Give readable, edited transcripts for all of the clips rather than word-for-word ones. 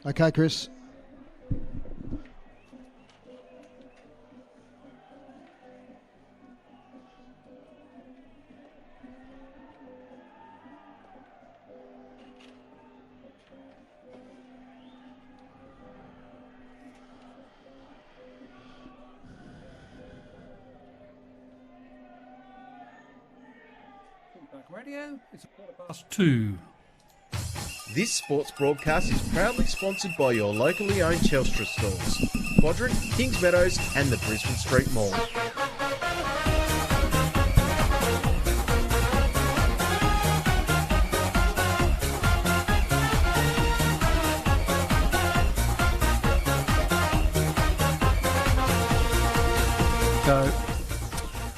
Okay, Chris. Radio, it's 2:15. This sports broadcast is proudly sponsored by your locally owned Telstra stores, Quadrant, Kings Meadows and the Brisbane Street Mall.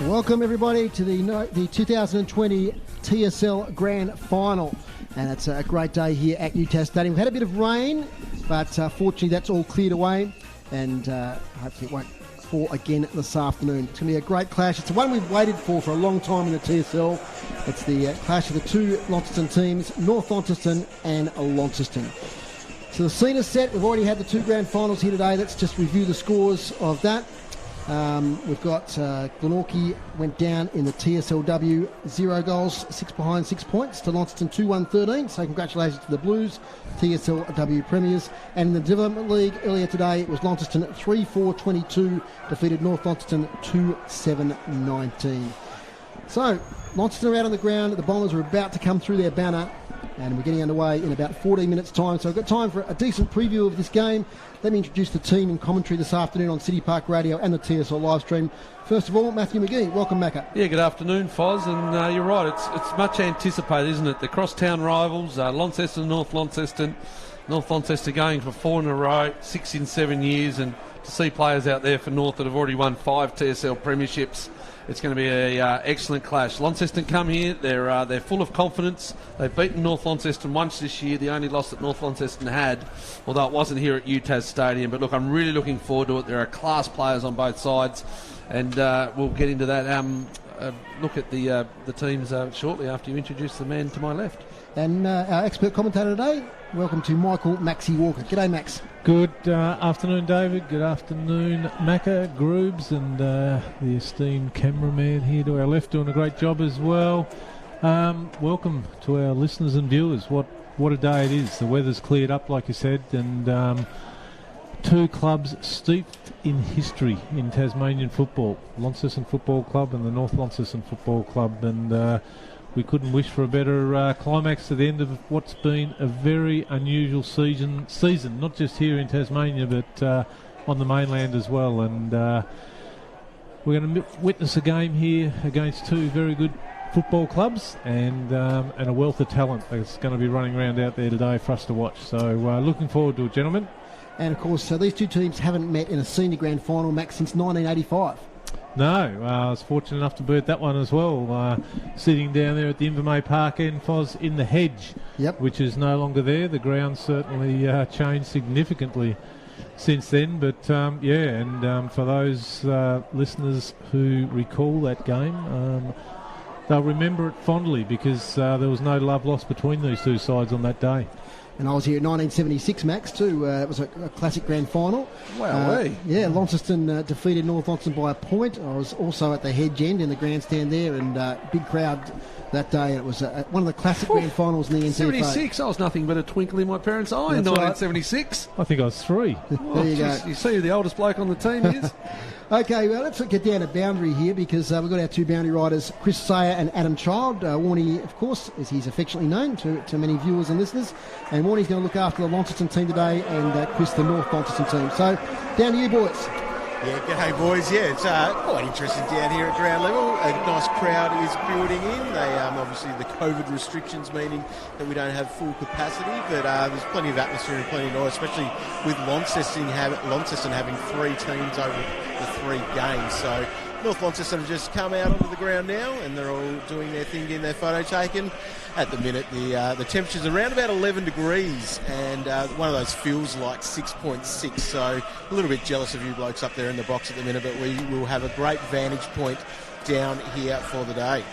Welcome everybody to the 2020 TSL Grand Final, and it's a great day here at UTAS Stadium. We've had a bit of rain, but fortunately that's all cleared away, and hopefully it won't fall again this afternoon. It's going to be a great clash. It's the one we've waited for a long time in the TSL. It's the clash of the two Launceston teams, North Launceston and Launceston. So the scene is set. We've already had the two grand finals here today. Let's just review the scores of that. We've got Glenorchy went down in the TSLW, 0 goals, 6 behind, 6 points to Launceston 2-1-13. So congratulations to the Blues, TSLW premiers. And in the Development League earlier today, it was Launceston 3-4-22, defeated North Launceston 2-7-19. So Launceston are out on the ground. The Bombers are about to come through their banner, and we're getting underway in about 14 minutes' time. So I've got time for a decent preview of this game. Let me introduce the team in commentary this afternoon on City Park Radio and the TSL live stream. First of all, Matthew McGee. Welcome, Macca. Yeah, good afternoon, Foz. And you're right, it's much anticipated, isn't it? The crosstown rivals, Launceston, North Launceston. North Launceston going for 4 in a row, 6 in 7 years. And to see players out there for North that have already won 5 TSL premierships, it's going to be an excellent clash. Launceston come here, they're full of confidence. They've beaten North Launceston once this year, the only loss that North Launceston had, although it wasn't here at UTAS Stadium. But look, I'm really looking forward to it. There are class players on both sides, and we'll get into that. Look at the teams shortly after you introduce the man to my left. And our expert commentator today, welcome to Michael Maxie Walker. G'day, Max. Good afternoon, David. Good afternoon, Macca, Groobs, and the esteemed cameraman here to our left doing a great job as well. Welcome to our listeners and viewers. What a day it is. The weather's cleared up, like you said, and two clubs steeped in history in Tasmanian football, Launceston Football Club and the North Launceston Football Club, and we couldn't wish for a better climax to the end of what's been a very unusual season, not just here in Tasmania, but on the mainland as well. And we're going to witness a game here against two very good football clubs and a wealth of talent that's going to be running around out there today for us to watch. So looking forward to it, gentlemen. And, of course, these two teams haven't met in a senior grand final, Max, since 1985. No, I was fortunate enough to be at that one as well, sitting down there at the Invermay Park end, Foz, in the hedge, which is no longer there. The ground certainly changed significantly since then, but for those listeners who recall that game, they'll remember it fondly because there was no love lost between these two sides on that day. And I was here in 1976, Max, too. It was a classic grand final. Wow, Launceston defeated North Launceston by a point. I was also at the hedge end in the grandstand there, and big crowd that day. It was one of the classic grand finals in the NCFA. 76, I was nothing but a twinkle in my parents' eye in 1976. I think I was 3. There you go. You see who the oldest bloke on the team is? Okay, well, let's get down to boundary here because we've got our two boundary riders, Chris Sayer and Adam Child. Warnie, of course, as he's affectionately known to many viewers and listeners. And Warnie's going to look after the Launceston team today and Chris the North Launceston team. So, down to you, boys. Yeah, g'day boys. Yeah, it's quite interesting down here at ground level. A nice crowd is building in. They obviously the COVID restrictions meaning that we don't have full capacity, but there's plenty of atmosphere and plenty of noise, especially with Launceston having 3 teams over the 3 games. So North Launceston have just come out onto the ground now, and they're all doing their thing, getting their photo taken. At the minute, the temperature's around about 11 degrees, and one of those feels like 6.6. So a little bit jealous of you blokes up there in the box at the minute, but we will have a great vantage point down here for the day.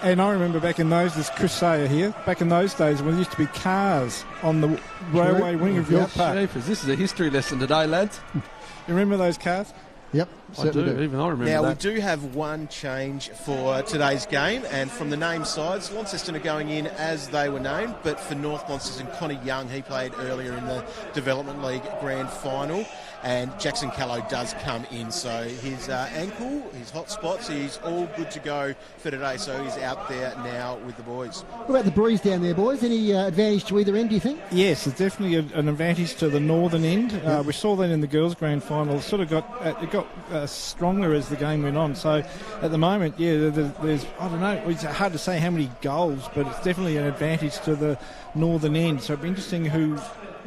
And I remember back in those, there's Chris Sayer here, back in those days when there used to be cars on the railway wing of York Park. Jeepers, this is a history lesson today, lads. You remember those cars? Yep, I do. certainly Even I remember Now, that. we do have one change for today's game, and from the name sides, Launceston are going in as they were named, but for North Launceston, Connor Young, he played earlier in the Development League Grand Final, and Jackson Callow does come in. So his ankle, his hot spots, he's all good to go for today, so he's out there now with the boys. What about the breeze down there, boys? Any advantage to either end, do you think? Yes, it's definitely an advantage to the northern end. We saw that in the girls' grand final. It sort of got stronger as the game went on. So at the moment, there's I don't know. It's hard to say how many goals, but it's definitely an advantage to the northern end. So it'll be interesting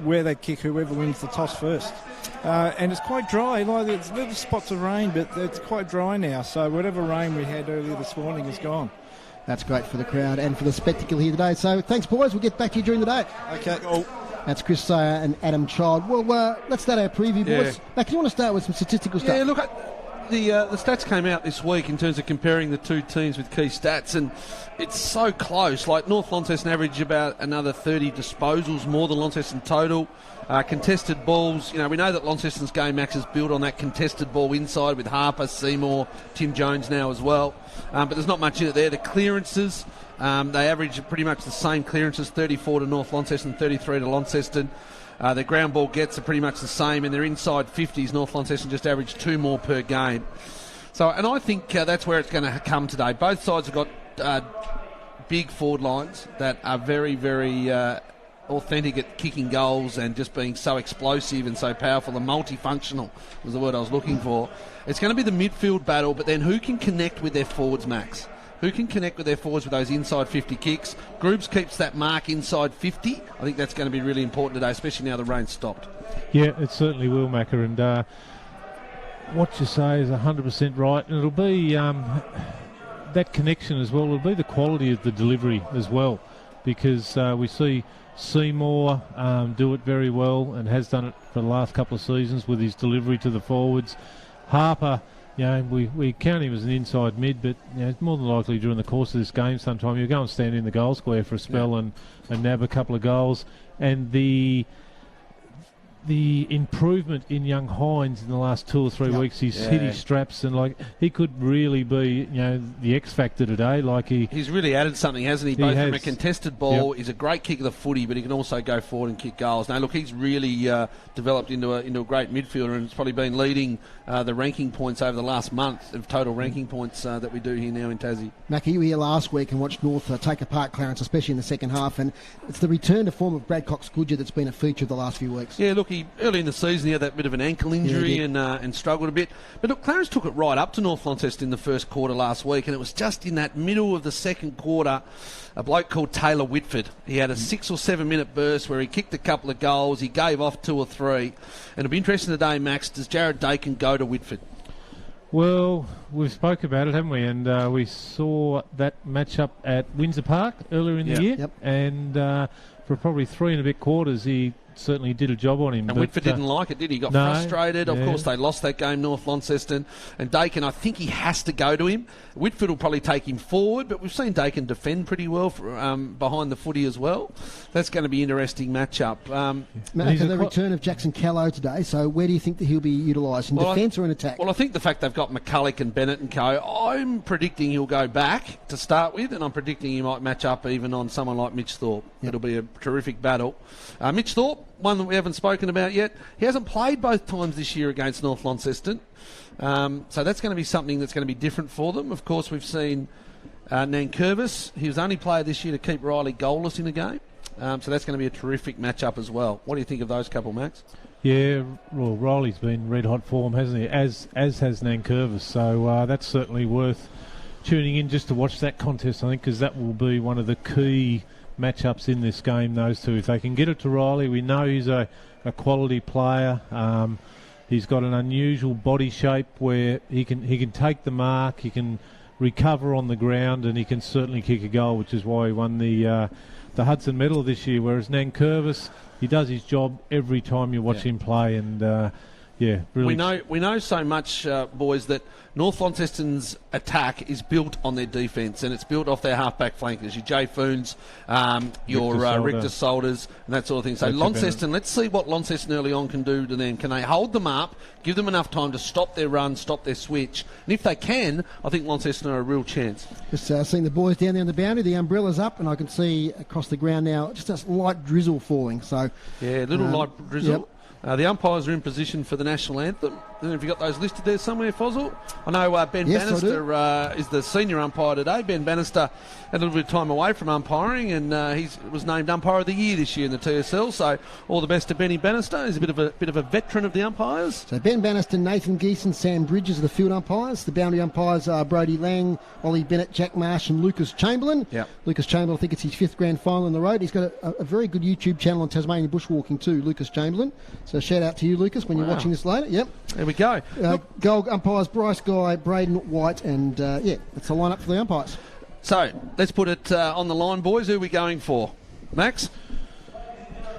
where they kick, whoever wins the toss first. And it's quite dry. Like, there's little spots of rain, but it's quite dry now. So whatever rain we had earlier this morning is gone. That's great for the crowd and for the spectacle here today. So thanks, boys. We'll get back to you during the day. Okay. That's Chris Sayer and Adam Child. Well, let's start our preview, boys. Mac, do you want to start with some statistical stuff? Yeah, look, the stats came out this week in terms of comparing the two teams with key stats, and it's so close. Like, North Launceston average about another 30 disposals more than Launceston total. Contested balls, we know that Launceston's game, Max, is built on that contested ball inside with Harper, Seymour, Tim Jones now as well. But there's not much in it there. The clearances, they average pretty much the same clearances, 34 to North Launceston, 33 to Launceston. Their ground ball gets are pretty much the same, and their inside 50s, North Launceston just average 2 more per game. So, and I think that's where it's going to come today. Both sides have got big forward lines that are very, very authentic at kicking goals and just being so explosive and so powerful and multifunctional was the word I was looking for. It's going to be the midfield battle, but then who can connect with their forwards, Max? Who can connect with their forwards with those inside 50 kicks? Groups keeps that mark inside 50. I think that's going to be really important today, especially now the rain stopped. Yeah, it certainly will, Macca, and what you say is 100% right, and it'll be that connection as well. It'll be the quality of the delivery as well, because we see Seymour do it very well and has done it for the last couple of seasons with his delivery to the forwards. Harper, we count him as an inside mid, but more than likely during the course of this game sometime you'll go and stand in the goal square for a spell and nab a couple of goals. And the improvement in young Hines in the last 2 or 3 weeks, he's hit his straps, and he could really be the X factor today. He's really added something, hasn't he? Both from a contested ball, he's a great kick of the footy, but he can also go forward and kick goals. Now look, he's really developed into a great midfielder, and it's probably been leading the ranking points over the last month of total ranking points that we do here now in Tassie. Mackie, you were here last week and watched North take apart Clarence, especially in the second half, and it's the return to form of Brad Cox-Goodger that's been a feature of the last few weeks. Yeah, look, early in the season he had that bit of an ankle injury and struggled a bit. But look, Clarence took it right up to North Launceston in the first quarter last week, and it was just in that middle of the second quarter, a bloke called Taylor Whitford. He had a 6 or 7 minute burst where he kicked a couple of goals, he gave off 2 or 3. And it'll be interesting today, Max, does Jared Dakin go to Whitford? Well, we've spoke about it, haven't we? And we saw that match-up at Windsor Park earlier in the year. Yep. And for probably 3 and a bit quarters, he certainly did a job on him. And Whitford didn't like it, did he? Got frustrated. Of course, they lost that game, North Launceston. And Dakin, I think he has to go to him. Whitford will probably take him forward, but we've seen Dakin defend pretty well behind the footy as well. That's going to be an interesting matchup. For the return of Jackson Callow today, so where do you think that he'll be utilised, in defence or in attack? Well, I think the fact they've got McCulloch and Bennett and co, I'm predicting he'll go back to start with, and I'm predicting he might match up even on someone like Mitch Thorpe. It'll be a terrific battle. Mitch Thorpe, one that we haven't spoken about yet, he hasn't played both times this year against North Launceston. So that's going to be something that's going to be different for them. Of course, we've seen Nankervis. He was the only player this year to keep Riley goalless in a game. So that's going to be a terrific matchup as well. What do you think of those couple, Max? Yeah, well, Riley's been red-hot form, hasn't he? As has Nankervis. So that's certainly worth tuning in just to watch that contest, I think, because that will be one of the key matchups in this game, those two. If they can get it to Riley, we know he's a quality player. He's got an unusual body shape where he can take the mark, he can recover on the ground, and he can certainly kick a goal, which is why he won the Hudson Medal this year. Whereas Nankervis, he does his job every time you watch him play, and Yeah, really. We know so much, boys, that North Launceston's attack is built on their defence, and it's built off their half-back flankers, your Jay Foons, your Richter Solders, and that sort of thing. So Launceston, let's see what Launceston early on can do to them. Can they hold them up, give them enough time to stop their run, stop their switch? And if they can, I think Launceston are a real chance. Just seeing the boys down there on the boundary, the umbrella's up, and I can see across the ground now just a light drizzle falling. So yeah, little light drizzle. Yep. The umpires are in position for the national anthem. Have you got those listed there somewhere, Fossil? I know Ben Bannister is the senior umpire today. Ben Bannister had a little bit of time away from umpiring, and he was named umpire of the year this year in the TSL. So all the best to Benny Bannister. He's a bit of a veteran of the umpires. So Ben Bannister, Nathan Geeson, Sam Bridges are the field umpires. The boundary umpires are Brody Lang, Ollie Bennett, Jack Marsh, and Lucas Chamberlain. Yep. Lucas Chamberlain, I think it's his 5th grand final on the road. He's got a very good YouTube channel on Tasmanian bushwalking too, Lucas Chamberlain. So shout out to you, Lucas, when you're watching this later. Yep. There we go. Gold umpires, Bryce Guy, Braden White, and that's the lineup for the umpires. So let's put it on the line, boys. Who are we going for? Max?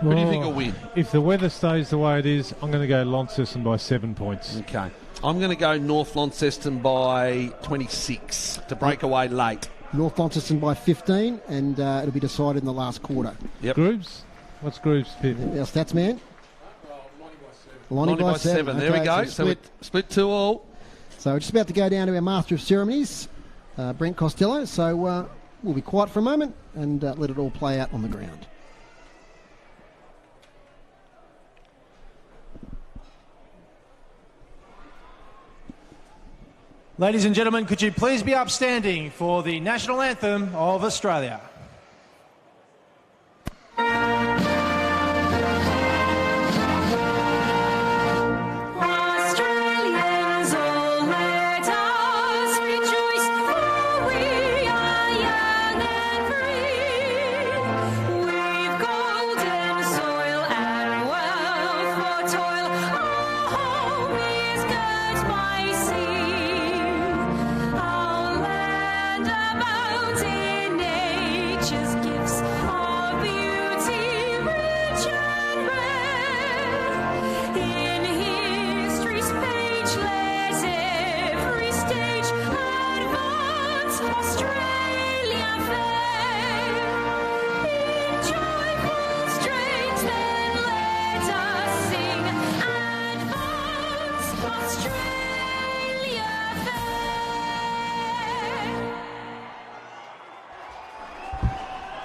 Who do you think will win? If the weather stays the way it is, I'm going to go Launceston by 7 points. Okay. I'm going to go North Launceston by 26 to break away late. North Launceston by 15, and it'll be decided in the last quarter. Yep. Grooves? What's Grooves' pick? Our stats man? Lonnie by 7. There we go. So split 2-all. So we're just about to go down to our Master of Ceremonies, Brent Costello. So we'll be quiet for a moment and let it all play out on the ground. Ladies and gentlemen, could you please be upstanding for the National Anthem of Australia?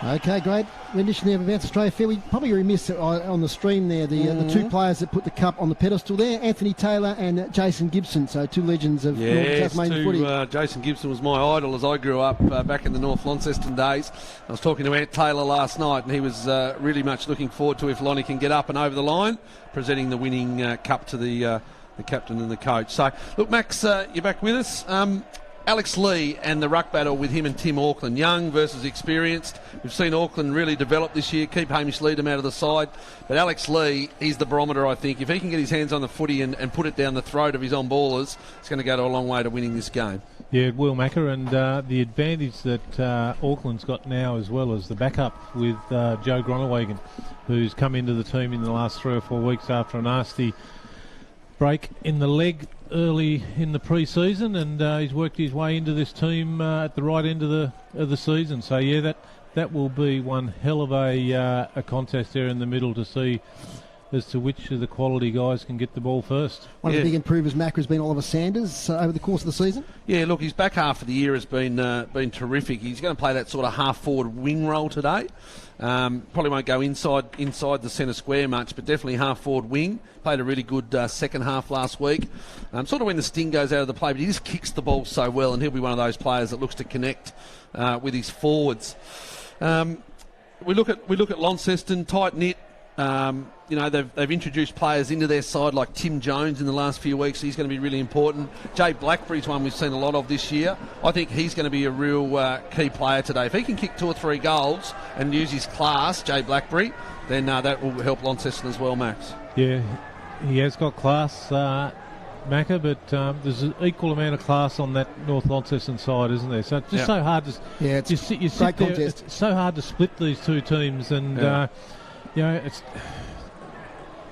Okay, great rendition there of Advance Australia Fair. We probably remiss on the stream there, the 2 players that put the cup on the pedestal there, Anthony Taylor and Jason Gibson, so 2 legends of Northern Tasmanian footy. Jason Gibson was my idol as I grew up back in the North Launceston days. I was talking to Ant Taylor last night, and he was really much looking forward to if Lonnie can get up and over the line, presenting the winning cup to the captain and the coach. So, look, Max, you're back with us. Alex Lee and the ruck battle with him and Tim Auckland, young versus experienced. We've seen Auckland really develop this year, keep Hamish Leadham out of the side. But Alex Lee, he's the barometer, I think. If he can get his hands on the footy and put it down the throat of his on-ballers, it's going to go to a long way to winning this game. Yeah, it will, Macca, and the advantage that Auckland's got now as well as the backup with Joe Groenewegen, who's come into the team in the last 3 or 4 weeks after a nasty break in the leg early in the pre-season, and he's worked his way into this team at the right end of the season. So yeah, that will be one hell of a contest there in the middle to see as to which of the quality guys can get the ball first. One of the big improvers, Macca, has been Oliver Sanders over the course of the season. Yeah, look, his back half of the year has been terrific. He's going to play that sort of half-forward wing role today. Probably won't go inside the centre square much, but definitely half-forward wing. Played a really good second half last week. Sort of when the sting goes out of the play, but he just kicks the ball so well, and he'll be one of those players that looks to connect with his forwards. We look at Launceston, tight-knit. They've introduced players into their side like Tim Jones in the last few weeks. He's going to be really important. Jay Blackberry's one we've seen a lot of this year. I think he's going to be a real key player today. If he can kick 2 or 3 goals and use his class, Jay Blackberry, then that will help Launceston as well, Max. Yeah, he has got class, Macca, but there's an equal amount of class on that North Launceston side, isn't there? So it's just so hard to... Yeah, it's you sit there, it's so hard to split these 2 teams, and... it's.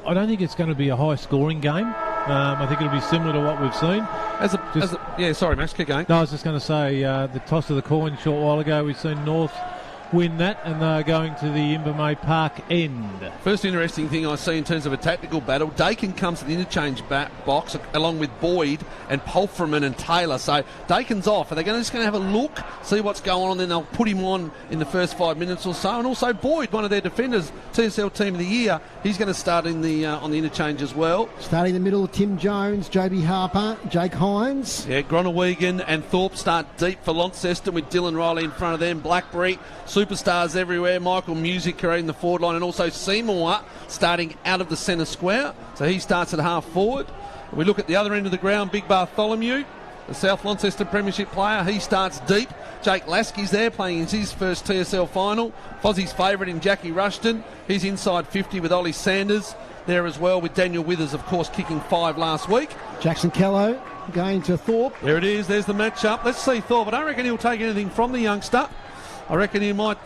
I don't think it's going to be a high-scoring game. I think it'll be similar to what we've seen. Sorry, Max, keep going. No, I was just going to say the toss of the coin a short while ago, we've seen North win that, and they're going to the Invermay Park end. First interesting thing I see in terms of a tactical battle, Dakin comes to the interchange box along with Boyd and Polframan and Taylor. So Dakin's off. Are they just going to have a look, see what's going on, then they'll put him on in the first 5 minutes or so. And also Boyd, one of their defenders, TSL Team of the Year, he's going to start in the on the interchange as well. Starting in the middle, Tim Jones, JB Harper, Jake Hines. Yeah, Gronawegan and Thorpe start deep for Launceston with Dylan Riley in front of them. Blackberry, superstars everywhere. Michael Music creating the forward line, and also Seymour starting out of the centre square. So he starts at half forward. We look at the other end of the ground, Big Bartholomew, the South Launceston Premiership player. He starts deep. Jake Lasky's there playing his first TSL final. Fozzie's favourite in Jackie Rushton. He's inside 50 with Ollie Sanders there as well, with Daniel Withers, of course, kicking 5 last week. Jackson Kello going to Thorpe. There it is. There's the match-up. Let's see Thorpe. I don't reckon he'll take anything from the youngster. I reckon he might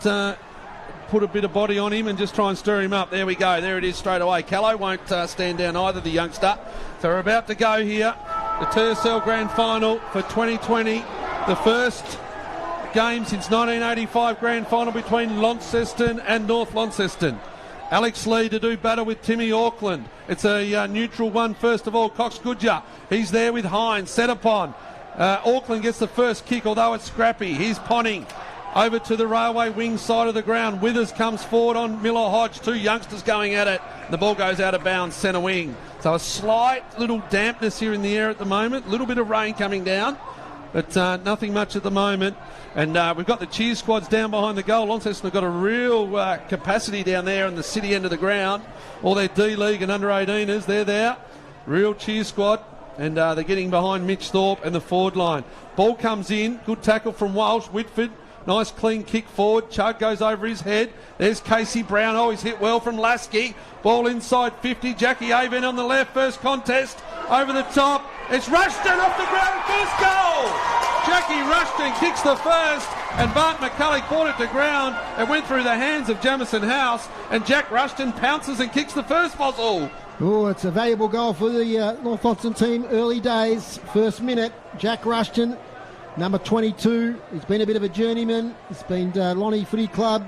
put a bit of body on him and just try and stir him up. There we go. There it is straight away. Callow won't stand down either, the youngster. So we're about to go here. The TSL Grand Final for 2020. The first game since 1985 Grand Final between Launceston and North Launceston. Alex Lee to do battle with Timmy Auckland. It's a neutral one first of all. Cox Goodyer. He's there with Hines. Set upon. Auckland gets the first kick, although it's scrappy. Here's Ponting. Over to the railway wing side of the ground. Withers comes forward on Miller Hodge. 2 youngsters going at it. The ball goes out of bounds, centre wing. So a slight little dampness here in the air at the moment. A little bit of rain coming down, but nothing much at the moment. And we've got the cheer squads down behind the goal. Launceston have got a real capacity down there in the city end of the ground. All their D-League and under-18ers, they're there. Real cheer squad. And they're getting behind Mitch Thorpe and the forward line. Ball comes in. Good tackle from Walsh. Whitford. Nice clean kick forward. Chug goes over his head. There's Casey Brown. Oh, he's hit well from Lasky. Ball inside 50. Jackie Avon on the left. First contest. Over the top. It's Rushton off the ground. First goal. Jackie Rushton kicks the first. And Bart McCulloch brought it to ground. It went through the hands of Jamison House. And Jack Rushton pounces and kicks the first puzzle. Oh, it's a valuable goal for the North Launceston team. Early days. First minute. Jack Rushton. Number 22, he's been a bit of a journeyman. He's been Lonnie Footy Club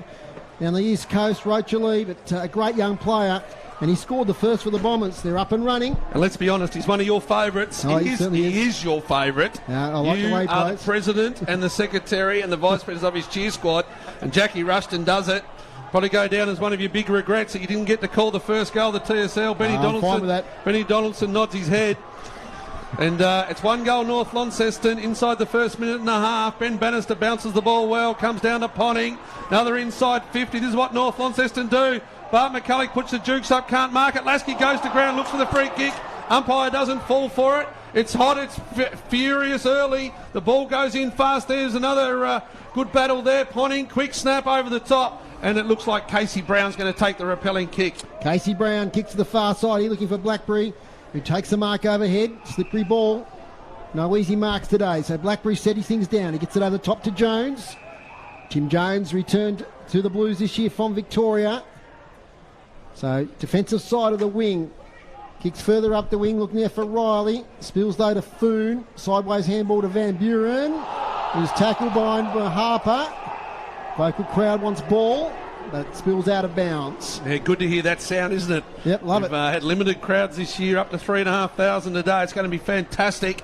down the East Coast, Rocherley, but a great young player. And he scored the first for the Bombers. They're up and running. And let's be honest, he's one of your favourites. Oh, he is your favourite. I like the way he plays. You are the plays. president and the secretary and the vice president of his cheer squad. And Jackie Rushton does it. Probably go down as one of your big regrets that you didn't get to call the first goal of the TSL. I'm fine with that. Benny Donaldson nods his head. And it's 1 goal North Launceston inside the first minute and a half. Ben Bannister bounces the ball well, comes down to Ponting. Another inside 50. This is what North Launceston do. Bart McCulloch puts the jukes up, can't mark it. Lasky goes to ground, looks for the free kick. Umpire doesn't fall for it. It's hot, it's furious early. The ball goes in fast. There's another good battle there. Ponting, quick snap over the top. And it looks like Casey Brown's going to take the repelling kick. Casey Brown kicks to the far side. He's looking for Blackberry, who takes the mark overhead. Slippery ball. No easy marks today. So Blackberry steadies things down. He gets it over the top to Jones. Tim Jones returned to the Blues this year from Victoria. So defensive side of the wing. Kicks further up the wing, looking there for Riley. Spills though to Foon. Sideways handball to Van Buren. Who's tackled by Harper. Vocal crowd wants ball, but spills out of bounds. Yeah, good to hear that sound, isn't it? Yep, love We've it. Had limited crowds this year, up to 3,500 a day. It's going to be fantastic.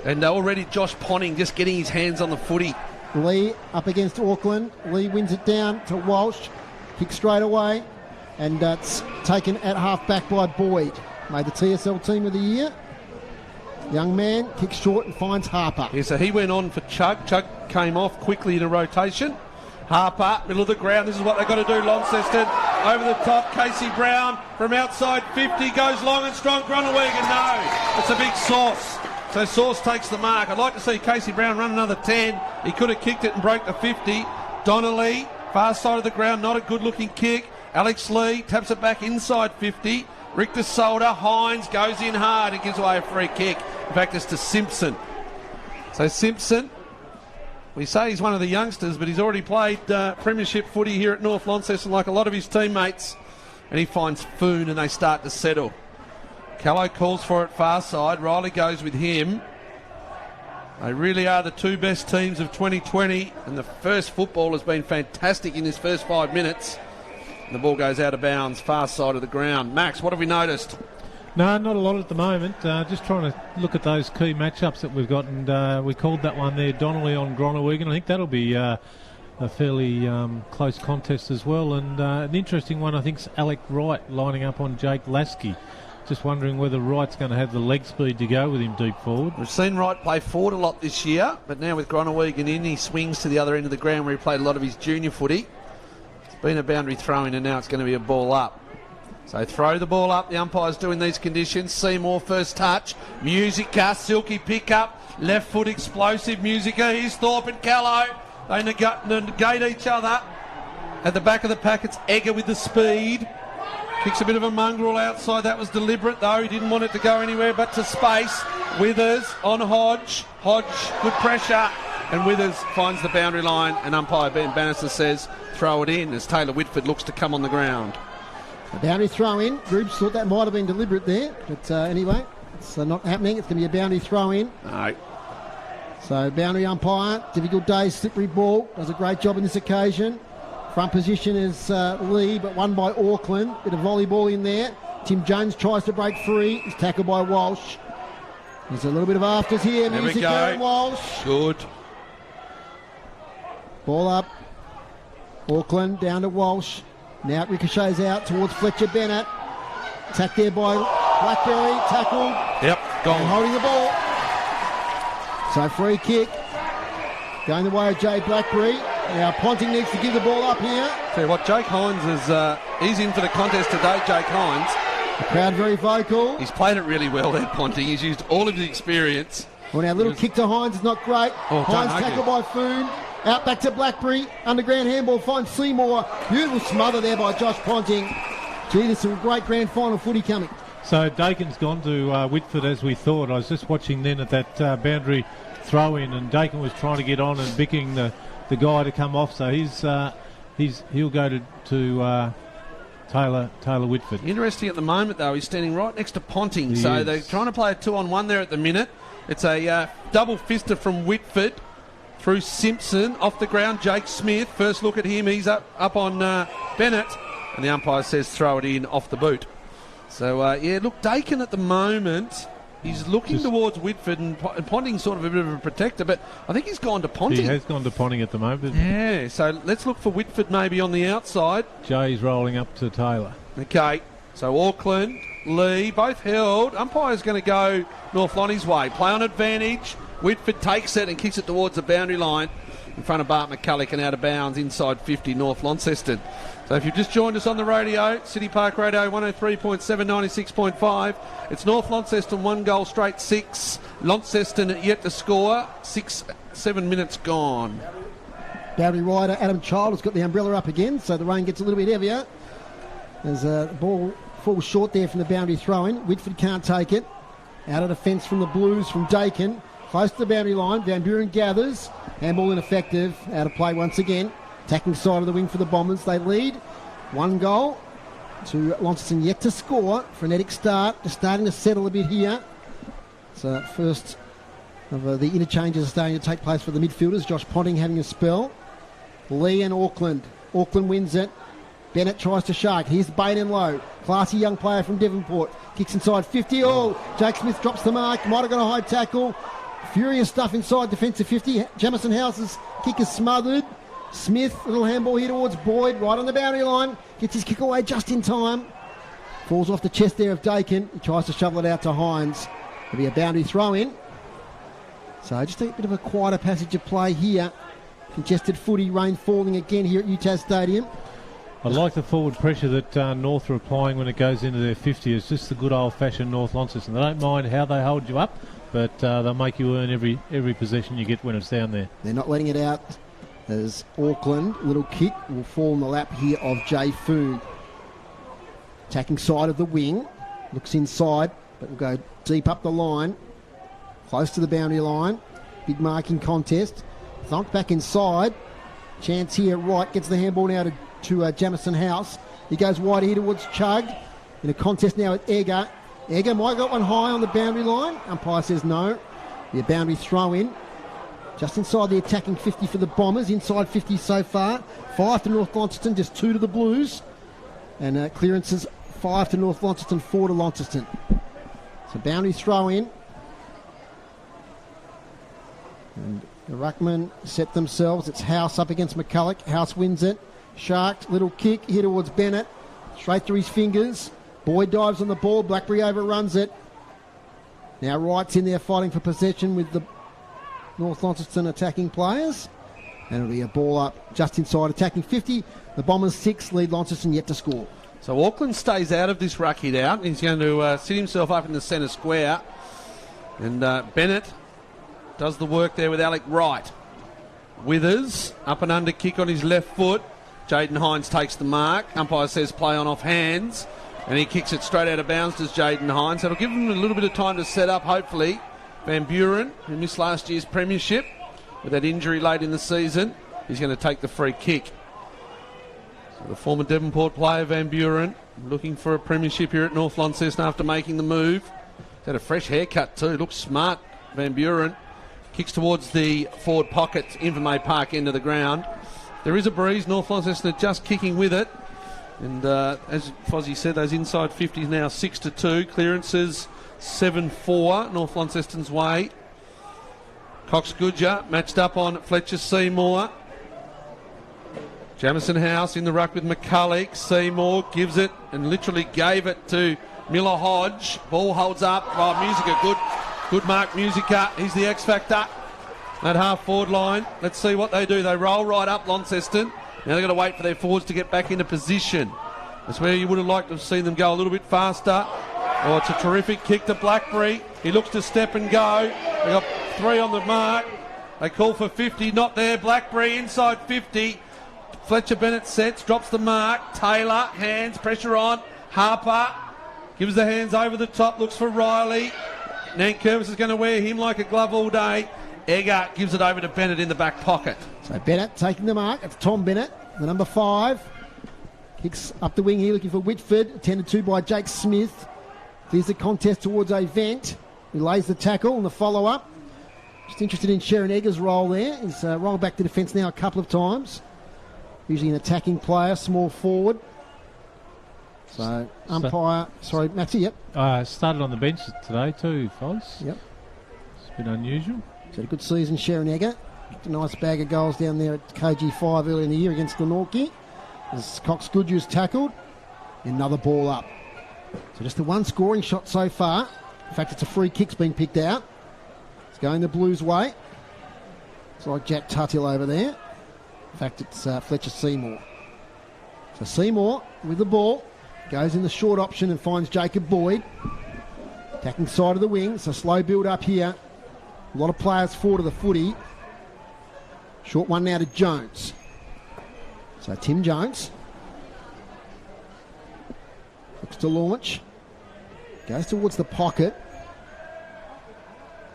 And already Josh Ponting just getting his hands on the footy. Lee up against Auckland. Lee wins it down to Walsh. Kick straight away. And it's taken at half back by Boyd. Made the TSL Team of the Year. Young man kicks short and finds Harper. Yeah, so he went on for Chug. Chug came off quickly in a rotation. Harper, middle of the ground. This is what they've got to do. Launceston over the top. Casey Brown from outside 50 goes long and strong. Gronawegan, no. It's a big Sauce. So Sauce takes the mark. I'd like to see Casey Brown run another 10. He could have kicked it and broke the 50. Donnelly, far side of the ground, not a good looking kick. Alex Lee taps it back inside 50. Richter Solder, Hines goes in hard and gives away a free kick. In fact, it's to Simpson. So Simpson, we say he's one of the youngsters, but he's already played premiership footy here at North Launceston like a lot of his teammates. And he finds Foon and they start to settle. Callow calls for it far side. Riley goes with him. They really are the two best teams of 2020, and the first football has been fantastic in this first 5 minutes. And the ball goes out of bounds, far side of the ground. Max, what have we noticed? No, not a lot at the moment. Just trying to look at those key matchups that we've got, and we called that one there, Donnelly on Groningen. I think that'll be a fairly close contest as well. And an interesting one, I think, is Alec Wright lining up on Jake Lasky. Just wondering whether Wright's going to have the leg speed to go with him deep forward. We've seen Wright play forward a lot this year, but now with Groningen in, he swings to the other end of the ground where he played a lot of his junior footy. It's been a boundary throw-in, and now it's going to be a ball up. So throw the ball up. The umpire's doing these conditions. Seymour first touch. Musica, silky pick-up. Left foot explosive. Musica. Here's Thorpe and Callow. They negate each other. At the back of the pack, it's Egger with the speed. Kicks a bit of a mongrel outside. That was deliberate, though. He didn't want it to go anywhere but to space. Withers on Hodge. Hodge, good pressure. And Withers finds the boundary line. And umpire Ben Bannister says, throw it in, as Taylor Whitford looks to come on the ground. A boundary throw in. Groups thought that might have been deliberate there. But anyway, it's not happening. It's going to be a boundary throw in. No. So boundary umpire, difficult day, slippery ball. Does a great job in this occasion. Front position is Lee, but won by Auckland. Bit of volleyball in there. Tim Jones tries to break free. He's tackled by Walsh. There's a little bit of afters here. There Music we go. going Walsh. Good. Ball up. Auckland down to Walsh. Now it ricochets out towards Fletcher Bennett. Attacked there by Blackberry. Tackled. Yep, And gone. holding the ball. So free kick. Going the way of Jay Blackberry. Now Ponting needs to give the ball up here. Tell you what, Jake Hines is he's in for the contest today, Jake Hines. The crowd very vocal. He's played it really well there, Ponting. He's used all of his experience. Well, now little kick to Hines is not great. Oh, Hines don't tackled argue. by Foon. Out back to Blackberry. Underground handball finds Seymour. Beautiful smother there by Josh Ponting. Gee, there's some great grand final footy coming. So Dakin's gone to Whitford as we thought. I was just watching then at that boundary throw-in, and Dakin was trying to get on and bicking the guy to come off. So he'll go to Taylor Whitford. Interesting at the moment, though. He's standing right next to Ponting. He So is. they're trying to play a 2-on-1 there at the minute. It's a double fister from Whitford through Simpson. Off the ground, Jake Smith. First look at him. He's up on Bennett. And the umpire says throw it in off the boot. So, look, Dakin at the moment, he's looking towards Whitford, and Ponting's sort of a bit of a protector, but I think he's gone to Ponting. He has gone to Ponting at the moment. Yeah, so let's look for Whitford maybe on the outside. Jay's rolling up to Taylor. Okay, so Auckland, Lee, both held. Umpire's going to go North Lonnie's way. Play on advantage. Whitford takes it and kicks it towards the boundary line in front of Bart McCulloch and out of bounds inside 50 North Launceston. So if you've just joined us on the radio, City Park Radio 103.7, 96.5, it's North Launceston 1 goal straight 6. Launceston yet to score. 7 minutes gone. Boundary rider Adam Child has got the umbrella up again, so the rain gets a little bit heavier. As the ball falls short there from the boundary throw-in. Whitford can't take it. Out of the fence from the Blues from Dakin. Close to the boundary line. Van Buren gathers. Handball ineffective. Out of play once again. Attacking side of the wing for the Bombers. They lead 1 goal to Launceston yet to score. Frenetic start. Just starting to settle a bit here. So first of the interchanges are starting to take place for the midfielders. Josh Ponting having a spell. Lee and Auckland. Auckland wins it. Bennett tries to shark. Here's Baden low. Classy young player from Devonport. Kicks inside 50. Jake Smith drops the mark. Might have got a high tackle. Furious stuff inside defensive 50. Jamison House's kick is smothered. Smith, little handball here towards Boyd, right on the boundary line. Gets his kick away just in time. Falls off the chest there of Dakin. He tries to shovel it out to Hines. It'll be a boundary throw in. So just a bit of a quieter passage of play here. Congested footy, rain falling again here at UTAS Stadium. I like the forward pressure that North are applying when it goes into their 50. It's just the good old-fashioned North Launceston. They don't mind how they hold you up, but they'll make you earn every possession you get when it's down there. They're not letting it out as Auckland, little kick, will fall in the lap here of Jay Food. Attacking side of the wing. Looks inside, but will go deep up the line. Close to the boundary line. Big marking contest. Thunk back inside. Chance here, right, gets the handball now to Jamison House. He goes wide here towards Chug. In a contest now with Egger. Egger might got one high on the boundary line. Umpire says no. The boundary throw in. Just inside the attacking 50 for the Bombers. Inside 50 so far. 5 to North Launceston, just 2 to the Blues. And clearances 5 to North Launceston, 4 to Launceston. So boundary throw in. And the Ruckman set themselves. It's House up against McCulloch. House wins it. Sharked, little kick here towards Bennett. Straight through his fingers. Boyd dives on the ball. Blackberry overruns it. Now Wright's in there fighting for possession with the North Launceston attacking players. And it'll be a ball up just inside attacking 50. The Bombers 6, lead Launceston yet to score. So Auckland stays out of this ruck hit out. He's going to sit himself up in the centre square. And Bennett does the work there with Alec Wright. Withers, up and under kick on his left foot. Jaden Hines takes the mark. Umpire says play on off hands. And he kicks it straight out of bounds, does Jaden Hines. That'll give him a little bit of time to set up, hopefully. Van Buren, who missed last year's premiership with that injury late in the season, he's going to take the free kick. So the former Devonport player, Van Buren, looking for a premiership here at North Launceston after making the move. He's had a fresh haircut too. Looks smart, Van Buren. Kicks towards the forward pocket, Invermay Park end of the ground. There is a breeze. North Launceston are just kicking with it. And as Fozzie said, those inside 50s now 6-2. Clearances 7-4, North Launceston's way. Cox Goodger matched up on Fletcher Seymour. Jamison House in the ruck with McCulloch. Seymour gives it and literally gave it to Miller Hodge. Ball holds up. Oh, Musica, good mark, Musica. He's the X factor. That half forward line. Let's see what they do. They roll right up Launceston. Now they've got to wait for their forwards to get back into position. That's where you would have liked to have seen them go a little bit faster. Oh, it's a terrific kick to Blackberry. He looks to step and go. They got 3 on the mark. They call for 50. Not there. Blackberry inside 50. Fletcher Bennett sets, drops the mark. Taylor, hands, pressure on. Harper gives the hands over the top, looks for Riley. Nankervis is going to wear him like a glove all day. Egger gives it over to Bennett in the back pocket. So Bennett taking the mark. It's Tom Bennett, the number 5. Kicks up the wing here, looking for Whitford. Attended to by Jake Smith. Clears the contest towards a vent. He lays the tackle and the follow-up. Just interested in Sharon Egger's role there. He's rolled back to defence now a couple of times. Usually an attacking player, small forward. So, umpire... Sorry, Maxie, yep. Started on the bench today too, Foz. Yep. It's a bit unusual. He's had a good season, Sharon Egger. A nice bag of goals down there at KG5 early in the year against Glenorchy. As Cox Goodhue's tackled. Another ball up. So just the one scoring shot so far. In fact, it's a free kick's been picked out. It's going the Blues' way. It's like Jack Tuthill over there. In fact, it's Fletcher Seymour. So Seymour with the ball. Goes in the short option and finds Jacob Boyd. Attacking side of the wing. So slow build up here. A lot of players forward of the footy. Short one now to Jones. So Tim Jones. Looks to launch. Goes towards the pocket.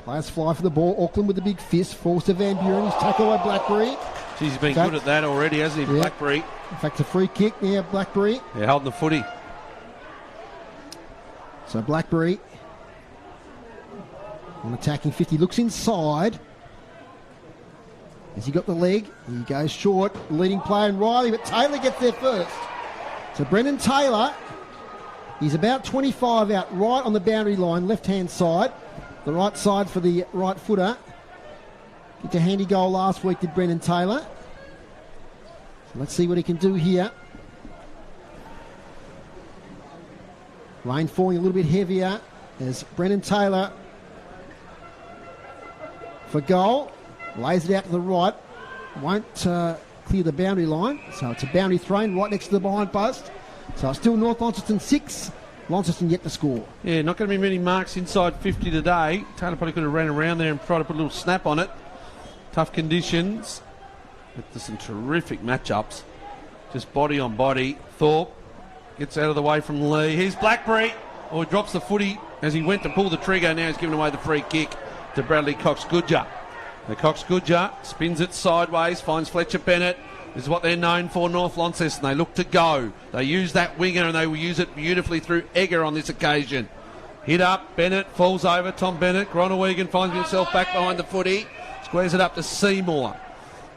Players fly for the ball. Auckland with the big fist. Falls to Van Buren. He's tackled by Blackberry. Geez, he's been good at that already, hasn't he, Blackberry? In fact, a free kick now, Blackberry. Yeah, holding the footy. So Blackberry on attacking 50. Looks inside. Has he got the leg? He goes short. Leading player in Riley, but Taylor gets there first. So Brendan Taylor, he's about 25 out right on the boundary line, left-hand side. The right side for the right footer. Kicked a handy goal last week, did Brendan Taylor. So let's see what he can do here. Rain falling a little bit heavier as Brendan Taylor for goal. Lays it out to the right. Won't clear the boundary line. So it's a boundary thrown right next to the behind post. So it's still North Launceston 6. Launceston yet to score. Yeah, not going to be many marks inside 50 today. Taylor probably could have ran around there and tried to put a little snap on it. Tough conditions. But there's some terrific matchups. Just body on body. Thorpe gets out of the way from Lee. Here's Blackberry. Oh, he drops the footy as he went to pull the trigger. Now he's giving away the free kick to Bradley Cox-Goodger. The Cox-Goodger spins it sideways, finds Fletcher Bennett. This is what they're known for, North Launceston. They look to go. They use that winger and they will use it beautifully through Egger on this occasion. Hit up, Bennett falls over, Tom Bennett. Groenewegen finds himself back behind the footy. Squares it up to Seymour.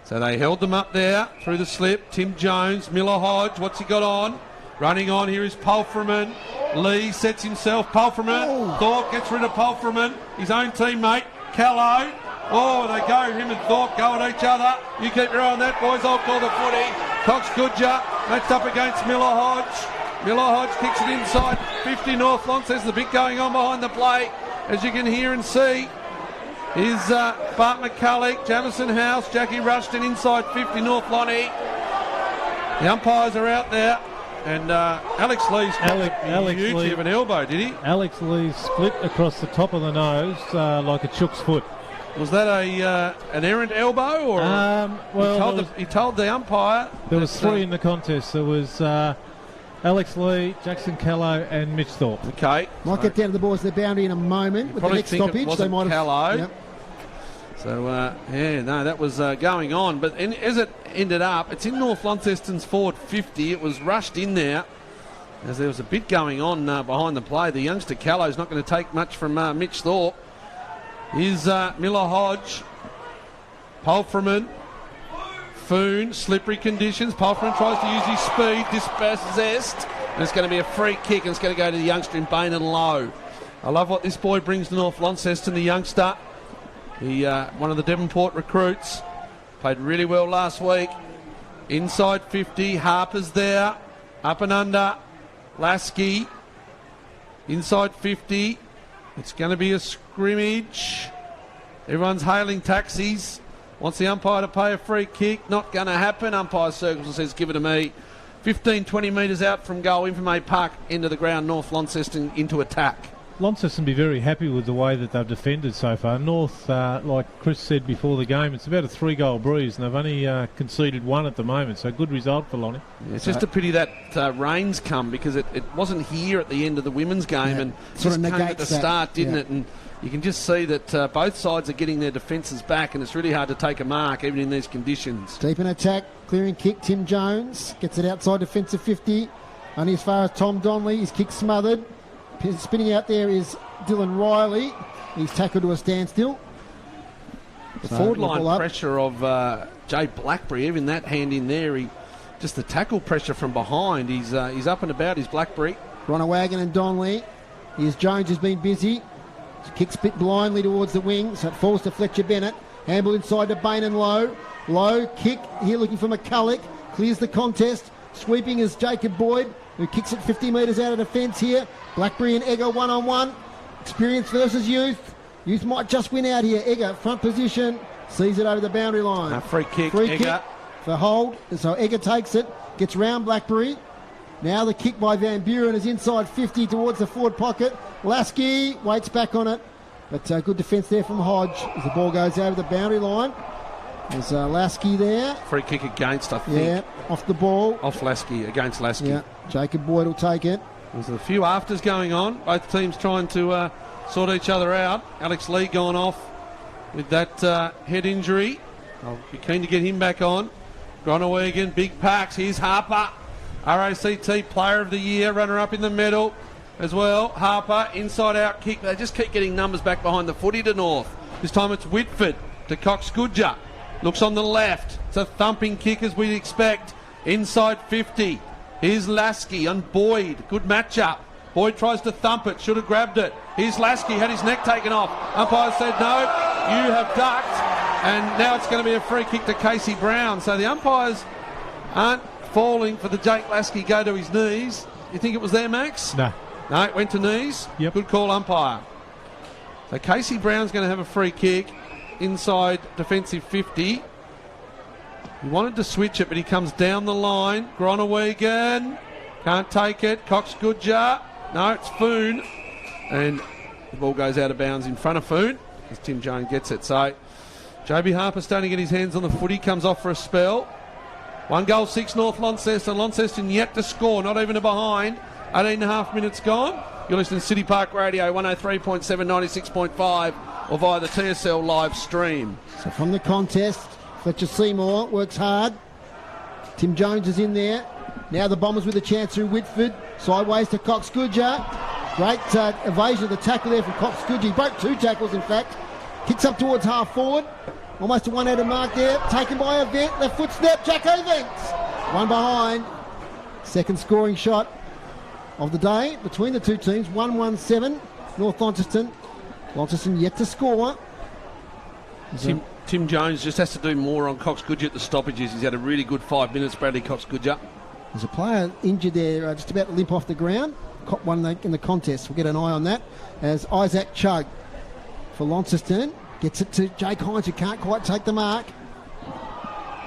So they held them up there through the slip. Tim Jones, Miller Hodge, what's he got on? Running on, here is Pulfreman. Lee sets himself, Pulfreman. Thorpe gets rid of Pulfreman. His own teammate, Callow. Oh, they go, him and Thorpe go at each other. You keep your eye on that, boys. I'll call the footy. Cox Goodger matched up against Miller Hodge. Miller Hodge kicks it inside 50 North Launceston. There's the bit going on behind the plate, as you can hear and see. Is Bart McCulloch, Jamison House, Jackie Rushton inside 50 North Lonnie. The umpires are out there, and Alex Lee's huge of an elbow, did he? Alex Lee split across the top of the nose like a chook's foot. Was that an errant elbow, or well, he told the umpire? There was three in the contest. There was Alex Lee, Jackson Callow, and Mitch Thorpe. Okay, Might get down to the boys at the boundary in a moment with the next stoppage. They might have. Callow. Yep. So, that was going on. But as it ended up, it's in North Launceston's forward 50. It was rushed in there as there was a bit going on behind the play. The youngster Callow's not going to take much from Mitch Thorpe. Here's Miller Hodge, Pulfreman, Foon, slippery conditions. Pulfreman tries to use his speed, dispossessed. And it's going to be a free kick, and it's going to go to the youngster in Bain and Low. I love what this boy brings to North Launceston, the youngster. He, one of the Devonport recruits, played really well last week. Inside 50, Harper's there, up and under, Lasky, inside 50. It's going to be a scrimmage. Everyone's hailing taxis. Wants the umpire to pay a free kick. Not going to happen. Umpire circles and says, give it to me. 15, 20 metres out from goal, Infirmary Park, into the ground, North Launceston into attack. Launceston be very happy with the way that they've defended so far. North, like Chris said before the game, it's about a 3-goal breeze, and they've only conceded one at the moment, so good result for Lonnie. It's just a pity that rain's come, because it wasn't here at the end of the women's game, and sort just of came at the start, didn't yeah. it? And you can just see that both sides are getting their defences back, and it's really hard to take a mark, even in these conditions. Deep in attack, clearing kick, Tim Jones gets it outside defensive 50. Only as far as Tom Donnelly, his kick smothered. Spinning out there is Dylan Riley. He's tackled to a standstill. The forward line pressure of Jay Blackberry, even that hand in there, just the tackle pressure from behind. He's up and about, he's Blackberry. Groenewegen and Donnelly. Here's Jones, has been busy. Kicks a bit blindly towards the wing, so it falls to Fletcher Bennett. Handball inside to Bain and Low. Low kick here looking for McCulloch. Clears the contest. Sweeping is Jacob Boyd, who kicks it 50 metres out of defence here. Blackberry and Egger one-on-one. Experience versus youth. Youth might just win out here. Egger, front position, sees it over the boundary line. A free kick, Egger. Kick for hold. So Egger takes it, gets round Blackberry. Now the kick by Van Buren is inside 50 towards the forward pocket. Lasky waits back on it. But good defence there from Hodge as the ball goes over the boundary line. There's Lasky there. Free kick against, I think. Yeah, off the ball. Off Lasky, against Lasky. Yeah, Jacob Boyd will take it. There's a few afters going on. Both teams trying to sort each other out. Alex Lee gone off with that head injury. I'll be keen to get him back on. Groenewegen, big packs. Here's Harper. RACT Player of the Year, runner-up in the medal as well. Harper, inside-out kick. They just keep getting numbers back behind the footy to North. This time it's Whitford to Cox Goodger. Looks on the left. It's a thumping kick as we'd expect. Inside 50. Here's Lasky on Boyd. Good matchup. Boyd tries to thump it. Should have grabbed it. Here's Lasky. Had his neck taken off. Umpire said no. You have ducked. And now it's going to be a free kick to Casey Brown. So the umpires aren't falling for the Jake Lasky go to his knees. You think it was there, Max? No. No, it went to knees. Yep. Good call, umpire. So Casey Brown's going to have a free kick inside defensive 50. He wanted to switch it, but he comes down the line. Groenewegen can't take it. Cox Goodger. No, it's Foon. And the ball goes out of bounds in front of Foon as Tim Jones gets it. So Joby Harper starting to get his hands on the footy. Comes off for a spell. 1 goal, 6 North Launceston. Launceston yet to score, not even a behind. 18.5 minutes gone. You're listening to City Park Radio, 103.7, 96.5, or via the TSL live stream. So from the contest, Fletcher Seymour works hard. Tim Jones is in there. Now the Bombers with a chance through Whitford. Sideways to Cox Goodger. Great evasion of the tackle there from Cox Coogee. Broke 2 tackles, in fact. Kicks up towards half forward. Almost a one-handed mark there. Taken by Event. Left foot snap. Jack Events. One behind. Second scoring shot of the day between the two teams. 1-1-7. North Launceston. Launceston yet to score. Tim Jones just has to do more on Cox Goodger at the stoppages. He's had a really good 5 minutes, Bradley Cox Goodger. There's a player injured there, just about to limp off the ground. Caught one in the contest. We'll get an eye on that. As Isaac Chug for Launceston gets it to Jake Hines, who can't quite take the mark.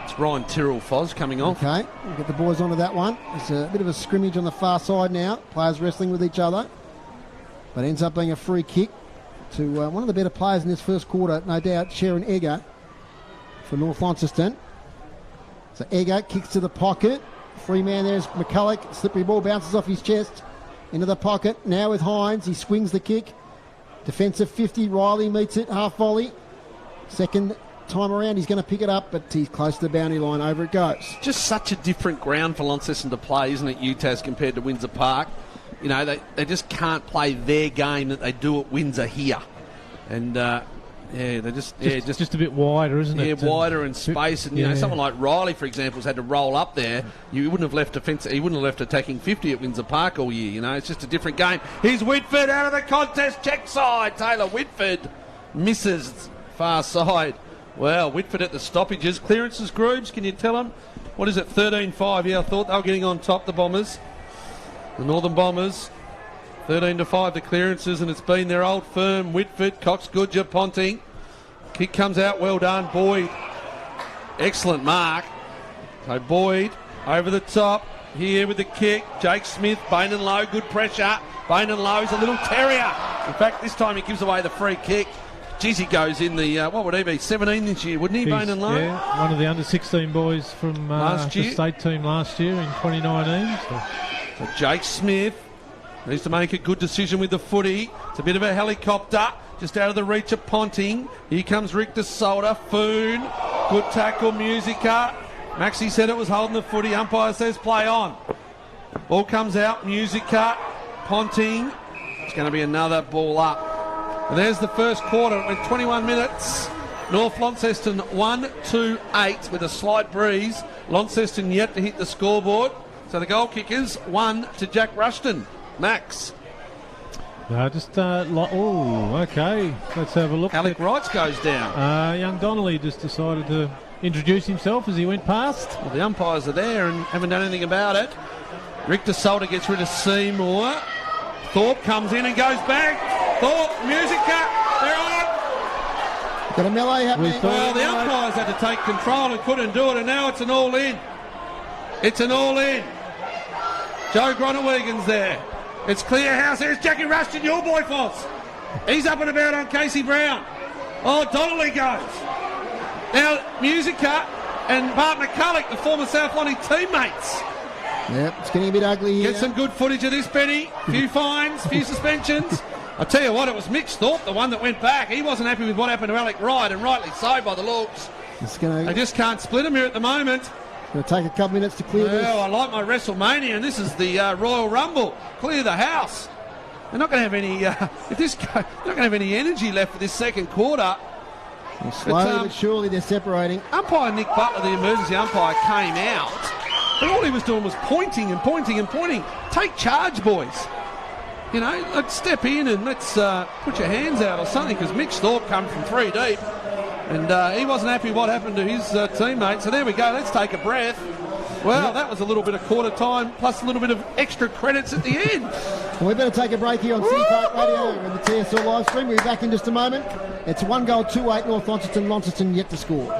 It's Ryan Tyrrell, Foz, coming off. Okay, we'll get the boys onto that one. There's a bit of a scrimmage on the far side now. Players wrestling with each other. But ends up being a free kick to one of the better players in this first quarter, no doubt, Sharon Egger for North Launceston. So Egger kicks to the pocket. Free man there's McCulloch. Slippery ball bounces off his chest into the pocket. Now with Hines, he swings the kick. Defensive 50, Riley meets it, half volley. Second time around, he's going to pick it up, but he's close to the boundary line. Over it goes. Just such a different ground for Launceston to play, isn't it, UTAS, compared to Windsor Park? You know, they just can't play their game that they do at Windsor here. And, they're just a bit wider, isn't it? Yeah, wider and space. And, you know, someone like Riley, for example, has had to roll up there. You wouldn't have left he wouldn't have left attacking 50 at Windsor Park all year. You know, it's just a different game. Here's Whitford out of the contest. Check side. Taylor Whitford misses far side. Well, Whitford at the stoppages. Clearances, Grooves, can you tell them? What is it, 13-5? Yeah, I thought they were getting on top, the Bombers. The Northern Bombers. 13-5 the clearances, and it's been their old firm. Whitford, Cox Goodger, Ponting. Kick comes out, well done. Boyd, excellent mark. So Boyd over the top here with the kick. Jake Smith, Bain and Lowe, good pressure. Bain and Lowe's a little terrier. In fact, this time he gives away the free kick. Geez, he goes in the, what would he be, 17 this year, wouldn't he, Bain and Lowe? Yeah, one of the under-16 boys from last year. The state team last year in 2019. So Jake Smith needs to make a good decision with the footy. It's a bit of a helicopter, just out of the reach of Ponting. Here comes Rick de Solder. Foon, good tackle, Musica. Maxie said it was holding the footy. Umpire says play on. Ball comes out, Musica, Ponting. It's going to be another ball up. And there's the first quarter. It went 21 minutes. North Launceston 1-2-8 with a slight breeze. Launceston yet to hit the scoreboard. So the goal kickers, 1 to Jack Rushton. Max. Okay. Let's have a look. Alec Wrights goes down. Young Donnelly just decided to introduce himself as he went past. Well, the umpires are there and haven't done anything about it. Rick de Solder gets rid of Seymour. Thorpe comes in and goes back. Thorpe, Musica, they're on. Got a melee happening. Well, the umpires had to take control and couldn't do it, and now it's an all-in. It's an all-in. Joe Gronewegen's there. It's clear house. There's Jackie Rushton, your boy, Foss. He's up and about on Casey Brown. Oh, Donnelly goes. Now, Musica and Bart McCulloch, the former South Lonnie teammates. Yep, it's getting a bit ugly here. Get some good footage of this, Benny. Few fines, few suspensions. I tell you what, it was Mitch Thorpe, the one that went back. He wasn't happy with what happened to Alec Wright, and rightly so by the looks. They just can't split him here at the moment. Going to take a couple minutes to clear this. Well, I like my WrestleMania, and this is the Royal Rumble. Clear the house. They're not going to have any. They're not going to have any energy left for this second quarter. Well, slowly but surely they're separating. Umpire Nick Butler, the emergency umpire, came out, but all he was doing was pointing and pointing and pointing. Take charge, boys. You know, let's step in and let's put your hands out or something, because Mitch Thorpe come from 3 deep. And he wasn't happy what happened to his teammates. So there we go. Let's take a breath. Well, that was a little bit of quarter time, plus a little bit of extra credits at the end. Well, we better take a break here on CPAC Radio and the TSL live stream. We'll be back in just a moment. It's 1-2-8 North Launceston. Launceston yet to score.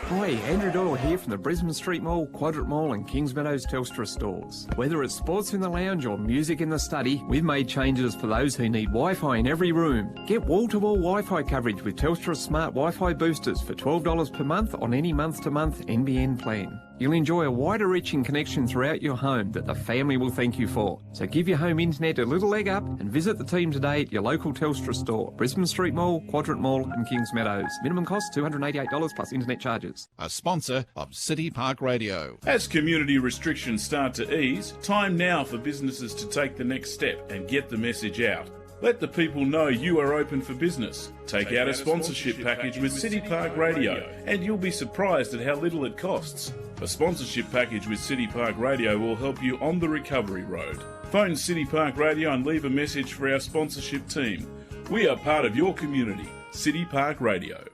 Hi, Andrew Doyle here from the Brisbane Street Mall, Quadrant Mall and Kings Meadows Telstra stores. Whether it's sports in the lounge or music in the study, we've made changes for those who need Wi-Fi in every room. Get wall-to-wall Wi-Fi coverage with Telstra Smart Wi-Fi boosters for $12 per month on any month-to-month NBN plan. You'll enjoy a wider reaching connection throughout your home that the family will thank you for. So give your home internet a little leg up and visit the team today at your local Telstra store, Brisbane Street Mall, Quadrant Mall and Kings Meadows. Minimum cost $288 plus internet charges. A sponsor of City Park Radio. As community restrictions start to ease, time now for businesses to take the next step and get the message out. Let the people know you are open for business. Take out a sponsorship package with City Park Radio and you'll be surprised at how little it costs. A sponsorship package with City Park Radio will help you on the recovery road. Phone City Park Radio and leave a message for our sponsorship team. We are part of your community. City Park Radio.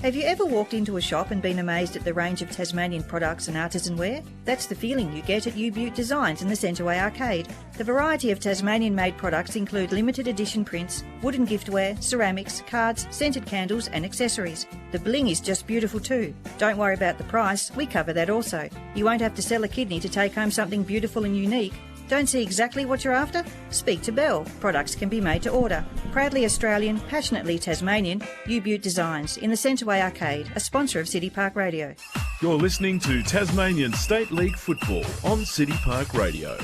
Have you ever walked into a shop and been amazed at the range of Tasmanian products and artisan wear? That's the feeling you get at UTAS Designs in the Centreway Arcade. The variety of Tasmanian-made products include limited edition prints, wooden giftware, ceramics, cards, scented candles and accessories. The bling is just beautiful too. Don't worry about the price, we cover that also. You won't have to sell a kidney to take home something beautiful and unique. Don't see exactly what you're after? Speak to Belle. Products can be made to order. Proudly Australian, passionately Tasmanian, UTAS Designs in the Centreway Arcade, a sponsor of City Park Radio. You're listening to Tasmanian State League Football on City Park Radio.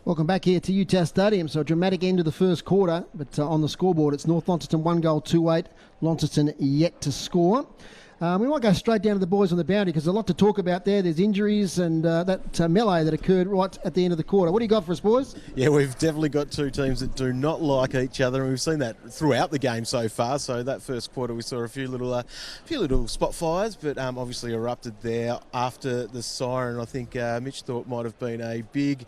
Welcome back here to UTAS Stadium. So a dramatic end of the first quarter, but on the scoreboard it's North Launceston 1 goal 2-8, Launceston yet to score. We might go straight down to the boys on the boundary because there's a lot to talk about there. There's injuries and that melee that occurred right at the end of the quarter. What do you got for us, boys? Yeah, we've definitely got two teams that do not like each other, and we've seen that throughout the game so far. So that first quarter, we saw a few little spot fires, but obviously erupted there after the siren. I think Mitch thought might have been a big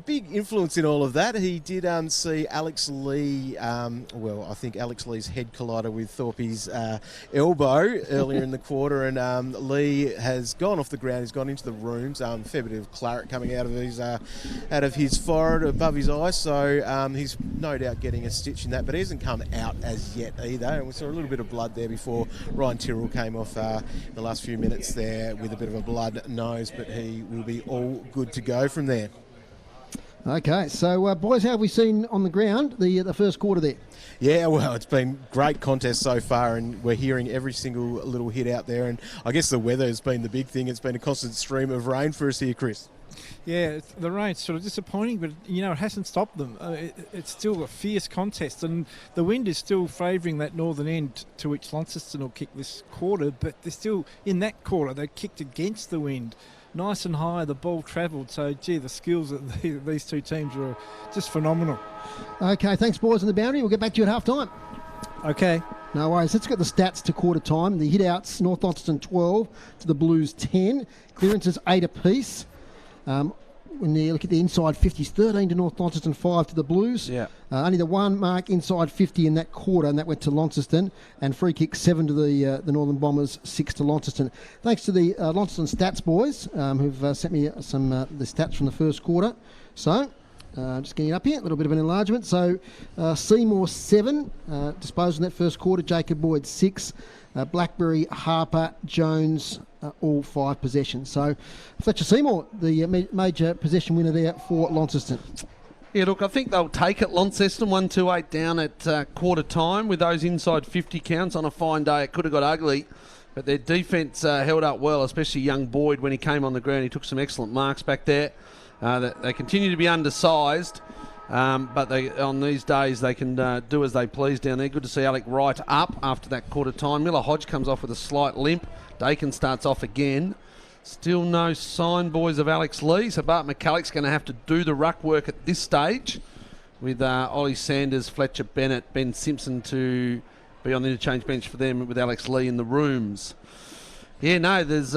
influence in all of that. He did see Alex Lee. I think Alex Lee's head collided with Thorpe's elbow earlier in the quarter, and Lee has gone off the ground. He's gone into the rooms. Fair bit of claret coming out of his forehead above his eye, so he's no doubt getting a stitch in that, but he hasn't come out as yet either. And we saw a little bit of blood there before Ryan Tyrrell came off in the last few minutes there with a bit of a blood nose, but he will be all good to go from there. Okay, so boys, how have we seen on the ground the first quarter there? Yeah, well, it's been great contest so far, and we're hearing every single little hit out there, and I guess the weather has been the big thing. It's been a constant stream of rain for us here, Chris. Yeah, the rain's sort of disappointing, but, it hasn't stopped them. It's still a fierce contest, and the wind is still favouring that northern end to which Launceston will kick this quarter, but they're still, in that quarter, they kicked against the wind. Nice and high, the ball travelled, so, the skills of these two teams are just phenomenal. Okay, thanks, boys on the boundary. We'll get back to you at half-time. Okay. No worries. Let's get the stats to quarter time. The hit-outs, North Launceston 12 to the Blues 10. Clearances 8 apiece. When you look at the inside 50s, 13 to North Launceston, 5 to the Blues. Yeah. Only the one mark inside 50 in that quarter, and that went to Launceston. And free kick 7 to the Northern Bombers, 6 to Launceston. Thanks to the Launceston stats boys who've sent me some the stats from the first quarter. So, just getting it up here, a little bit of an enlargement. So, Seymour 7, disposed in that first quarter. Jacob Boyd 6. Blackberry, Harper, Jones, all 5 possessions. So Fletcher Seymour, the major possession winner there for Launceston. Yeah, look, I think they'll take it. Launceston 1-2-8 down at quarter time with those inside 50 counts. On a fine day, it could have got ugly, but their defence held up well, especially young Boyd when he came on the ground. He took some excellent marks back there. They continue to be undersized. But on these days they can do as they please down there. Good to see Alec Wright up after that quarter time. Miller Hodge comes off with a slight limp. Dakin starts off again. Still no sign, boys, of Alex Lee. So Bart McCulloch's going to have to do the ruck work at this stage with Ollie Sanders, Fletcher Bennett, Ben Simpson to be on the interchange bench for them with Alex Lee in the rooms. Yeah, no, there's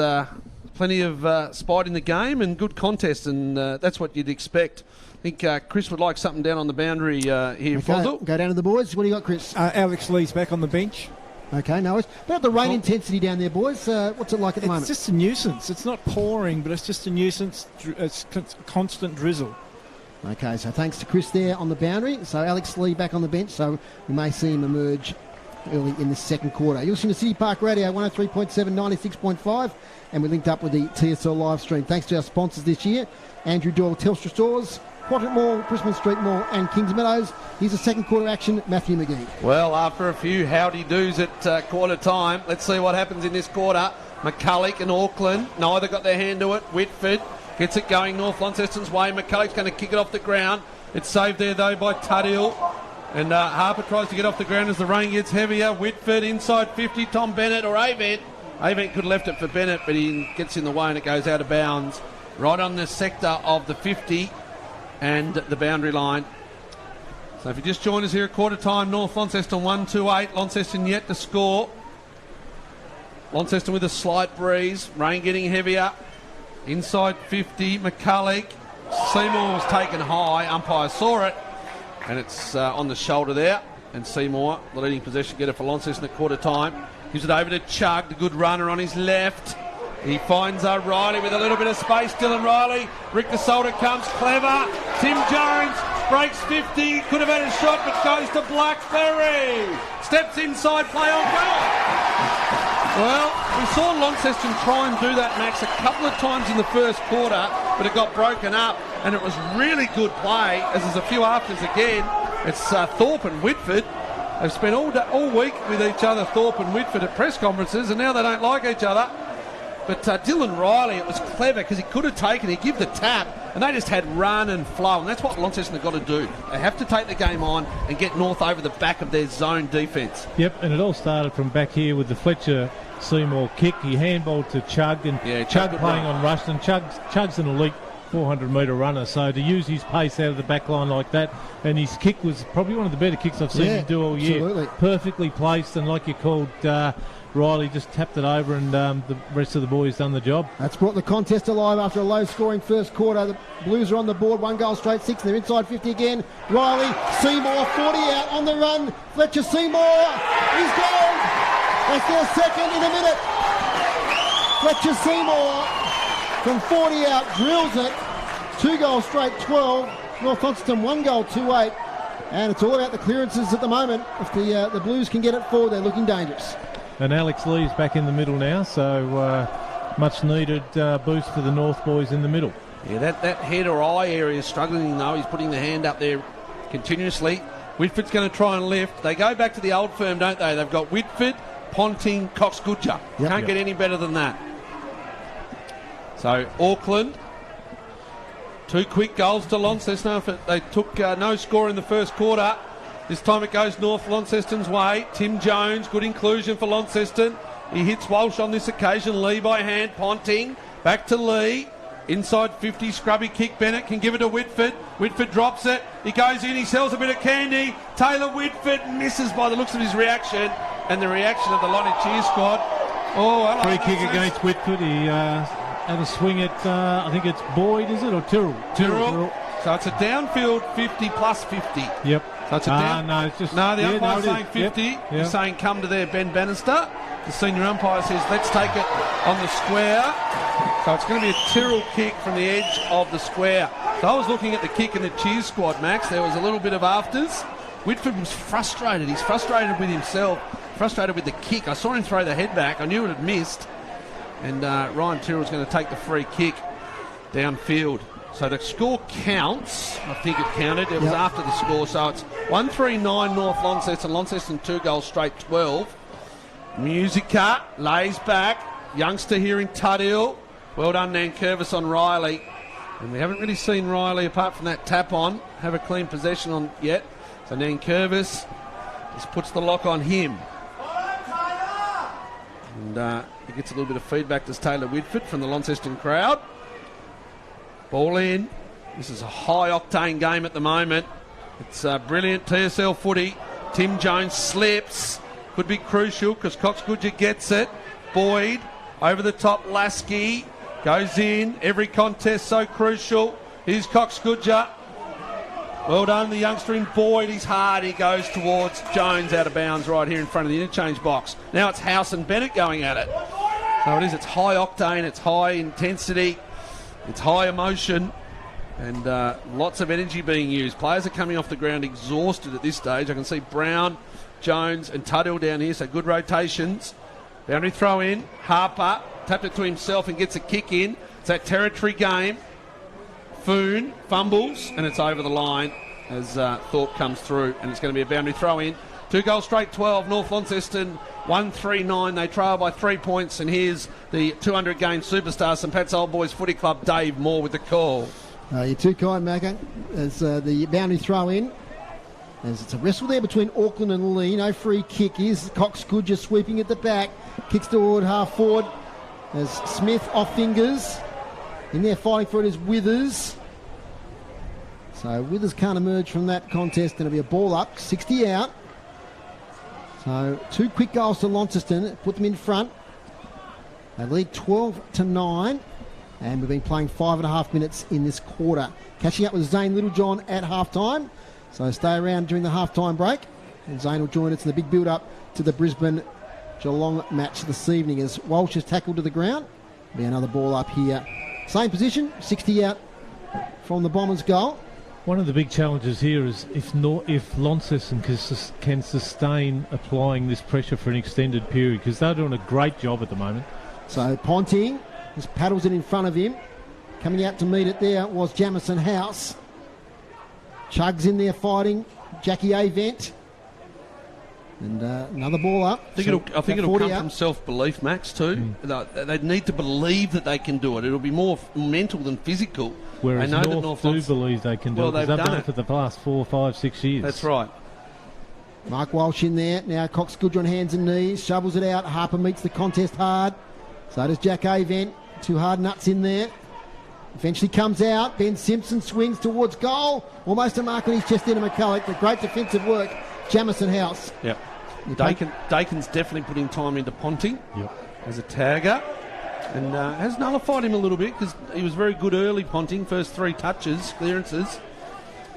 plenty of spite in the game and good contest, and that's what you'd expect. I think Chris would like something down on the boundary here. Okay, go down to the boys. What do you got, Chris? Alex Lee's back on the bench. Okay, no worries. About the rain intensity down there, boys. What's it like at the moment? It's just a nuisance. It's not pouring, but it's just a nuisance. It's constant drizzle. Okay, so thanks to Chris there on the boundary. So Alex Lee back on the bench, so we may see him emerge early in the second quarter. You're listening to City Park Radio 103.7, 96.5, and we linked up with the TSL live stream. Thanks to our sponsors this year, Andrew Doyle Telstra Stores, Quadrant Mall, Brisbane Street Mall and Kings Meadows. Here's a second quarter action, Matthew McGee. Well, after a few howdy-doos at quarter time, let's see what happens in this quarter. McCulloch and Auckland. Neither got their hand to it. Whitford gets it going North Launceston's way. McCulloch's going to kick it off the ground. It's saved there, though, by Tuddill. And Harper tries to get off the ground as the rain gets heavier. Whitford inside 50. Tom Bennett or Avent. Avent could have left it for Bennett, but he gets in the way and it goes out of bounds. Right on the sector of the 50 and the boundary line. So if you just join us here at quarter time, North Launceston 1-2-8. Launceston yet to score. Launceston with a slight breeze. Rain getting heavier. Inside 50. McCulloch. Seymour was taken high. Umpire saw it. And it's on the shoulder there. And Seymour, the leading possession getter for Launceston at quarter time. Gives it over to Chug, the good runner on his left. He finds Riley with a little bit of space. Dylan Riley. Rick the Solder comes clever. Tim Jones breaks 50. Could have had a shot, but goes to Blackberry. Steps inside, play on goal. Well, we saw Launceston try and do that, Max, a couple of times in the first quarter, but it got broken up, and it was really good play, as there's a few afters again. It's Thorpe and Whitford. They've spent all week with each other, Thorpe and Whitford, at press conferences, and now they don't like each other. But Dylan Riley, it was clever because he could have taken, he give the tap, and they just had run and flow, and that's what Launceston have got to do. They have to take the game on and get North over the back of their zone defence. Yep, and it all started from back here with the Fletcher Seymour kick. He handballed to Chug, and Chug playing on Rushton. Chug's an elite 400-metre runner, so to use his pace out of the back line like that, and his kick was probably one of the better kicks I've seen him do all year. Absolutely. Perfectly placed, and like you called, Riley just tapped it over, and the rest of the boys done the job. That's brought the contest alive after a low-scoring first quarter. The Blues are on the board, 1 goal straight, 6. They're inside 50 again. Riley, Seymour, 40 out on the run. Fletcher Seymour, he's gone. That's their second in a minute. Fletcher Seymour from 40 out drills it. 2 goals straight, 12. North Launceston 1 goal, 2-8. And it's all about the clearances at the moment. If the Blues can get it forward, they're looking dangerous. And Alex Lee's back in the middle now, so much needed boost for the North boys in the middle. Yeah, that head or eye area is struggling though. He's putting the hand up there continuously. Whitford's going to try and lift. They go back to the old firm, don't they? They've got Whitford, Ponting, Cox-Goodger. Can't get any better than that. So Auckland, 2 quick goals to Launceston. They took no score in the first quarter. This time it goes North Launceston's way. Tim Jones, good inclusion for Launceston. He hits Walsh on this occasion. Lee by hand. Ponting. Back to Lee. Inside 50. Scrubby kick. Bennett can give it to Whitford. Whitford drops it. He goes in. He sells a bit of candy. Taylor Whitford misses by the looks of his reaction. And the reaction of the Lonnie Cheer squad. Oh, free kick against Whitford. He had a swing at, I think it's Boyd, is it? Or Tyrrell? Tyrrell. So it's a downfield 50 plus 50. Yep. So it's a down. No, it's just... No, the umpire's saying 50. Yep. He's saying come to there, Ben Bannister. The senior umpire says let's take it on the square. So it's going to be a Tyrrell kick from the edge of the square. So I was looking at the kick in the Cheers squad, Max. There was a little bit of afters. Whitford was frustrated. He's frustrated with himself, frustrated with the kick. I saw him throw the head back. I knew it had missed. And Ryan Tyrrell's going to take the free kick downfield. So the score counts. I think it counted. It was after the score. So it's 1-3-9 North Launceston. Launceston 2 goals straight, 12. Musica lays back. Youngster here in Tuddill. Well done, Nankervis on Riley. And we haven't really seen Riley, apart from that tap on, have a clean possession on yet. So Nankervis just puts the lock on him. And he gets a little bit of feedback to Taylor Whitford from the Launceston crowd. Ball in. This is a high-octane game at the moment. It's brilliant TSL footy. Tim Jones slips. Could be crucial because Cox-Goodger gets it. Boyd over the top. Lasky goes in. Every contest so crucial. Here's Cox-Goodger. Well done, the youngster in Boyd. He's hard. He goes towards Jones out of bounds right here in front of the interchange box. Now it's House and Bennett going at it. So it is. It's high-octane. It's high intensity. It's high emotion and lots of energy being used. Players are coming off the ground exhausted at this stage. I can see Brown, Jones and Tuddill down here, so good rotations. Boundary throw in. Harper tapped it to himself and gets a kick in. It's that territory game. Foon fumbles and it's over the line as Thorpe comes through, and it's going to be a boundary throw in. 2 goals straight, 12. North Launceston 139. They trail by 3 points, and here's the 200-game superstar, St Pat's Old Boys Footy Club, Dave Moore with the call. You're too kind, Macca. As the boundary throw in. As it's a wrestle there between Auckland and Lee. No free kick. Here's Cox Good just sweeping at the back. Kicks toward half forward. As Smith off fingers. In there fighting for it is Withers. So Withers can't emerge from that contest. It'll be a ball up. 60 out. So 2 quick goals to Launceston. Put them in front. They lead 12-9. And we've been playing 5.5 minutes in this quarter. Catching up with Zane Littlejohn at half-time. So stay around during the half-time break. And Zane will join us in the big build-up to the Brisbane Geelong match this evening as Walsh is tackled to the ground. Be another ball up here. Same position, 60 out from the Bombers' goal. One of the big challenges here is if Launceston can sustain applying this pressure for an extended period, because they're doing a great job at the moment. So Ponting just paddles it in front of him. Coming out to meet it there was Jamison House. Chugs in there fighting. Jackie Avent. And another ball up. I think it'll come from self-belief, Max, too. They need to believe that they can do it. It'll be more mental than physical. Whereas North do believe they can do it, because they've done it for the past 4, 5, 6 years. That's right. Mark Walsh in there. Now Cox Goodger on hands and knees. Shovels it out. Harper meets the contest hard. So does Jack Avent. 2 hard nuts in there. Eventually comes out. Ben Simpson swings towards goal. Almost a mark on his chest into McCulloch. The great defensive work. Jamison House. Yep. Dakin's definitely putting time into Ponting as a tagger. And has nullified him a little bit because he was very good early, Ponting. First 3 touches, clearances.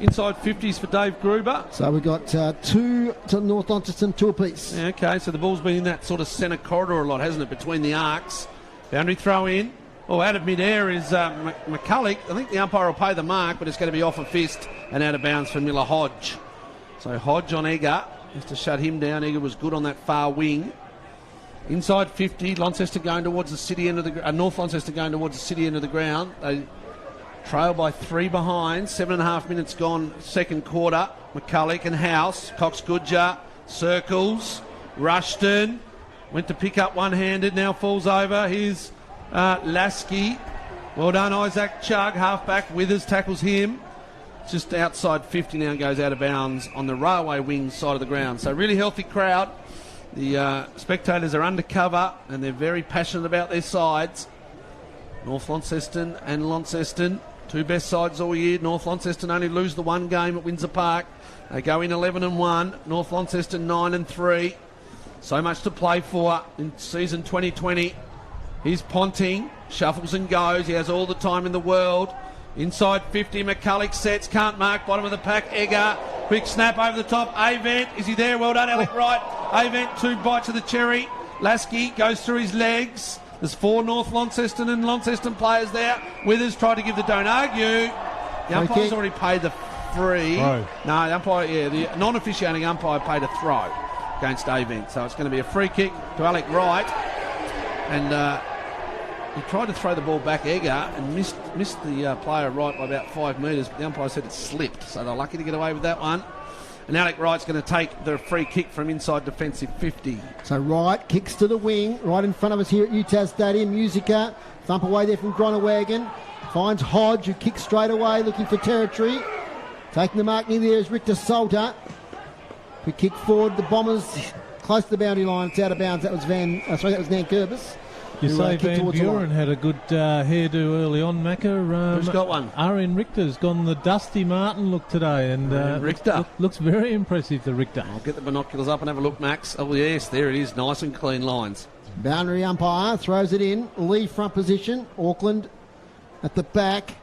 Inside 50s for Dave Gruber. So we've got 2 to North Launceston, 2 apiece. Yeah, okay, so the ball's been in that sort of centre corridor a lot, hasn't it, between the arcs. Boundary throw in. Oh, out of mid-air is McCulloch. I think the umpire will pay the mark, but it's going to be off a fist and out of bounds for Miller Hodge. So Hodge on Egger. Just to shut him down. Egger was good on that far wing. Inside 50, Launceston going towards the city end of the North Launceston going towards the city end of the ground. They trail by 3 behind. 7.5 minutes gone, second quarter. McCulloch and House. Cox Goodger circles. Rushton went to pick up one-handed. Now falls over. Here's Lasky. Well done, Isaac Chugg. Halfback. Withers tackles him. Just outside 50 now, goes out of bounds on the railway wing side of the ground. So really healthy crowd. The spectators are undercover and they're very passionate about their sides. North Launceston and Launceston, 2 best sides all year. North Launceston only lose the 1 game at Windsor Park. They go in 11-1. North Launceston 9-3. So much to play for in season 2020. Here's Ponting, shuffles and goes. He has all the time in the world. Inside 50, McCulloch sets, can't mark, bottom of the pack, Egger, quick snap over the top, Avent, is he there? Well done, Alec Wright. Avent, 2 bites of the cherry. Lasky goes through his legs. There's 4 North Launceston and Launceston players there. Withers tried to give the don't argue. The umpire's already paid the free. Throw. No, the umpire, the non-officiating umpire paid a throw against Avent. So it's going to be a free kick to Alec Wright. And he tried to throw the ball back, Egger, and missed the player right by about 5 metres. The umpire said it slipped, so they're lucky to get away with that one. And Alec Wright's going to take the free kick from inside defensive 50. So Wright kicks to the wing, right in front of us here at UTAS Stadium. Musica, thump away there from Gronewagen. Finds Hodge, who kicks straight away, looking for territory. Taking the mark near there is Richter Salter. Quick kick forward, the Bombers close to the boundary line. It's out of bounds. That was Nan Kurbis. You say Van Buren had a good hairdo early on, Macca. Who's got one? Arian Richter's gone the Dusty Martin look today, and Richter looks very impressive, the Richter. I'll get the binoculars up and have a look, Max. Oh, yes, there it is. Nice and clean lines. Boundary umpire throws it in. Lee front position. Auckland at the back.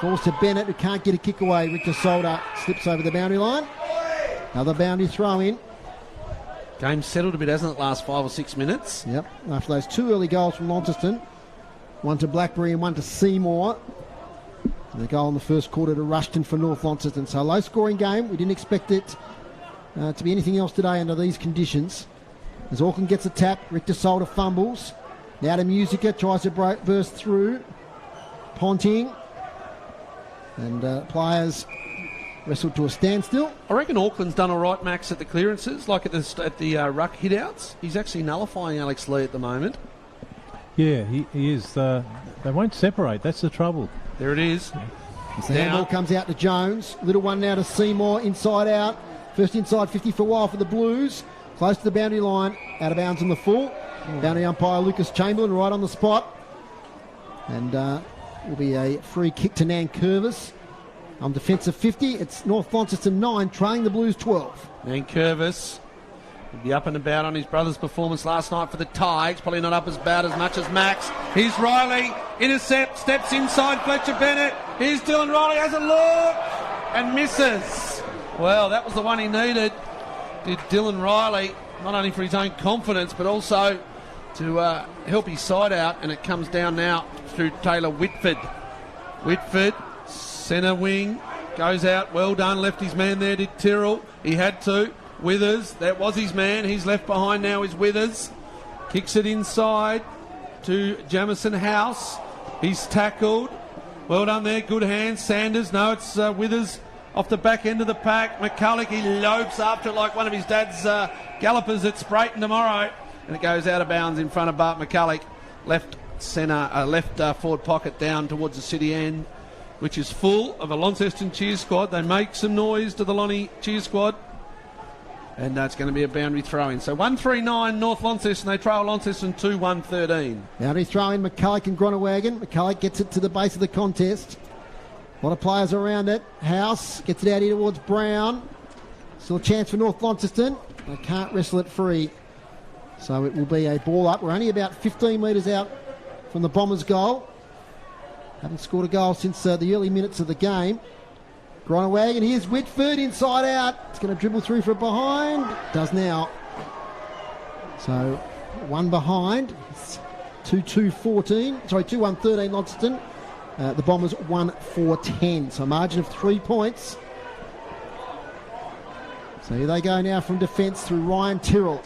Falls to Bennett, who can't get a kick away. Richter Solder slips over the boundary line. Another boundary throw in. Game settled a bit, hasn't it, last 5 or 6 minutes? Yep, after those 2 early goals from Launceston. 1 to Blackberry and 1 to Seymour. And the goal in the first quarter to Rushton for North Launceston. So a low-scoring game. We didn't expect it to be anything else today under these conditions. As Auckland gets a tap, Richter Solder fumbles. Now to Musica, tries to burst through. Ponting. And players wrestled to a standstill. I reckon Auckland's done all right, Max, at the clearances, like at the ruck hit-outs. He's actually nullifying Alex Lee at the moment. Yeah, he is. They won't separate. That's the trouble. There it is. The handball comes out to Jones. Little one now to Seymour, inside out. First inside 50 for a while for the Blues. Close to the boundary line, out of bounds on the full. Boundary umpire Lucas Chamberlain right on the spot. And will be a free kick to Nankervis. On defensive 50, it's North Launceston 9, trailing the Blues 12. Nankervis will be up and about on his brother's performance last night for the Tigers. Probably not up as bad as much as Max. Here's Riley, intercept, steps inside Fletcher Bennett. Here's Dylan Riley, has a look and misses. Well, that was the one he needed, did Dylan Riley, not only for his own confidence but also to help his side out, and it comes down now through Taylor Whitford. Whitford, centre wing, goes out, well done, left his man there, did Tyrrell, he had to. Withers, that was his man, he's left behind now is Withers. Kicks it inside to Jamison House, he's tackled, well done there, good hands. Sanders, no, it's Withers off the back end of the pack. McCulloch, he lopes after like one of his dad's gallopers at Sprayton tomorrow, and it goes out of bounds in front of Bart McCulloch. Left forward pocket down towards the city end, which is full of a Launceston cheer squad. They make some noise to the Lonnie cheer squad, and it's going to be a boundary throw-in. So 1-3-9 North Launceston. They trail Launceston 2-1-13. Boundary throw-in, McCulloch and Gronawagon. McCulloch gets it to the base of the contest. A lot of players around it. House gets it out here towards Brown. Still a chance for North Launceston. They can't wrestle it free. So it will be a ball up. We're only about 15 metres out from the Bombers' goal. Haven't scored a goal since the early minutes of the game. Gronawagon, here's Whitford inside out. It's going to dribble through from behind. Does now. So one behind. It's 2-2-14. Sorry, 2-1-13 Launceston. The Bombers 1-4-10. So a margin of 3 points. So here they go now from defence through Ryan Tyrrell.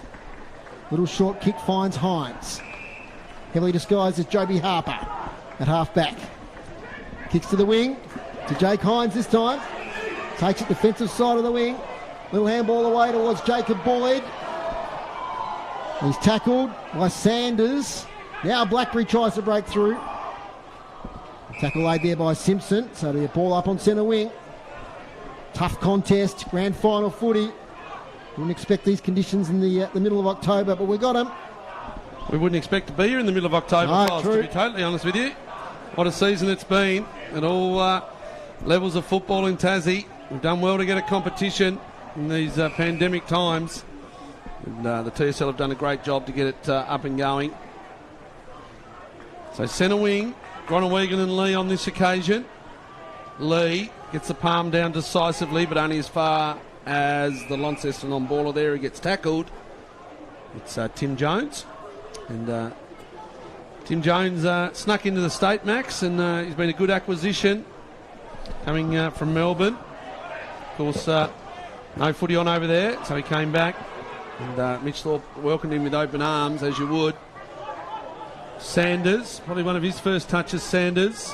Little short kick finds Hines. Heavily disguised as Joby Harper at half back. Kicks to the wing. To Jake Hines this time. Takes it defensive side of the wing. Little handball away towards Jacob Boyd. He's tackled by Sanders. Now Blackberry tries to break through. Tackle laid there by Simpson. So the ball up on centre wing. Tough contest. Grand final footy. Wouldn't expect these conditions in the middle of October, but we got them. We wouldn't expect to be here in the middle of October, No, to be totally honest with you. What a season it's been at all levels of football in Tassie. We've done well to get a competition in these pandemic times. And, the TSL have done a great job to get it up and going. So centre wing, Gronawagon and Lee on this occasion. Lee gets the palm down decisively, but only as far as the Launceston on baller there. He gets tackled. It's Tim Jones. And Tim Jones snuck into the state, Max, and he's been a good acquisition coming from Melbourne. Of course, no footy on over there, so he came back. And Mitch Thorpe welcomed him with open arms, as you would. Sanders, probably one of his first touches, Sanders.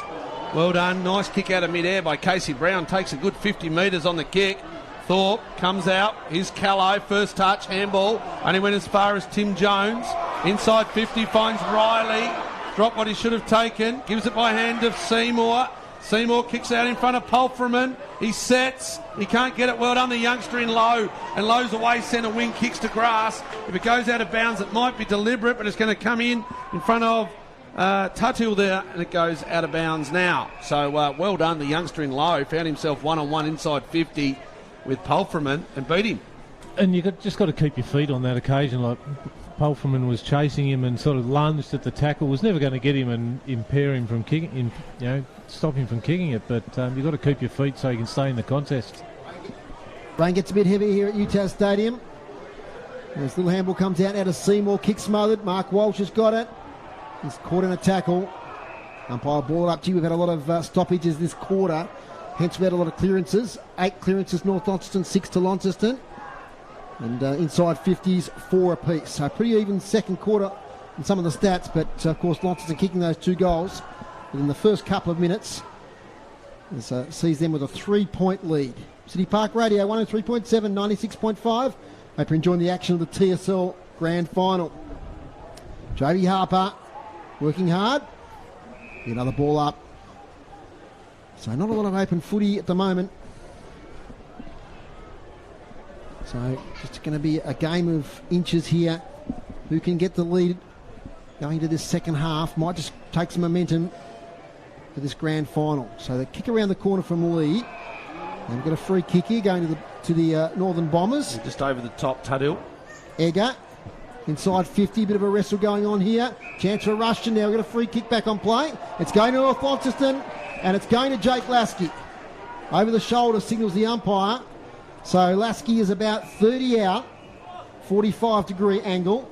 Well done. Nice kick out of mid-air by Casey Brown. Takes a good 50 metres on the kick. Thorpe comes out. Here's Callow. First touch. Handball. Only went as far as Tim Jones. Inside 50. Finds Riley. Dropped what he should have taken. Gives it by hand to Seymour. Seymour kicks out in front of Pulfreman. He sets. He can't get it. Well done, the youngster in Lowe. And Lowe's away centre wing. Kicks to grass. If it goes out of bounds, it might be deliberate, but it's going to come in front of Tuthill there, and it goes out of bounds now. So well done, the youngster in Lowe. Found himself one-on-one inside 50 with Pulfreman and beat him. And you've just got to keep your feet on that occasion. Like Pulfreman was chasing him and sort of lunged at the tackle. Was never going to get him and impair him from kicking, stop him from kicking it. But you've got to keep your feet so you can stay in the contest. Rain gets a bit heavy here at UTAS Stadium. This little handball comes out of Seymour. Kick smothered. Mark Walsh has got it. He's caught in a tackle. Umpire ball up to you. We've had a lot of stoppages this quarter. Hence, we had a lot of clearances. 8 clearances, North Launceston, 6 to Launceston. And inside 50s, 4 apiece. So pretty even second quarter in some of the stats. But, of course, Launceston kicking those 2 goals within the first couple of minutes. Sees them with a 3-point lead. City Park Radio, 103.7, 96.5. Hope you're enjoying the action of the TSL Grand Final. Joby Harper working hard. Another ball up. So not a lot of open footy at the moment. So just going to be a game of inches here. Who can get the lead going to this second half? Might just take some momentum for this grand final. So they kick around the corner from Lee. And we've got a free kick here going to the Northern Bombers. Just over the top, Tudhill. Egger inside 50, bit of a wrestle going on here. Chance for Rushton now. We've got a free kick back on play. It's going to North Launceston, and it's going to Jake Lasky. Over the shoulder signals the umpire. So Lasky is about 30 out, 45-degree angle.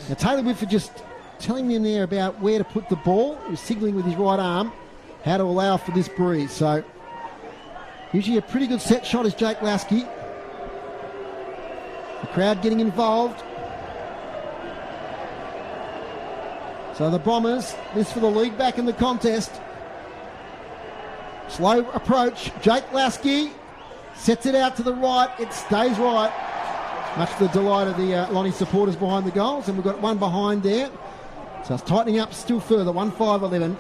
Now Taylor Whitford just telling him there about where to put the ball. He was signalling with his right arm how to allow for this breeze. So usually a pretty good set shot is Jake Lasky. The crowd getting involved. So the Bombers, this for the lead back in the contest. Slow approach. Jake Lasky sets it out to the right. It stays right. Much to the delight of the Lonnie supporters behind the goals. And we've got one behind there. So it's tightening up still further. 1-5-11.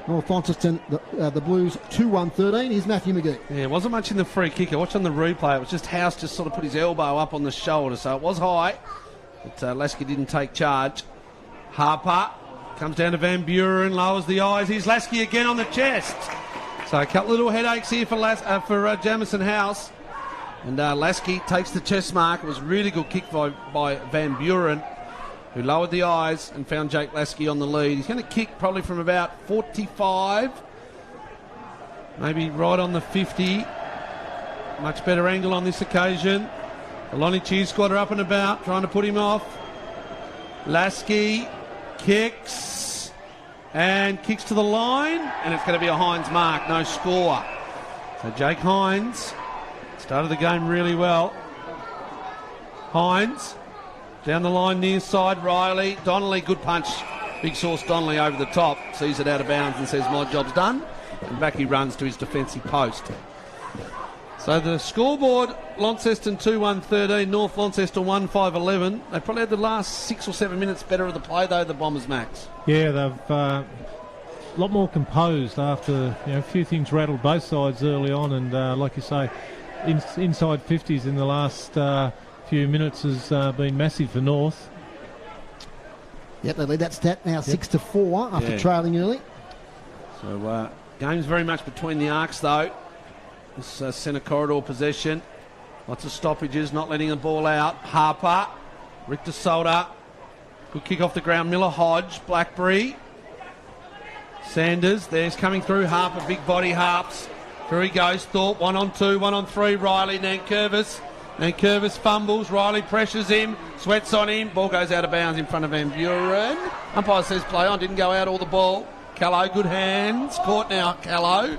North Launceston, the Blues 2-1-13. Here's Matthew McGee. Yeah, it wasn't much in the free kick. I watched on the replay. It was just House just sort of put his elbow up on the shoulder. So it was high. But Lasky didn't take charge. Harper comes down to Van Buren, lowers the eyes. Here's Lasky again on the chest. So a couple little headaches here for Jamison House. And Lasky takes the chest mark. It was a really good kick by Van Buren, who lowered the eyes and found Jake Lasky on the lead. He's going to kick probably from about 45, maybe right on the 50. Much better angle on this occasion. The Lonnie Cheese squad are up and about, trying to put him off. Lasky kicks and kicks to the line, and it's going to be a Hines mark, no score. So Jake Hines started the game really well. Hines down the line near side, Riley. Donnelly, good punch. Big Sauce Donnelly over the top, sees it out of bounds and says, my job's done. And back he runs to his defensive post. So the scoreboard, Launceston 2-1-13, North Launceston 1-5-11. They probably had the last 6 or 7 minutes better of the play, though, the Bombers, Max. Yeah, they've a lot more composed after a few things rattled both sides early on. And like you say, inside 50s in the last few minutes has been massive for North. Yep, they lead that stat now 6-4 after trailing early. So game's very much between the arcs, though. This centre corridor possession. Lots of stoppages, not letting the ball out. Harper, Richter Solder. Good kick off the ground. Miller Hodge, Blackberry. Sanders, there's coming through. Harper, big body harps. Through he goes. Thorpe, 1-on-2, 1-on-3. Riley, Nankervis. Nankervis fumbles. Riley pressures him. Sweats on him. Ball goes out of bounds in front of Van Buren. Umpire says play on. Didn't go out all the ball. Callow, good hands. Caught now, Callow.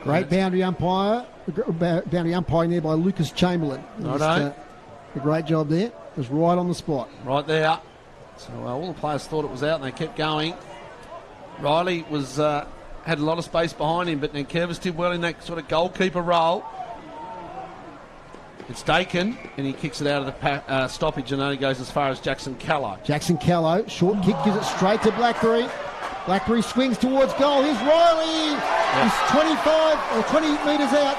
Great boundary umpiring there by Lucas Chamberlain. A great job there. It was right on the spot. Right there. So all the players thought it was out and they kept going. Riley was had a lot of space behind him, but Nankervis did well in that sort of goalkeeper role. It's Dakin, and he kicks it out of the stoppage and only goes as far as Jackson Callow. Jackson Callow, short kick, gives it straight to Blackberry. Blackberry swings towards goal. Here's Riley. He's 25 or 20 metres out,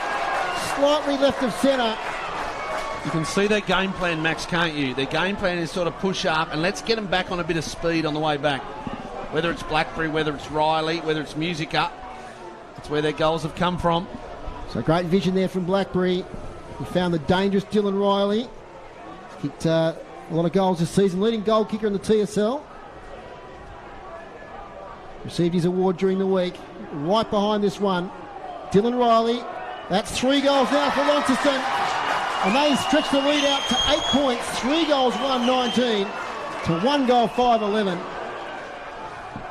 slightly left of centre. You can see their game plan, Max, can't you? Their game plan is sort of push up and let's get them back on a bit of speed on the way back. Whether it's Blackberry, whether it's Riley, whether it's Musica, that's where their goals have come from. So great vision there from Blackberry. He found the dangerous Dylan Riley. He's kicked a lot of goals this season, leading goal kicker in the TSL. Received his award during the week. Right behind this one, Dylan Riley. That's 3 goals now for Launceston. And they stretch the lead out to 8 points. 3 goals, 1-19 to 1 goal, 5-11.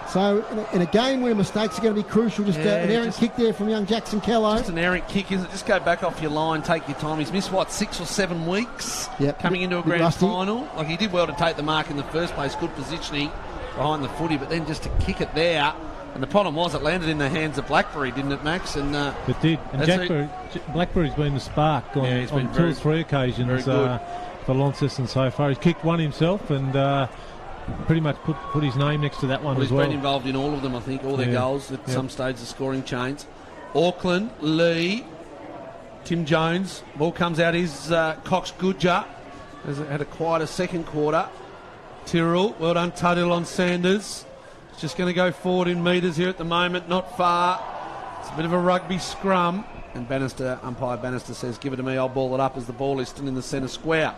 So in a game where mistakes are going to be crucial, an errant kick there from young Jackson Callow. Just an errant kick, isn't it? Just go back off your line, take your time. He's missed, 6 or 7 weeks coming into a grand final. Like, he did well to take the mark in the first place, good positioning behind the footy, but then just to kick it there, And the problem was it landed in the hands of Blackberry, didn't it, Max? And it did. And Blackberry's been the spark on 2 or 3 occasions for Launceston so far. He's kicked one himself and pretty much put his name next to that one as well. He's been involved in all of them, I think, all their goals at some stage, the scoring chains. Auckland, Lee, Tim Jones. Ball comes out. He's Cox Goodger. Has had a quieter second quarter. Tyrrell, well done, Tuddle on Sanders. It's just going to go forward in metres here at the moment, not far. It's a bit of a rugby scrum. And umpire Bannister says, give it to me, I'll ball it up, as the ball is still in the centre square.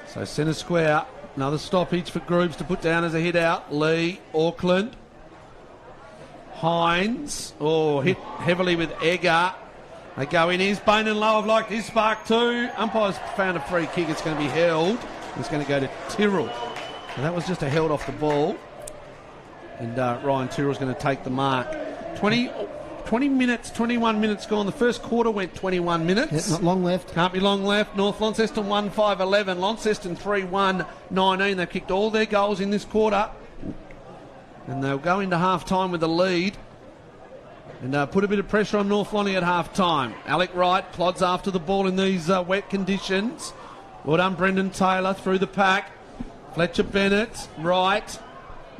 So centre square, another stoppage for Groves to put down as a hit out. Lee, Auckland. Hines, hit heavily with Egger. They go in. Here's Bain and Lowe have liked his spark too. Umpire's found a free kick. It's going to be held. It's going to go to Tyrrell. And that was just a held off the ball. And Ryan Tyrrell's going to take the mark. 21 minutes gone. The first quarter went 21 minutes. Not long left. Can't be long left. North Launceston 1-5-11. Launceston 3-1-19. They've kicked all their goals in this quarter. And they'll go into half-time with a lead. And put a bit of pressure on North Lonnie at half-time. Alec Wright plods after the ball in these wet conditions. Well done, Brendan Taylor through the pack. Fletcher Bennett, Wright.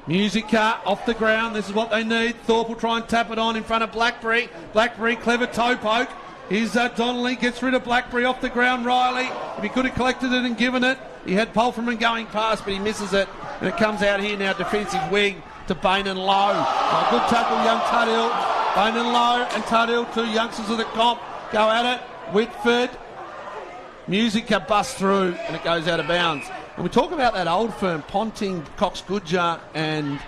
Musica off the ground. This is what they need. Thorpe will try and tap it on in front of Blackberry. Blackberry, clever toe poke. Here's Donnelly, gets rid of Blackberry off the ground. Riley, if he could have collected it and given it. He had Pulverman going past, but he misses it. And it comes out here now, defensive wing to Bain and Lowe. Good tackle, young Tudhill. Bain and Lowe and Tudhill, 2 youngsters of the comp, go at it. Whitford. Musica busts through and it goes out of bounds. And we talk about that old firm, Ponting, Cox Goodger and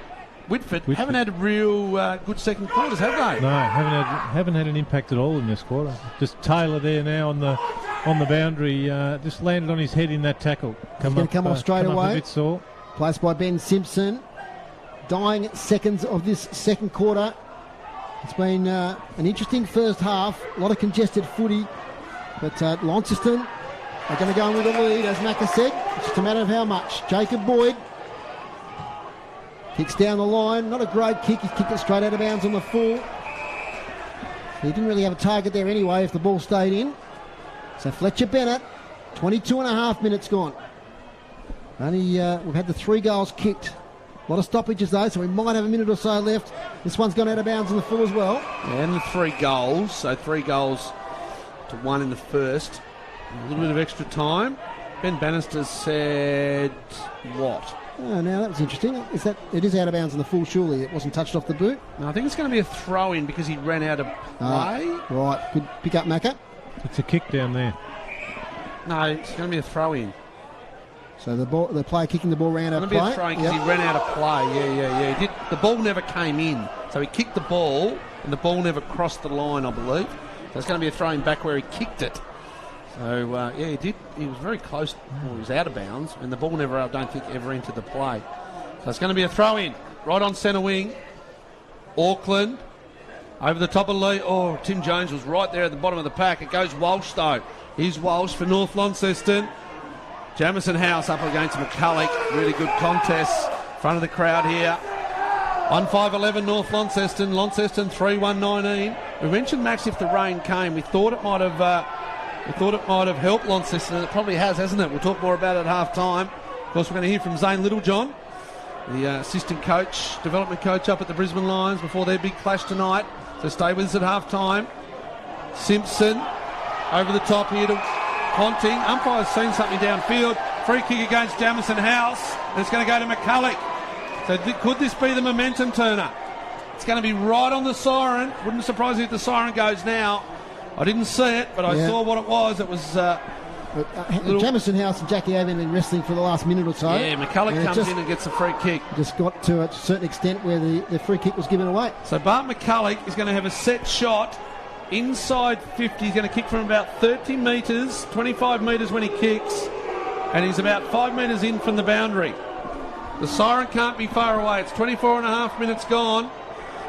Whitford. Haven't had real good second quarters, have they? No, haven't had an impact at all in this quarter. Just Taylor there now on the boundary, just landed on his head in that tackle. He's going to come off straight away. A bit sore. Placed by Ben Simpson. Dying seconds of this second quarter. It's been an interesting first half. A lot of congested footy. But Launceston are going to go in with a lead, as Macca said. It's just a matter of how much. Jacob Boyd kicks down the line. Not a great kick. He's kicked it straight out of bounds on the full. He didn't really have a target there anyway if the ball stayed in. So Fletcher Bennett, 22 and a half minutes gone. Only we've had the 3 goals kicked. A lot of stoppages though, so we might have a minute or so left. This one's gone out of bounds on the full as well. Yeah, and the 3 goals. So 3 goals to 1 in the first. A little bit of extra time. Ben Bannister said what? Oh, now that was interesting. It is out of bounds on the full, surely. It wasn't touched off the boot. No, I think it's going to be a throw-in because he ran out of play. Right, good pick up, Macca. It's a kick down there. No, it's going to be a throw-in. So the player kicking the ball ran out of play. It's going to be a throw-in because he ran out of play. Yeah. The ball never came in. So he kicked the ball and the ball never crossed the line, I believe. So it's going to be a throw-in back where he kicked it. So, he did. He was very close. Well, he was out of bounds, and the ball never, I don't think, ever entered the play. So it's going to be a throw-in. Right on centre wing. Auckland. Over the top of Lee. Oh, Tim Jones was right there at the bottom of the pack. It goes Walsh, though. Here's Walsh for North Launceston. Jamison House up against McCulloch. Really good contest. Front of the crowd here. 1-5-11 North Launceston. Launceston 3-1-19. We mentioned, Max, if the rain came, we thought it might have helped Launceston, and it probably has, hasn't it? We'll talk more about it at half-time. Of course, we're going to hear from Zane Littlejohn, the assistant coach, development coach up at the Brisbane Lions before their big clash tonight. So stay with us at half-time. Simpson over the top here to Ponting. Umpire's seen something downfield. Free kick against Jamison House, and it's going to go to McCulloch. So could this be the momentum turner? It's going to be right on the siren. Wouldn't surprise me if the siren goes now. I didn't see it, but I saw what it was. It was Jamison House and Jackie Avon have been wrestling for the last minute or so. Yeah, McCulloch comes in and gets a free kick. Just got to a certain extent where the free kick was given away. So Bart McCulloch is going to have a set shot inside 50. He's going to kick from about 30 metres, 25 metres when he kicks, and he's about 5 metres in from the boundary. The siren can't be far away. It's 24 and a half minutes gone,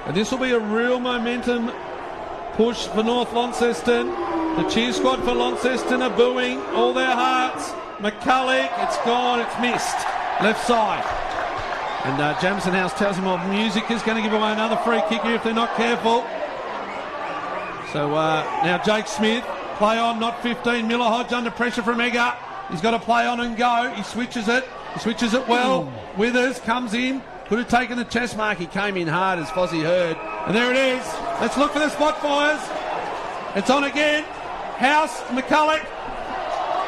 and this will be a real momentum push for North Launceston. The cheer squad for Launceston are booing all their hearts. McCulloch, it's gone, it's missed. Left side. And Jamison House tells him, well, music is going to give away another free kick here if they're not careful. So now Jake Smith, play on, not 15. Miller Hodge under pressure from Egger. He's got to play on and go. He switches it. He switches it well. Withers comes in. Could have taken the chest mark. He came in hard, as Fozzie heard. And there it is. Let's look for the spot fires. It's on again. House, McCulloch.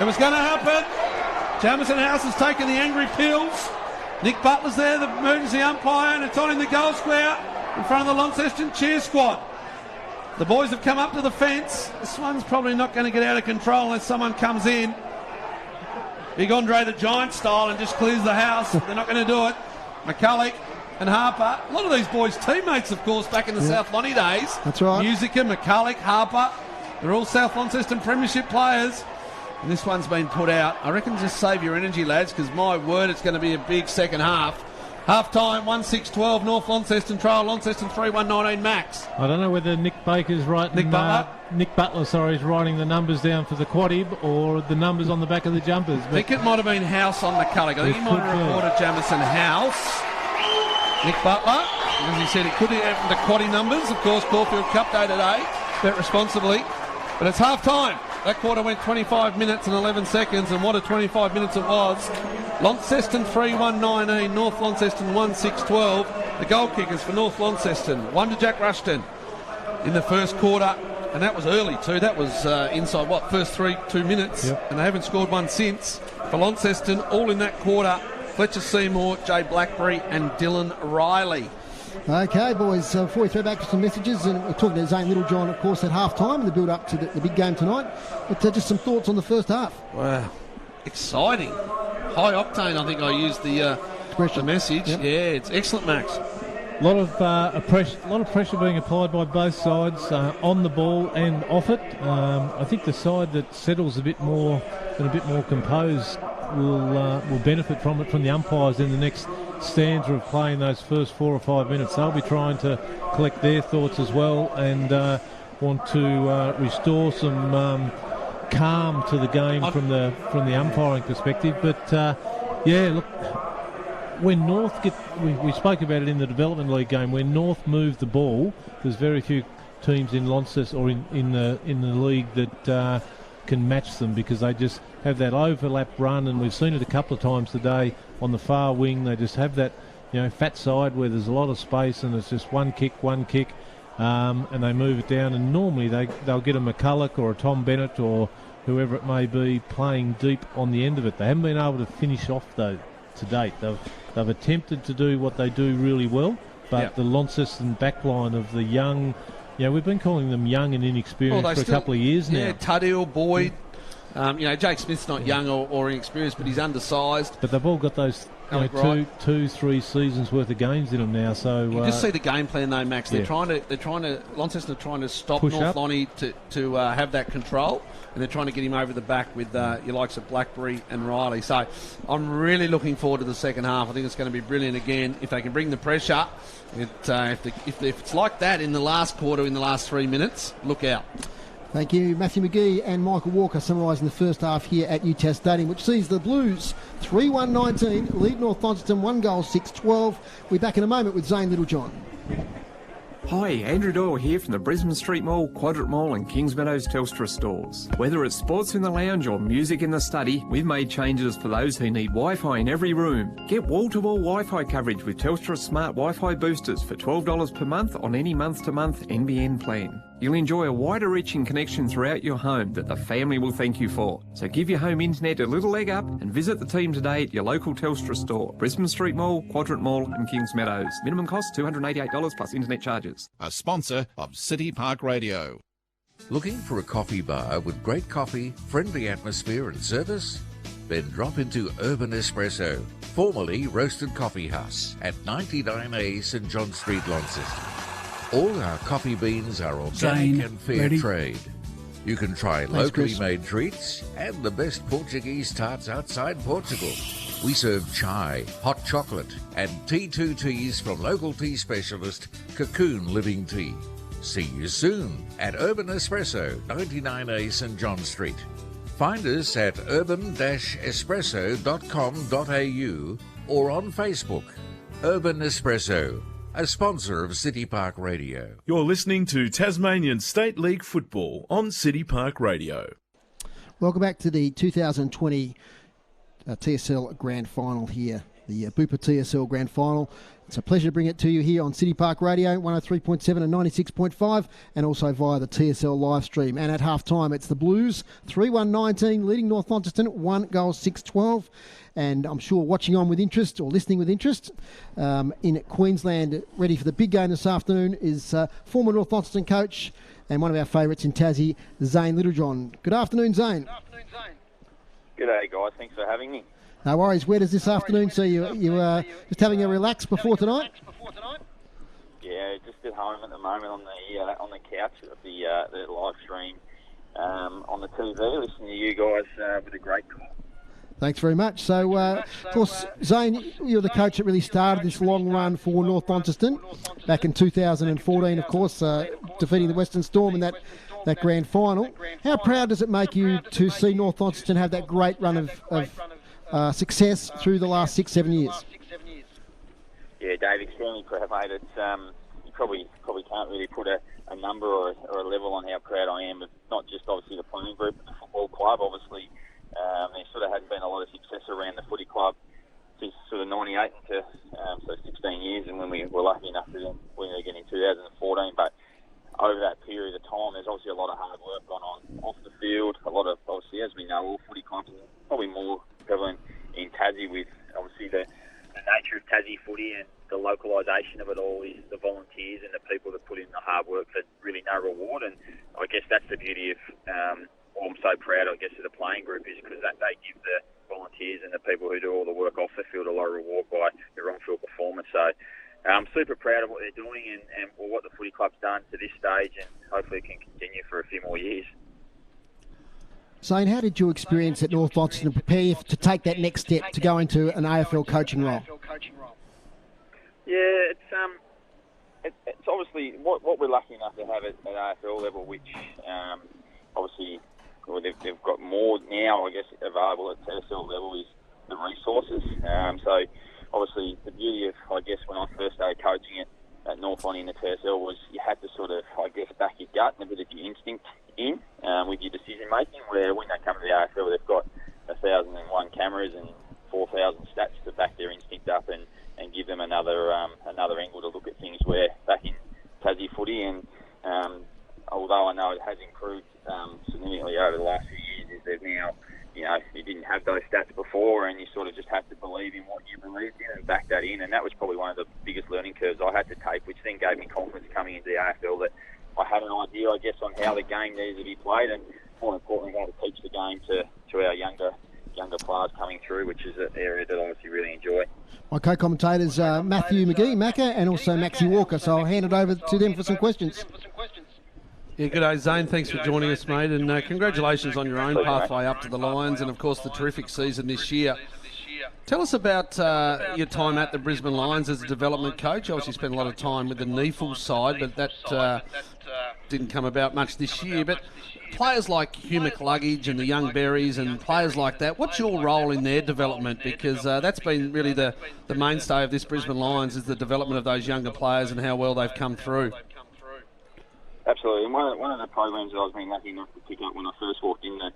It was going to happen. Jamison House has taken the angry pills. Nick Butler's there, the emergency umpire, and it's on in the goal square in front of the Launceston cheer squad. The boys have come up to the fence. This one's probably not going to get out of control unless someone comes in. Big Andre the Giant style and just clears the house. They're not going to do it. McCulloch and Harper. A lot of these boys' teammates, of course, back in the South Lonnie days. That's right. Musica, McCulloch, Harper. They're all South Launceston Premiership players. And this one's been put out. I reckon just save your energy, lads, because my word, it's going to be a big second half. Half-time, 1-6-12, North Launceston trial, Launceston 3-1-19 max. I don't know whether Nick Baker's writing... Nick Butler, is writing the numbers down for the quadib or the numbers on the back of the jumpers. I think it might have been House on McCulloch. I think he might have reported Jamison House. Nick Butler, as he said, it could have the quaddy numbers. Of course, Caulfield Cup Day today. Bet responsibly. But it's half-time. That quarter went 25 minutes and 11 seconds, and what a 25 minutes it was. Launceston 3-1-19, North Launceston 1-6-12. The goal kickers for North Launceston, one to Jack Rushton in the first quarter, and that was early too. That was inside, first 2 minutes, and they haven't scored one since. For Launceston, all in that quarter, Fletcher Seymour, Jay Blackberry and Dylan Riley. Okay, boys, before we throw back to some messages, and we're talking to Zane Littlejohn, of course, at half-time in the build-up to the big game tonight. But just some thoughts on the first half. Wow, exciting. High octane, I think I used the message. Yep. Yeah, it's excellent, Max. A lot of pressure being applied by both sides on the ball and off it. I think the side that settles a bit more and a bit more composed will benefit from it from the umpires in the next stanza of playing those first 4 or 5 minutes. They'll be trying to collect their thoughts as well and want to restore some calm to the game from the umpiring perspective. But look, when North we spoke about it in the Development League game. When North move the ball, there's very few teams in Launceston or in the league that can match them, because they just have that overlap run, and we've seen it a couple of times today on the far wing. They just have that fat side where there's a lot of space and it's just one kick, and they move it down, and normally they'll get a McCulloch or a Tom Bennett or whoever it may be playing deep on the end of it. They haven't been able to finish off though to date. They've attempted to do what they do really well, but the Launceston backline of the young, we've been calling them young and inexperienced for a couple of years now. Yeah, Tuddle, Boyd. Jake Smith's not young or inexperienced, but he's undersized. But they've all got those 2-3 seasons worth of games in them now. So you just see the game plan though, Max. They're trying to Launceston are trying to stop North Lonnie to have that control, and they're trying to get him over the back with your likes of Blackberry and Riley. So I'm really looking forward to the second half. I think it's going to be brilliant again if they can bring the pressure. If it's like that in the last quarter, in the last 3 minutes, look out. Thank you, Matthew McGee and Michael Walker summarising the first half here at UTAS Stadium, which sees the Blues 3-1-19 lead North Launceston 1 goal 6-12. We're back in a moment with Zane Littlejohn. Hi, Andrew Doyle here from the Brisbane Street Mall, Quadrant Mall and Kings Meadows Telstra stores. Whether it's sports in the lounge or music in the study, we've made changes for those who need Wi-Fi in every room. Get wall-to-wall Wi-Fi coverage with Telstra Smart Wi-Fi boosters for $12 per month on any month-to-month NBN plan. You'll enjoy a wider reaching connection throughout your home that the family will thank you for. So give your home internet a little leg up and visit the team today at your local Telstra store. Brisbane Street Mall, Quadrant Mall and Kings Meadows. Minimum cost $288 plus internet charges. A sponsor of City Park Radio. Looking for a coffee bar with great coffee, friendly atmosphere and service? Then drop into Urban Espresso, formerly Roasted Coffee House, at 99A St John Street, Launceston. All our coffee beans are organic and fair trade. You can try locally made treats and the best Portuguese tarts outside Portugal. We serve chai, hot chocolate and T2 teas from local tea specialist Cocoon Living Tea. See you soon at Urban Espresso, 99A St John Street. Find us at urban-espresso.com.au or on Facebook. Urban Espresso, a sponsor of City Park Radio. You're listening to Tasmanian State League football on City Park Radio. Welcome back to the 2020 TSL Grand Final here, the BUPA TSL Grand Final. It's a pleasure to bring it to you here on City Park Radio, 103.7 and 96.5, and also via the TSL live stream. And at half-time, it's the Blues, 3-1-19, leading North Launceston, 1-6-12. And I'm sure watching on with interest, or listening with interest, in Queensland, ready for the big game this afternoon, is former North Launceston coach and one of our favourites in Tassie, Zane Littlejohn. Good afternoon, Zane. G'day, guys. Thanks for having me. No worries. Where does this afternoon see you? You just having a relax before tonight? Yeah, just at home at the moment on the couch of the live stream on the TV, listening to you guys with a great call. Thanks very much. So, of course, Zane, you're the coach that really started this long run for North Launceston back in 2014, of course, defeating the Western Storm in that grand final. How proud does it make you to see North Launceston have that great run of success through the last 6-7 years? Yeah, Dave, extremely proud, mate. It's you probably can't really put a number or a level on how proud I am. But not just obviously the playing group, but the football club. Obviously, there sort of hasn't been a lot of success around the footy club since sort of '98 to so 16 years, and when we were lucky enough to win it again in 2014. But over that period of time, there's obviously a lot of hard work gone on off the field. A lot of, obviously, as we know, all footy clubs are probably more prevalent in Tassie with obviously the nature of Tassie footy and the localisation of it all is the volunteers and the people that put in the hard work for really no reward. And I guess that's the beauty of what I'm so proud, I guess, of the playing group is because that they give the volunteers and the people who do all the work off the field a lot of reward by their on-field performance. So I'm super proud of what they're doing and what the footy club's done to this stage, and hopefully it can continue for a few more years. Zane, how did you experience at North Launceston prepare you to take that next step to go into an AFL coaching role? Yeah, it's obviously what we're lucky enough to have at AFL level, which obviously they've got more now, I guess, available at TSL level is the resources. So obviously the beauty of, I guess, when I first started coaching it at North Launceston in the TSL was you had to sort of, I guess, back your gut and a bit of your instinct in with your decision making, where when they come to the AFL they've got 1,001 cameras and 4,000 stats to back their instinct up and give them another angle to look at things, where back in Tassie footy, and although I know it has improved significantly over the last few years, is that now, you know, you didn't have those stats before and you sort of just had to believe in what you believed in and back that in, and that was probably one of the biggest learning curves I had to take, which then gave me confidence coming into the AFL that I had an idea, I guess, on how the game needed to be played, and more importantly, how to teach the game to our younger players coming through, which is an area that I obviously really enjoy. My co-commentators Matthew McGee, Macca, and also Maxie Walker, so I'll hand it over to them for some questions. Yeah, good day, Zane. Thanks for joining us, mate, and congratulations on your own pathway up to the Lions and, of course, the terrific season this year. Tell us about your time at the Brisbane Lions as a development coach. You obviously spent a lot of time with the Neefle side, but that didn't come about much this year. But players like Hugh McLuggage and the young Berries and players like that, what's your role in their development? Because that's been really the mainstay of this Brisbane Lions, is the development of those younger players and how well they've come through. Absolutely. And one of the programs that I was being lucky enough to pick up when I first walked in the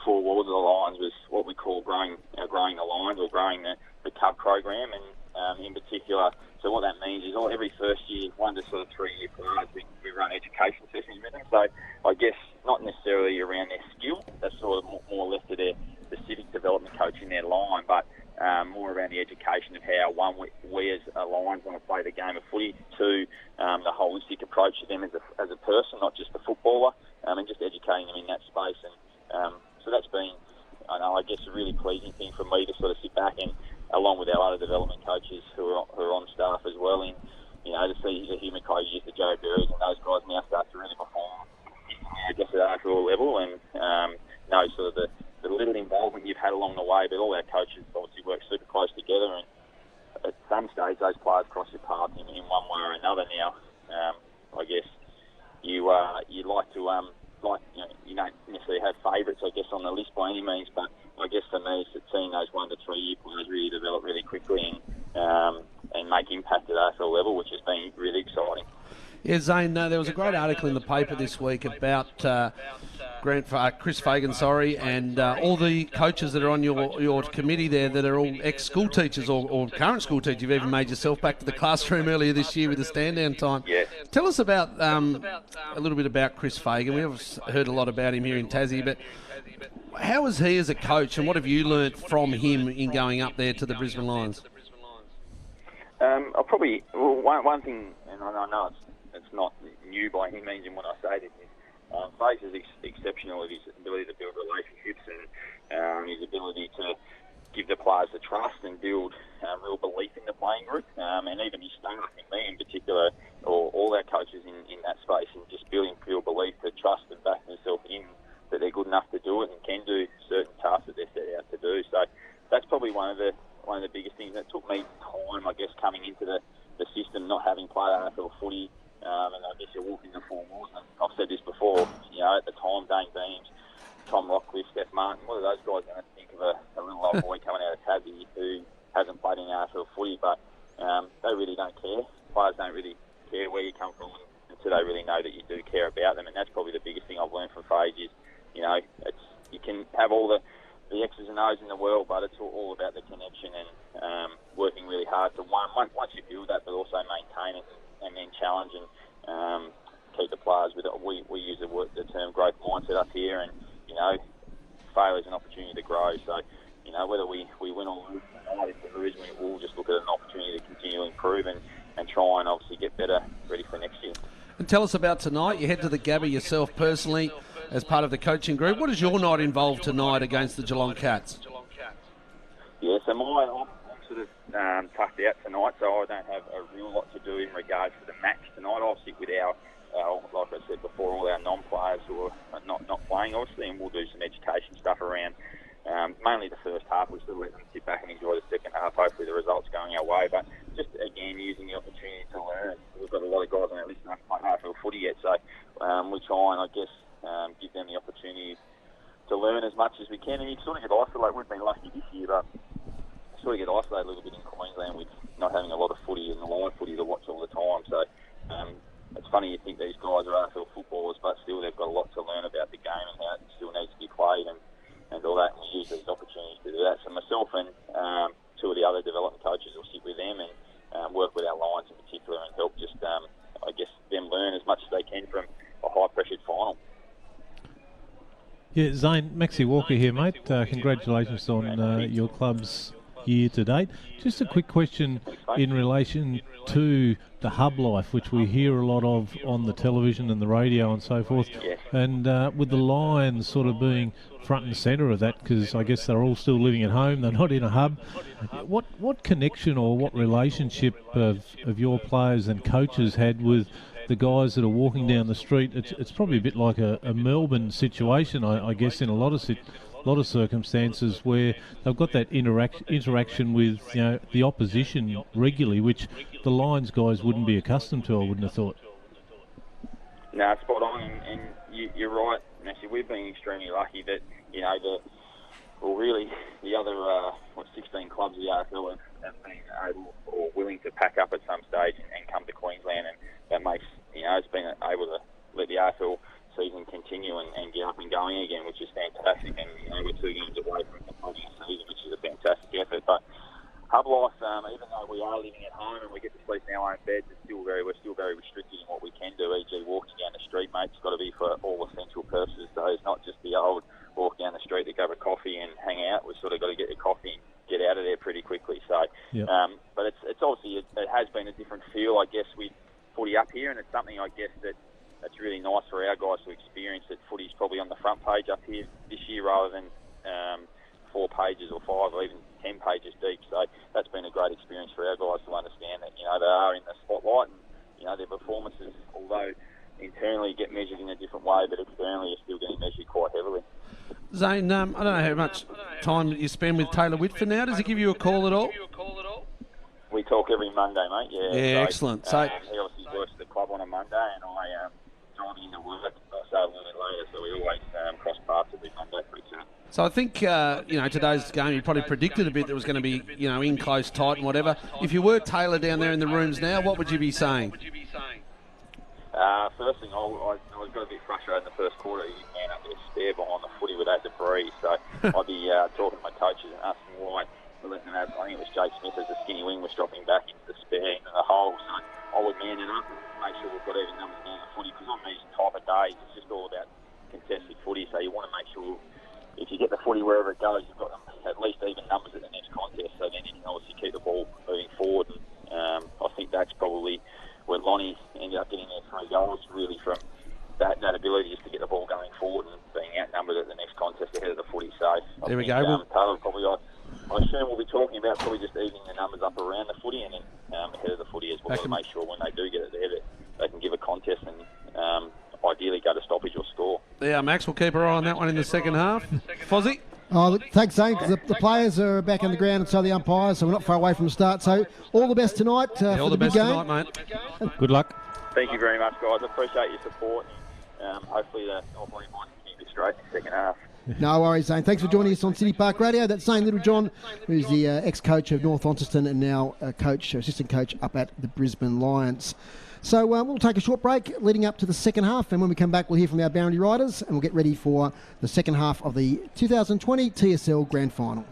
four walls of the Lions was what we call growing the Lions, or growing the Cub program, and in particular, so what that means is every first year, 1 to sort of 3 year periods, we run education sessions with them. So I guess not necessarily around their skill, that's sort of more left to their specific development coach in their line, but more around the education of how, one, we as a Lions want to play the game of footy, two, the holistic approach to them as a person, not just a footballer, and just educating them in that space. And so that's been, I guess, a really pleasing thing for me to sort of sit back and, along with our other development coaches who are on staff as well, and to see the Hugh McLuggage, the Joe Berries, and those guys now start to really perform, I guess, at AFL level, and know sort of the little involvement you've had along the way. But all our coaches obviously work super close together, and at some stage those players cross your path in one way or another. Now, I guess you like to you don't necessarily have favourites, I guess, on the list by any means, but I guess for me, it's seeing those 1 to 3 year players really develop really quickly and make impact at AFL level, which has been really exciting. Yeah, Zane, there was a great article in the paper this week about Chris Fagan, and all the coaches that are on your committee there that are all ex-school teachers or current school teachers. You've even made yourself back to the classroom earlier this year with the stand-down time. Yeah. Tell us about a little bit about Chris Fagan. We've heard a lot about him here in Tassie, but how is he as a coach, and what have you learnt from him in going up there to the Brisbane Lions? I'll probably one thing, and I know it's not new by any means in what I say this is, Faze is exceptional with his ability to build relationships and his ability to give the players the trust and build real belief in the playing group, and even his staff, and me in particular, or all our coaches in that space, and just building real belief to trust and back themselves in that they're good enough to do it and can do certain tasks that they're set out to do. So that's probably one of the biggest things. That took me time, I guess, coming into the system, not having played AFL footy, and I guess you're walking the four walls. And I've said this before, at the time, Dane Beams, Tom Rockcliffe, Steph Martin, what are those guys going to think of a little old boy coming out of Tassie who hasn't played in AFL footy? But they really don't care. Players don't really care where you come from until they really know that you do care about them, and that's probably the biggest thing I've learned from Faze is, you can have all the X's and O's in the world, but it's all about the connection and working really hard to once you build that, but also maintain it and then challenge and keep the players with it. We use the term growth mindset up here, and failure is an opportunity to grow. So whether we win or lose tonight, if we lose, we'll just look at an opportunity to continue to improve and try and obviously get better, ready for next year. And tell us about tonight. You head to the Gabba yourself personally as part of the coaching group. What is your night involved tonight against the Geelong Cats? Yeah, so I'm sort of tucked out tonight, so I don't have a real lot to do in regards to the match tonight. I'll sit with our like I said before, all our non-players who are not playing, obviously, and we'll do some education stuff around mainly the first half. We still let them sit back and enjoy the second half. Hopefully the results going our way, but just, again, using the opportunity to learn. We've got a lot of guys on our list who haven't played AFL footy yet, so we try and, I guess, give them the opportunity to learn as much as we can. And you sort of get isolated. We've been lucky this year, but sort of get isolated a little bit in Queensland with not having a lot of footy and the live footy to watch all the time. So it's funny you think these guys are AFL footballers, but still they've got a lot to learn about the game and how it still needs to be played and all that. And we use these opportunities to do that. So myself and two of the other development coaches will sit with them and work with our Lions in particular and help just, I guess, them learn as much as they can from a high-pressured final. Yeah, Zane, Maxie Walker here, mate. Congratulations on your club's year to date. Just a quick question in relation to the hub life, which we hear a lot of on the television and the radio and so forth. Yeah. And with the Lions sort of being front and centre of that, because I guess they're all still living at home, they're not in a hub. What connection or what relationship of your players and coaches had with the guys that are walking down the street? It's probably a bit like a Melbourne situation, I guess, in a lot of circumstances where they've got that interaction with the opposition regularly, which the Lions guys wouldn't be accustomed to, I wouldn't have thought. No, spot on, and you're right, Matthew. We've been extremely lucky that the other 16 clubs of the AFL have been able or willing to pack up at some stage and come to Queensland, and that makes it's been able to let the AFL season continue and get up and going again, which is fantastic. And we're 2 games away from completing the season, which is a fantastic effort. But hub life, even though we are living at home and we get to sleep in our own beds, we're still very restricted in what we can do. E.g., walking down the street, mate, it's got to be for all essential purposes. So it's not just the old walk down the street to grab a coffee and hang out. We've sort of got to get the coffee and get out of there pretty quickly. So, yep. But it's obviously it has been a different feel, I guess, with footy up here, and it's something I guess that's really nice for our guys to experience. That footy's probably on the front page up here this year rather than 4 pages or 5 or even 10 pages deep. So that's been a great experience for our guys to understand that they are in the spotlight, and their performances, although internally get measured in a different way, but externally are still getting measured quite heavily. Zane, I don't know how much time you spend with Taylor Whitford now. Does he give you a call at all? We talk every Monday, mate. Yeah, excellent. So he obviously works at the club on a Monday, and driving into work, so a little bit later, so we always cross paths every Monday pretty soon. So I think, today's game, you probably predicted a bit that was going to be, in close, tight and whatever. If you were Taylor down there in the rooms now, what would you be saying? First thing, I got a bit frustrated in the first quarter. He man up there spare behind the footy with that debris. So I'd be talking to my coaches and asking why we're letting them have, I think it was Jake Smith as the skinny wing was dropping back into the spare into the hole. So I would man it up and make sure we've got even numbers down the footy, because on these type of days, it's just all about contested footy. So you want to make sure if you get the footy wherever it goes, you've got at least even numbers at the next contest. So then you can obviously keep the ball moving forward. And I think that's probably where Lonnie ended up getting their 3 goals, really from that ability just to get the ball going forward and being outnumbered at the next contest ahead of the footy. So there we go. Taylor probably, I assume we'll be talking about probably just evening the numbers up around the footy and then ahead of the footy as well, to make sure when they do get it there that they can give a contest and ideally go to stoppage or score. Yeah, Max, we'll keep our eye on that one in the second half. Fozzie? Oh, look, thanks, Zane, because the players are back on the ground and so are the umpires, so we're not far away from the start. So all the best tonight all for the big best game. tonight, mate. Good luck. Thank you very much, guys. I appreciate your support. Hopefully the North Lonnie Boys can keep it straight in the second half. No worries, Zane. Thanks for joining us on City Park Radio. That's Zane Littlejohn, who's the ex-coach of North Launceston and now assistant coach up at the Brisbane Lions. So we'll take a short break leading up to the second half, and when we come back we'll hear from our Boundary Riders and we'll get ready for the second half of the 2020 TSL Grand Final.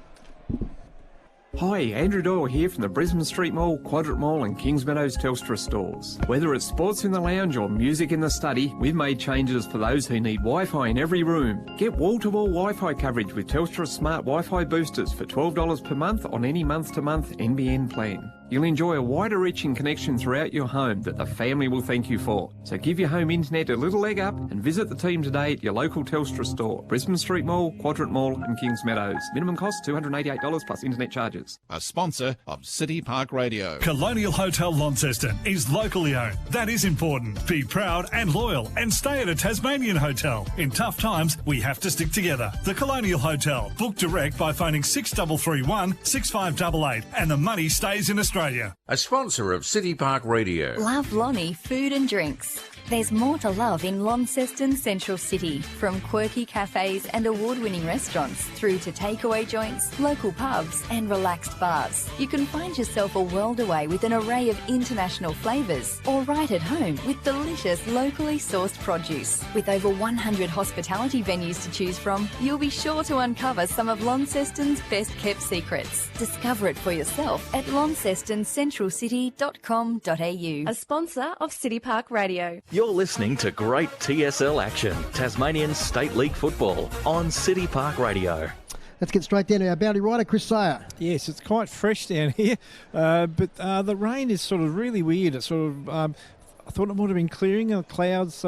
Hi, Andrew Doyle here from the Brisbane Street Mall, Quadrant Mall and Kings Meadows Telstra stores. Whether it's sports in the lounge or music in the study, we've made changes for those who need Wi-Fi in every room. Get wall-to-wall Wi-Fi coverage with Telstra Smart Wi-Fi boosters for $12 per month on any month-to-month NBN plan. You'll enjoy a wider reaching connection throughout your home that the family will thank you for. So give your home internet a little leg up and visit the team today at your local Telstra store. Brisbane Street Mall, Quadrant Mall and Kings Meadows. Minimum cost $288 plus internet charges. A sponsor of City Park Radio. Colonial Hotel Launceston is locally owned. That is important. Be proud and loyal and stay at a Tasmanian hotel. In tough times, we have to stick together. The Colonial Hotel. Book direct by phoning 6331 6588 and the money stays in Australia. A sponsor of City Park Radio. Love Lonnie Food and Drinks. There's more to love in Launceston Central City, from quirky cafes and award-winning restaurants through to takeaway joints, local pubs and relaxed bars. You can find yourself a world away with an array of international flavours, or right at home with delicious locally sourced produce. With over 100 hospitality venues to choose from, you'll be sure to uncover some of Launceston's best-kept secrets. Discover it for yourself at launcestoncentralcity.com.au. A sponsor of City Park Radio. You're listening to great TSL action, Tasmanian State League football, on City Park Radio. Let's get straight down to our Boundary Rider, Chris Sayer. Yes, it's quite fresh down here, but the rain is sort of really weird. It's sort of... I thought it might have been clearing, the clouds,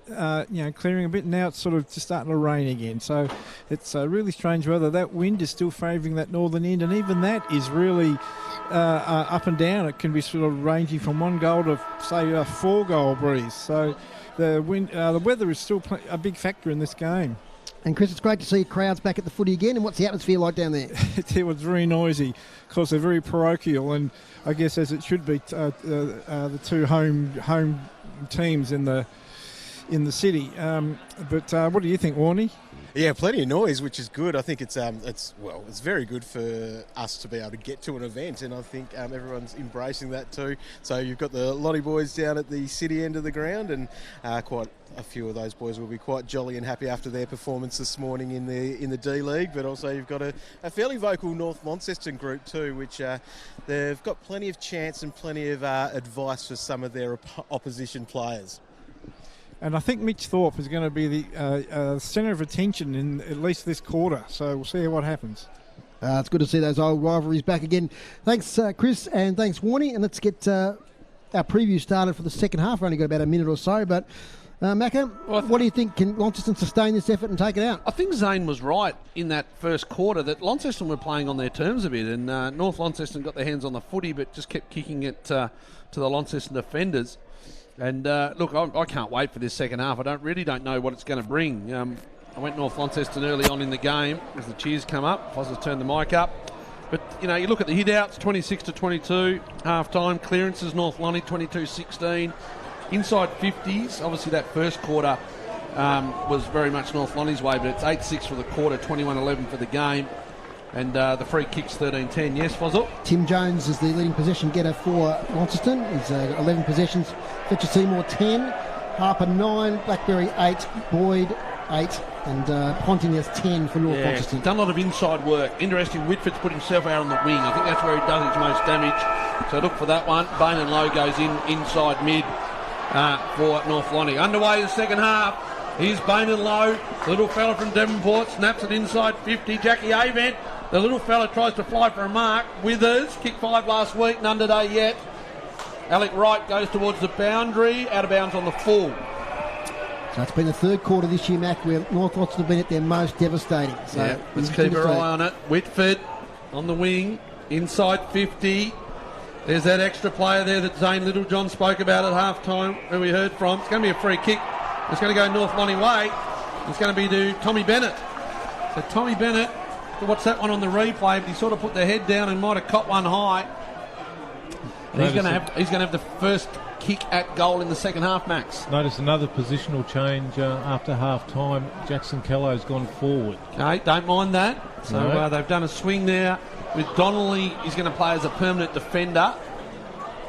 clearing a bit. Now it's sort of just starting to rain again. So it's really strange weather. That wind is still favouring that northern end, and even that is really up and down. It can be sort of ranging from 1 goal to, say, a 4-goal breeze. So the wind, the weather is still a big factor in this game. And Chris, it's great to see crowds back at the footy again. And what's the atmosphere like down there? It was very noisy. Of course, they're very parochial, and I guess as it should be, the two home teams in the city. But what do you think, Warnie? Yeah, plenty of noise, which is good. I think it's very good for us to be able to get to an event, and I think everyone's embracing that too. So you've got the Lonnie boys down at the city end of the ground, and quite a few of those boys will be quite jolly and happy after their performance this morning in the D League. But also you've got a fairly vocal North Launceston group too, which they've got plenty of chance and plenty of advice for some of their opposition players. And I think Mitch Thorpe is going to be the centre of attention in at least this quarter. So we'll see what happens. It's good to see those old rivalries back again. Thanks, Chris, and thanks, Warnie. And let's get our preview started for the second half. We've only got about a minute or so, but Macca, what do you think? Can Launceston sustain this effort and take it out? I think Zane was right in that first quarter that Launceston were playing on their terms a bit, and North Launceston got their hands on the footy but just kept kicking it to the Launceston defenders. And look, I can't wait for this second half. I don't know what it's going to bring. I went North Launceston early on in the game as the cheers come up. Foz has turned the mic up. But, you look at the hit-outs, 26-22, half-time. Clearances, North Lonnie, 22-16. inside 50s. Obviously, that first quarter was very much North Lonnie's way, but it's 8-6 for the quarter, 21-11 for the game. And the free kick's 13-10. Yes, Fozzle? Tim Jones is the leading possession getter for Launceston. He's got 11 possessions. Fletcher Seymour 10, Harper 9, Blackberry 8, Boyd 8, and Ponting has 10 for North Launceston. Done a lot of inside work. Interesting, Whitford's put himself out on the wing. I think that's where he does his most damage. So look for that one. Bain and Lowe goes inside mid for North Lonnie. Underway the second half. Here's Bain and Lowe. The little fella from Devonport snaps it inside 50. Jackie Avent. The little fella tries to fly for a mark. Withers, kicked 5 last week, none today yet. Alec Wright goes towards the boundary, out of bounds on the full. So it's been the third quarter this year, Mac, where North Launceston have been at their most devastating. So let's keep our eye on it. Whitford on the wing, inside 50. There's that extra player there that Zane Littlejohn spoke about at half-time, who we heard from. It's going to be a free kick. It's going to go North Lonnie way. It's going to be to Tommy Bennett. So Tommy Bennett, watch that one on the replay, but he sort of put the head down and might have caught one high. And he's going to have the first kick at goal in the second half, Max. Notice another positional change after half-time. Jackson Kello's gone forward. Okay, don't mind that. So they've done a swing there with Donnelly. He's going to play as a permanent defender.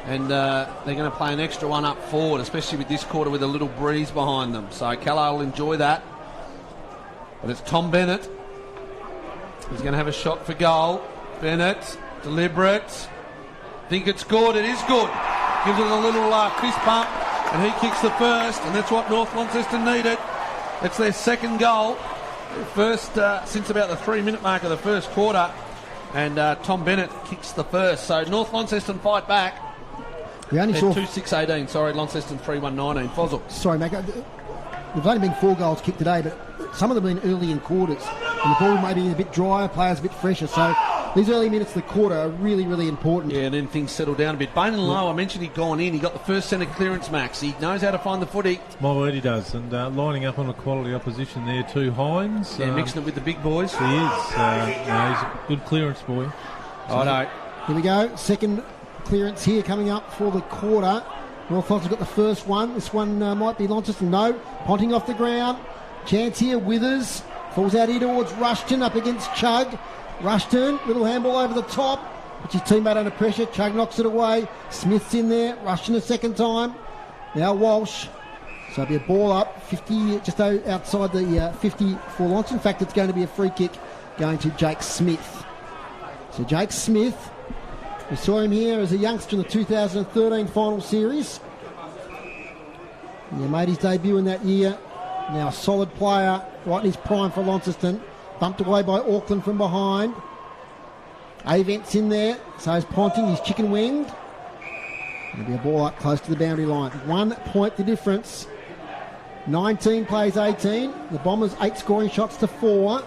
And they're going to play an extra one up forward, especially with this quarter with a little breeze behind them. So Kello will enjoy that. But it's Tom Bennett. He's going to have a shot for goal. Bennett, deliberate. Think it's good. It is good. Gives it a little fist pump, and he kicks the first, and that's what North Launceston needed. It's their second goal. First since about the 3-minute mark of the first quarter, and Tom Bennett kicks the first. So North Launceston fight back. We only saw 2-6-18. Sorry, Launceston 3-1-19. Fozzle. Sorry, Mac. There's only been 4 goals kicked today, but some of them have been early in quarters. And the ball may be a bit drier, players a bit fresher. So these early minutes of the quarter are really, really important. Yeah, and then things settle down a bit. Bain and Lowe, I mentioned he'd gone in. He got the first centre clearance, Max. He knows how to find the footy. My word, he does. And lining up on a quality opposition there too, Hines. Yeah, mixing it with the big boys. He is. He's a good clearance boy. I know. Here we go. Second clearance here coming up for the quarter. North Launceston got the first one. This one might be Launceston. No. Ponting off the ground. Chance here. Withers. Falls out here towards Rushton up against Chug. Rushton, little handball over the top. Puts his teammate under pressure. Chug knocks it away. Smith's in there. Rushton a second time. Now Walsh. So it'll be a ball up. 50, just outside the 50 for Launceston. In fact, it's going to be a free kick going to Jake Smith. So Jake Smith, we saw him here as a youngster in the 2013 final series. He made his debut in that year. Now a solid player, right in his prime for Launceston. Bumped away by Auckland from behind. Avent's in there, so is Ponting. He's chicken winged. There'll be a ball up close to the boundary line. 1 point the difference. 19 plays 18. The Bombers 8 scoring shots to 4.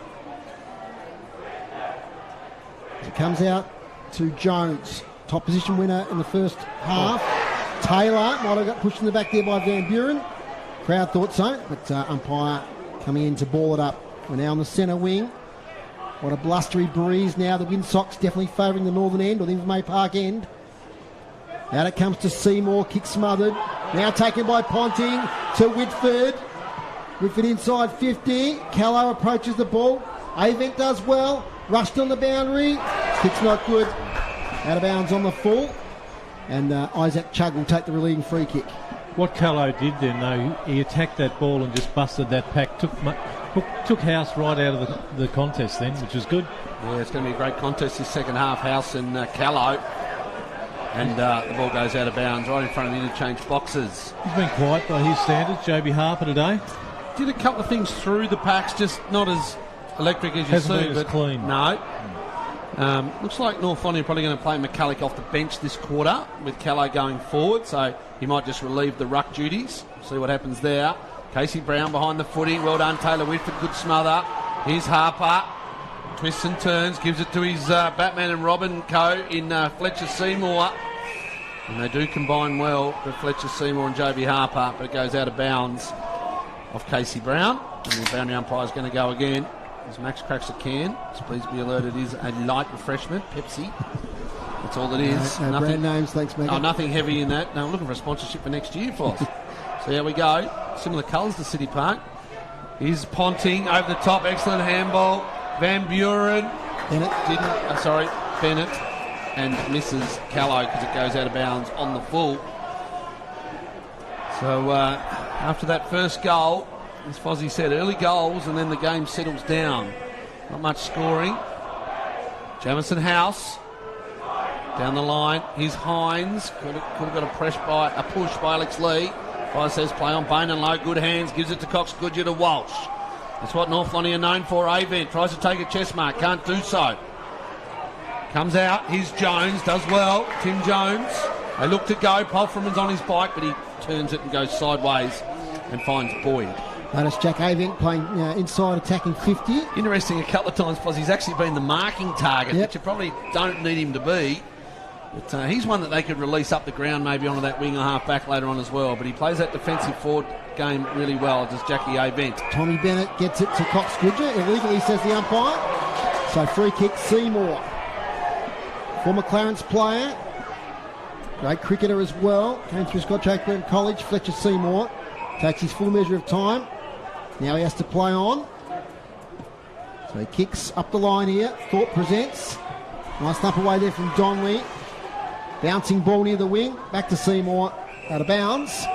It comes out to Jones, top position winner in the first half. Taylor might have got pushed in the back there by Van Buren. Crowd thought so, but umpire coming in to ball it up. We're now on the centre wing. What a blustery breeze now. The windsock's definitely favouring the northern end, or the May Park end. Out it comes to Seymour, kick smothered. Now taken by Ponting to Whitford. Whitford inside 50. Callow approaches the ball. Avent does well. Rushed on the boundary. Kick's not good. Out of bounds on the full. And Isaac Chug will take the relieving free kick. What Callow did then, though, he attacked that ball and just busted that pack. Took House right out of the contest then, which was good. Yeah, it's going to be a great contest this second half, House and Callow. And the ball goes out of bounds right in front of the interchange boxes. He's been quiet by his standards, JB Harper today. Did a couple of things through the packs, just not as electric as you Hasn't see. been as clean. No. Looks like North Lonnie are probably going to play McCulloch off the bench this quarter with Callow going forward, so he might just relieve the ruck duties. See what happens there. Casey Brown behind the footy. Well done, Taylor Whitford. Good smother. Here's Harper. Twists and turns. Gives it to his Batman and Robin co in Fletcher Seymour. And they do combine well for Fletcher Seymour and JB Harper, but it goes out of bounds off Casey Brown. And the boundary umpire is going to go again. As Max cracks a can, so please be alerted, it is a light refreshment, Pepsi. That's all it is. No brand names, thanks, Megan. Oh, nothing heavy in that. No, I'm looking for a sponsorship for next year, Foss. So here we go. Similar colours to City Park. Here's Ponting over the top. Excellent handball. Van Buren. Bennett. And misses Callow because it goes out of bounds on the full. So after that first goal, as Fozzie said, early goals and then the game settles down. Not much scoring. Jamison House down the line. Here's Hines. Could have got a push by Alex Lee. Fire says play on Bain and low. Good hands. Gives it to Cox Goodyear to Walsh. That's what North Lonnie are known for. Avent tries to take a chest mark. Can't do so. Comes out. Here's Jones. Does well. Tim Jones. They look to go. Polframan's on his bike, but he turns it and goes sideways and finds Boyd. Notice Jack Avent playing inside, attacking 50. Interesting, a couple of times, Fozz, he's actually been the marking target, which you probably don't need him to be. But he's one that they could release up the ground, maybe onto that wing or half back later on as well. But he plays that defensive forward game really well, does Jackie Avent. Tommy Bennett gets it to Cox Goodyear. Illegally, says the umpire. So free kick, Seymour. Former Clarence player. Great cricketer as well. Came through Scott Jackburn College. Fletcher Seymour takes his full measure of time. Now he has to play on. So he kicks up the line here. Thorpe presents. Nice thump away there from Donnelly. Bouncing ball near the wing. Back to Seymour. Out of bounds.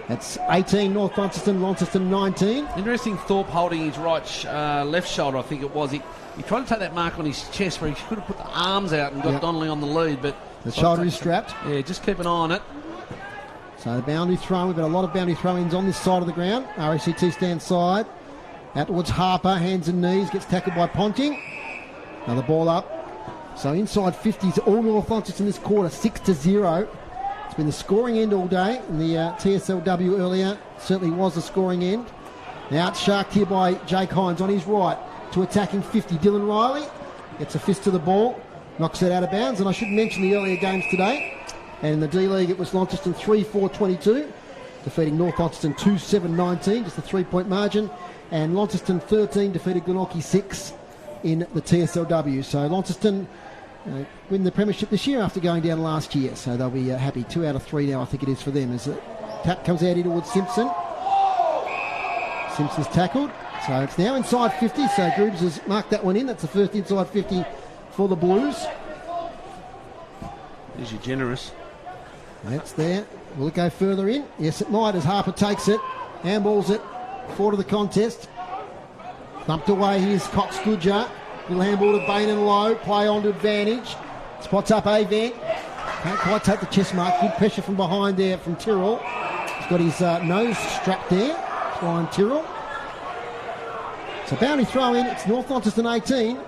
That's 18 North Launceston 19. Interesting, Thorpe holding his left shoulder, I think it was. He tried to take that mark on his chest where he could have put the arms out and got Donnelly on the lead, but the shoulder is strapped. Yeah, just keep an eye on it. So the boundary throw, we've got a lot of boundary throw-ins on this side of the ground. RACT stands side. Out towards Harper, hands and knees, gets tackled by Ponting. Another ball up. So inside 50 to all North Launceston in this quarter, 6-0. It's been the scoring end all day. In the TSLW earlier, certainly was the scoring end. Now it's sharked here by Jake Hines on his right to attacking 50. Dylan Riley gets a fist to the ball, knocks it out of bounds. And I should mention the earlier games today. And in the D-League, it was Launceston 3-4-22, defeating North Launceston 2-7-19, just a 3-point margin. And Launceston 13 defeated Glenorchy 6 in the TSLW. So Launceston win the premiership this year after going down last year. So they'll be happy. 2 out of 3 now, I think it is for them. As the tap comes out here towards Simpson. Simpson's tackled. So it's now inside 50. So Groobs has marked that one in. That's the first inside 50 for the Blues. Is you generous? That's there. Will it go further in? Yes, it might, as Harper takes it. Handballs it forward of the contest. Thumped away. Here's Cox Goodyear. Little handball to Bain and low. Play on to advantage. Spots up Avent. Can't quite take the chest mark. Good pressure from behind there from Tyrrell. He's got his nose strapped there. Ryan Tyrrell. So boundary throw in. It's North Launceston 18.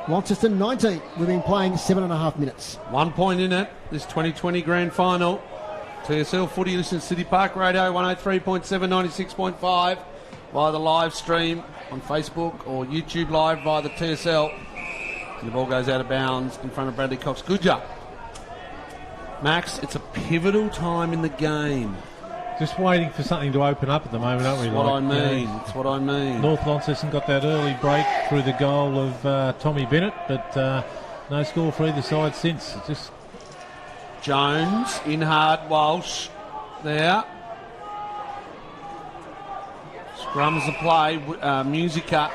Launceston 19. We've been playing 7.5 minutes. 1 point in it. This 2020 grand final. TSL footy, listen to City Park Radio 103.7, 96.5 via the live stream on Facebook or YouTube Live via the TSL. And the ball goes out of bounds in front of Bradley Cox Goodyear. Max, it's a pivotal time in the game. Just waiting for something to open up at the moment, aren't we? That's what I mean. North Launceston got that early break through the goal of Tommy Bennett, but no score for either side since. It's just Jones in hard. Walsh there. Scrums the play. Musica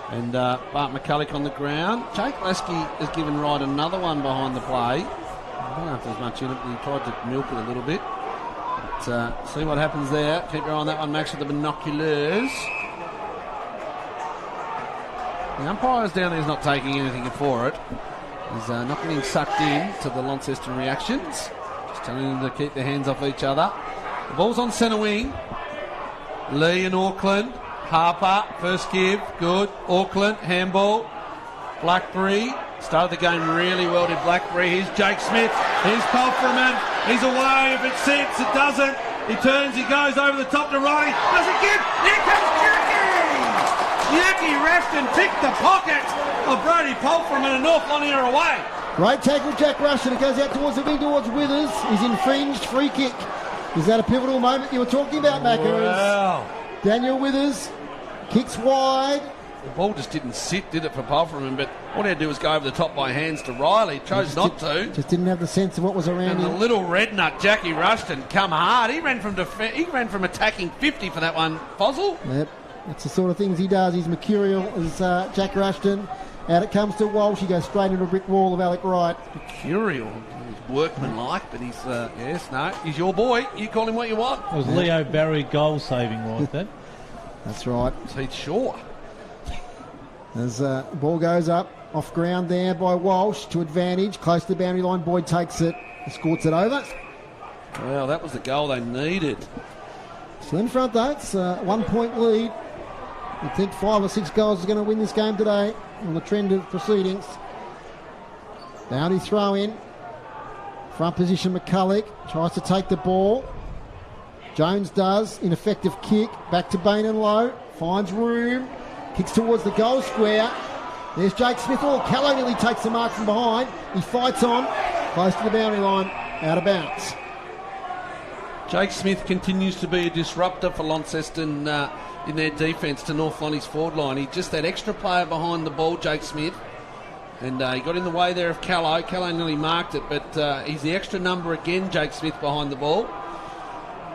and Bart McCulloch on the ground. Jake Lasky has given Wright another one behind the play. I don't know if there's much in it, but he tried to milk it a little bit. But, see what happens there. Keep your eye on that one, Max, with the binoculars. The umpire's down there is not taking anything for it. He's not getting sucked in to the Launceston reactions. Just telling them to keep their hands off each other. The ball's on centre wing. Lee in Auckland. Harper, first give, good. Auckland, handball. Blackberry, started the game really well, did Blackberry. Here's Jake Smith. Here's Polframan. He's away. If it sits, it doesn't. He turns, he goes over the top to Riley. Does it give? Here comes Jackie Rafton picked the pocket of Brody Polframan and North Lonnie are away. Great tackle, Jack Rushton. It goes out towards the wing, towards Withers. He's infringed. Free kick. Is that a pivotal moment you were talking about, Macca? Wow. Daniel Withers kicks wide. The ball just didn't sit, did it, for Palfreman? But all he had to do was go over the top by hands to Riley. Chose not to. Just didn't have the sense of what was around and him. The little red nut, Jackie Rushton, come hard. He ran from attacking 50 for that one, Fossil. Yep, that's the sort of things he does. He's mercurial as Jack Rushton. Out it comes to Walsh. He goes straight into a brick wall of Alec Wright. Mercurial. He's workmanlike, but he's, he's your boy. You call him what you want. It was Leo Barry goal saving like that. That's right. He's sure. As ball goes up, off ground there by Walsh to advantage, close to the boundary line. Boyd takes it, escorts it over. Well, that was the goal they needed. Still in front though, it's a 1 point lead. I think 5 or 6 goals is going to win this game today on the trend of proceedings. Boundary throw in. Front position McCulloch tries to take the ball. Jones does, ineffective kick, back to Bain and Lowe, finds room. Kicks towards the goal square. There's Jake Smith. Oh, Callow nearly takes the mark from behind. He fights on. Close to the boundary line. Out of bounds. Jake Smith continues to be a disruptor for Launceston in their defence to North Lonnie's forward line. He just that extra player behind the ball, Jake Smith. And he got in the way there of Callow. Callow nearly marked it, but he's the extra number again, Jake Smith, behind the ball.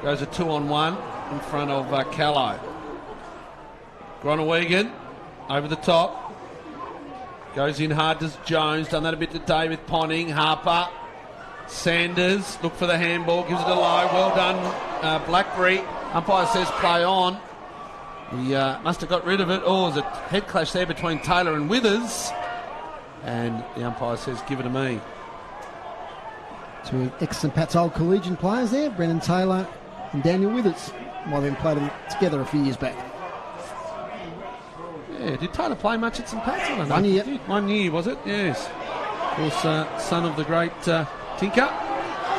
Goes a 2-on-1 in front of Callow. Groenewegen over the top. Goes in hard to Jones. Done that a bit to David Ponting. Harper. Sanders. Look for the handball. Gives it a low. Well done, Blackberry. Umpire says play on. He must have got rid of it. Oh, there's a head clash there between Taylor and Withers. And the umpire says give it to me. Two ex-St Pat's old collegiate players there. Brendan Taylor and Daniel Withers. Might have been played together a few years back. Yeah, did Taylor play much at St Pat's? I don't know. 1 year. 1 year, was it? Yes. Of course, son of the great Tinker.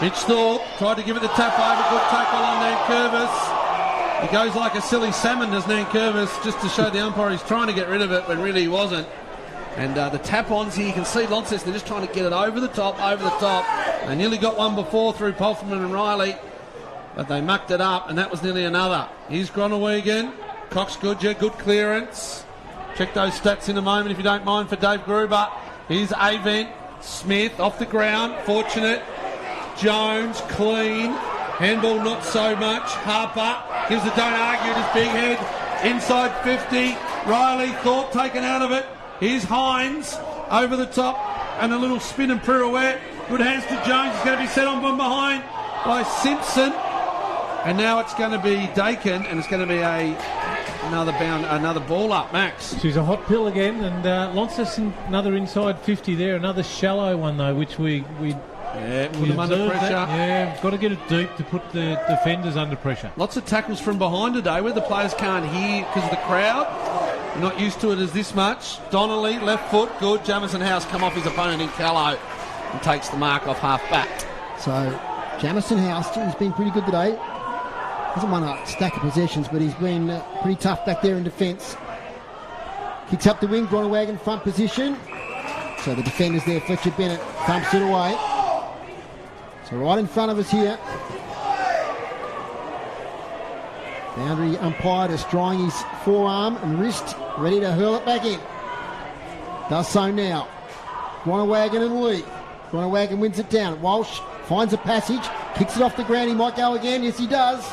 Mitch Thorpe tried to give it the tap over. Good tackle on Nankervis. He goes like a silly salmon, does Nankervis, just to show the umpire he's trying to get rid of it, but really he wasn't. And the tap-ons here, you can see Launceston, they're just trying to get it over the top. They nearly got one before through Palfreman and Riley, but they mucked it up, and that was nearly another. Here's Groenewegen. Cox Goodger, good clearance. Check those stats in a moment if you don't mind for Dave Gruber. Here's Avent. Smith off the ground. Fortunate. Jones, clean. Handball not so much. Harper gives the don't argue at his big head. Inside 50. Riley, Thorpe taken out of it. Here's Hines over the top and a little spin and pirouette. Good hands to Jones. He's going to be set on from behind by Simpson. And now it's going to be Dakin, and it's going to be another ball up, Max. She's a hot pill again, and Launceston, another inside 50 there, another shallow one though, which we put them under pressure. Yeah, got to get it deep to put the defenders under pressure. Lots of tackles from behind today where the players can't hear because of the crowd. They're not used to it as this much. Donnelly, left foot, good. Jamison House come off his opponent in Callow and takes the mark off half back. So Jamison House, he's been pretty good today. Hasn't won a stack of possessions, but he's been pretty tough back there in defence. Kicks up the wing, Groenewegen front position. So the defenders there, Fletcher Bennett thumps it away. So right in front of us here. Boundary umpire just drying his forearm and wrist, ready to hurl it back in. Does so now. Groenewegen and Lee. Groenewegen wins it down. Walsh finds a passage, kicks it off the ground. He might go again. Yes, he does.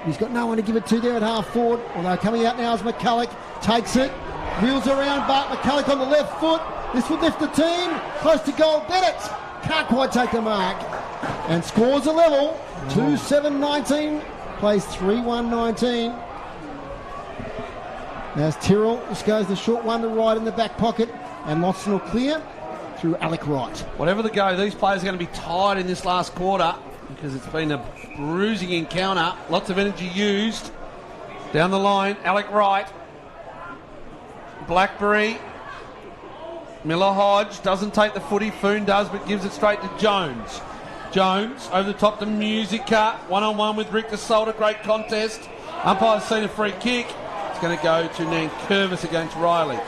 He's got no one to give it to there at half forward. Although coming out now is McCulloch. Takes it. Wheels around, but McCulloch on the left foot. This would lift the team. Close to goal. Bennett can't quite take the mark. And scores a level. 2-7-19. Plays 3-1-19. As Tyrrell just goes the short one to right in the back pocket. And Launceston will clear through Alec Wright. Whatever the go, these players are going to be tired in this last quarter because it's been a bruising encounter. Lots of energy used. Down the line, Alec Wright. Blackberry. Miller Hodge doesn't take the footy. Foon does, but gives it straight to Jones. Jones over the top to Musica. 1-on-1 with Rick DeSolder. Great contest. Umpire's seen a free kick. It's going to go to Nankervis against Riley.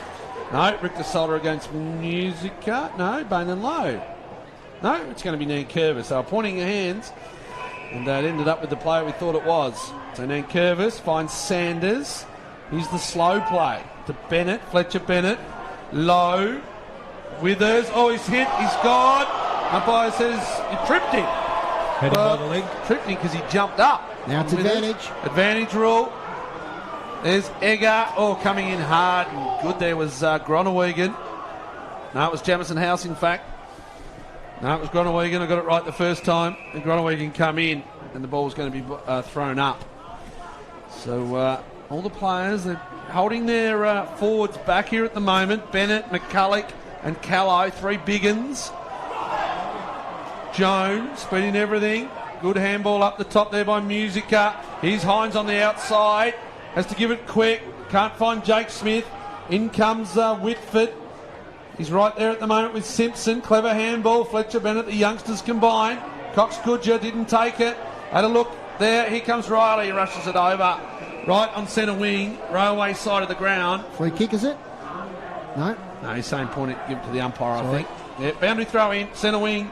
No, Rick DeSolder against Musica. No, Bain and Lowe. No, it's going to be Nankervis. They were pointing their hands, and it ended up with the player we thought it was. So Nankervis finds Sanders. Here's the slow play to Bennett, Fletcher Bennett. Low. Withers. Oh, he's hit. He's gone. Umpire says he tripped him. Had him by the leg. Tripped him because he jumped up. Now it's advantage. Advantage rule. There's Egger. Oh, coming in hard and good. There was Groenewegen. No, it was Jamison House, in fact. No, it was Groenewegen. I got it right the first time. And Groenewegen come in, and the ball was going to be thrown up. So all the players, they're holding their forwards back here at the moment. Bennett, McCulloch, and Callow, 3 big uns. Jones speeding everything. Good handball up the top there by Musica. Here's Hines on the outside. Has to give it quick. Can't find Jake Smith. In comes Whitford. He's right there at the moment with Simpson. Clever handball. Fletcher Bennett, the youngsters combined. Cox Goodger didn't take it. Had a look there. Here comes Riley. He rushes it over. Right on centre wing. Railway side of the ground. Free kick, is it? No. No, he's saying point it, give it to the umpire, I think. Yeah, boundary throw in. Centre wing.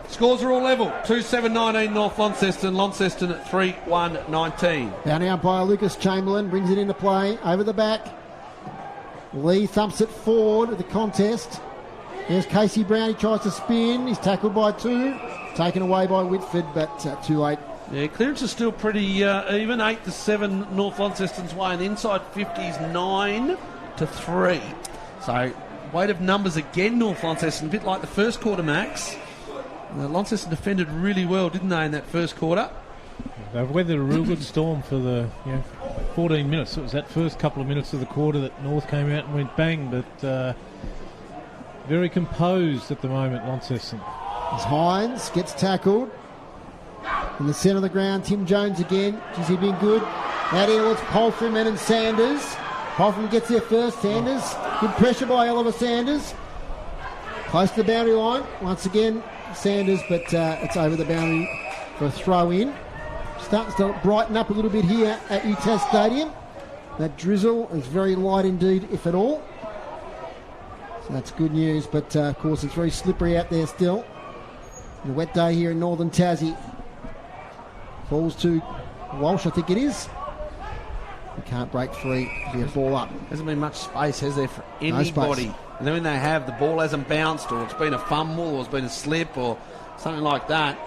Scores are all level. 2-7-19 North Launceston. Launceston at 3-1-19. Boundary umpire Lucas Chamberlain brings it into play. Over the back. Lee thumps it forward of the contest. There's Casey Brown. He tries to spin. He's tackled by 2. Taken away by Whitford, but too late. Yeah, clearance is still pretty even. 8-7 North Launceston's way. And the inside 50's 9-3. So, weight of numbers again, North Launceston. A bit like the first quarter, Max. Launceston defended really well, didn't they, in that first quarter? They've weathered a real good storm for the 14 minutes. It was that first couple of minutes of the quarter that North came out and went bang, but very composed at the moment, Launceston. As Hines gets tackled. In the centre of the ground, Tim Jones again. Has he been good? Out here was Polfram and Sanders. Polfram gets there first. Sanders. Good pressure by Oliver Sanders. Close to the boundary line. Once again, Sanders, but it's over the boundary for a throw in. Starting to brighten up a little bit here at UTAS Stadium. That drizzle is very light indeed, if at all. So that's good news, but of course it's very slippery out there still. And a wet day here in northern Tassie. Falls to Walsh, I think it is. He can't break free. Be a ball up. Hasn't been much space, has there, for anybody? And then when they have, the ball hasn't bounced, or it's been a fumble, or it's been a slip, or something like that.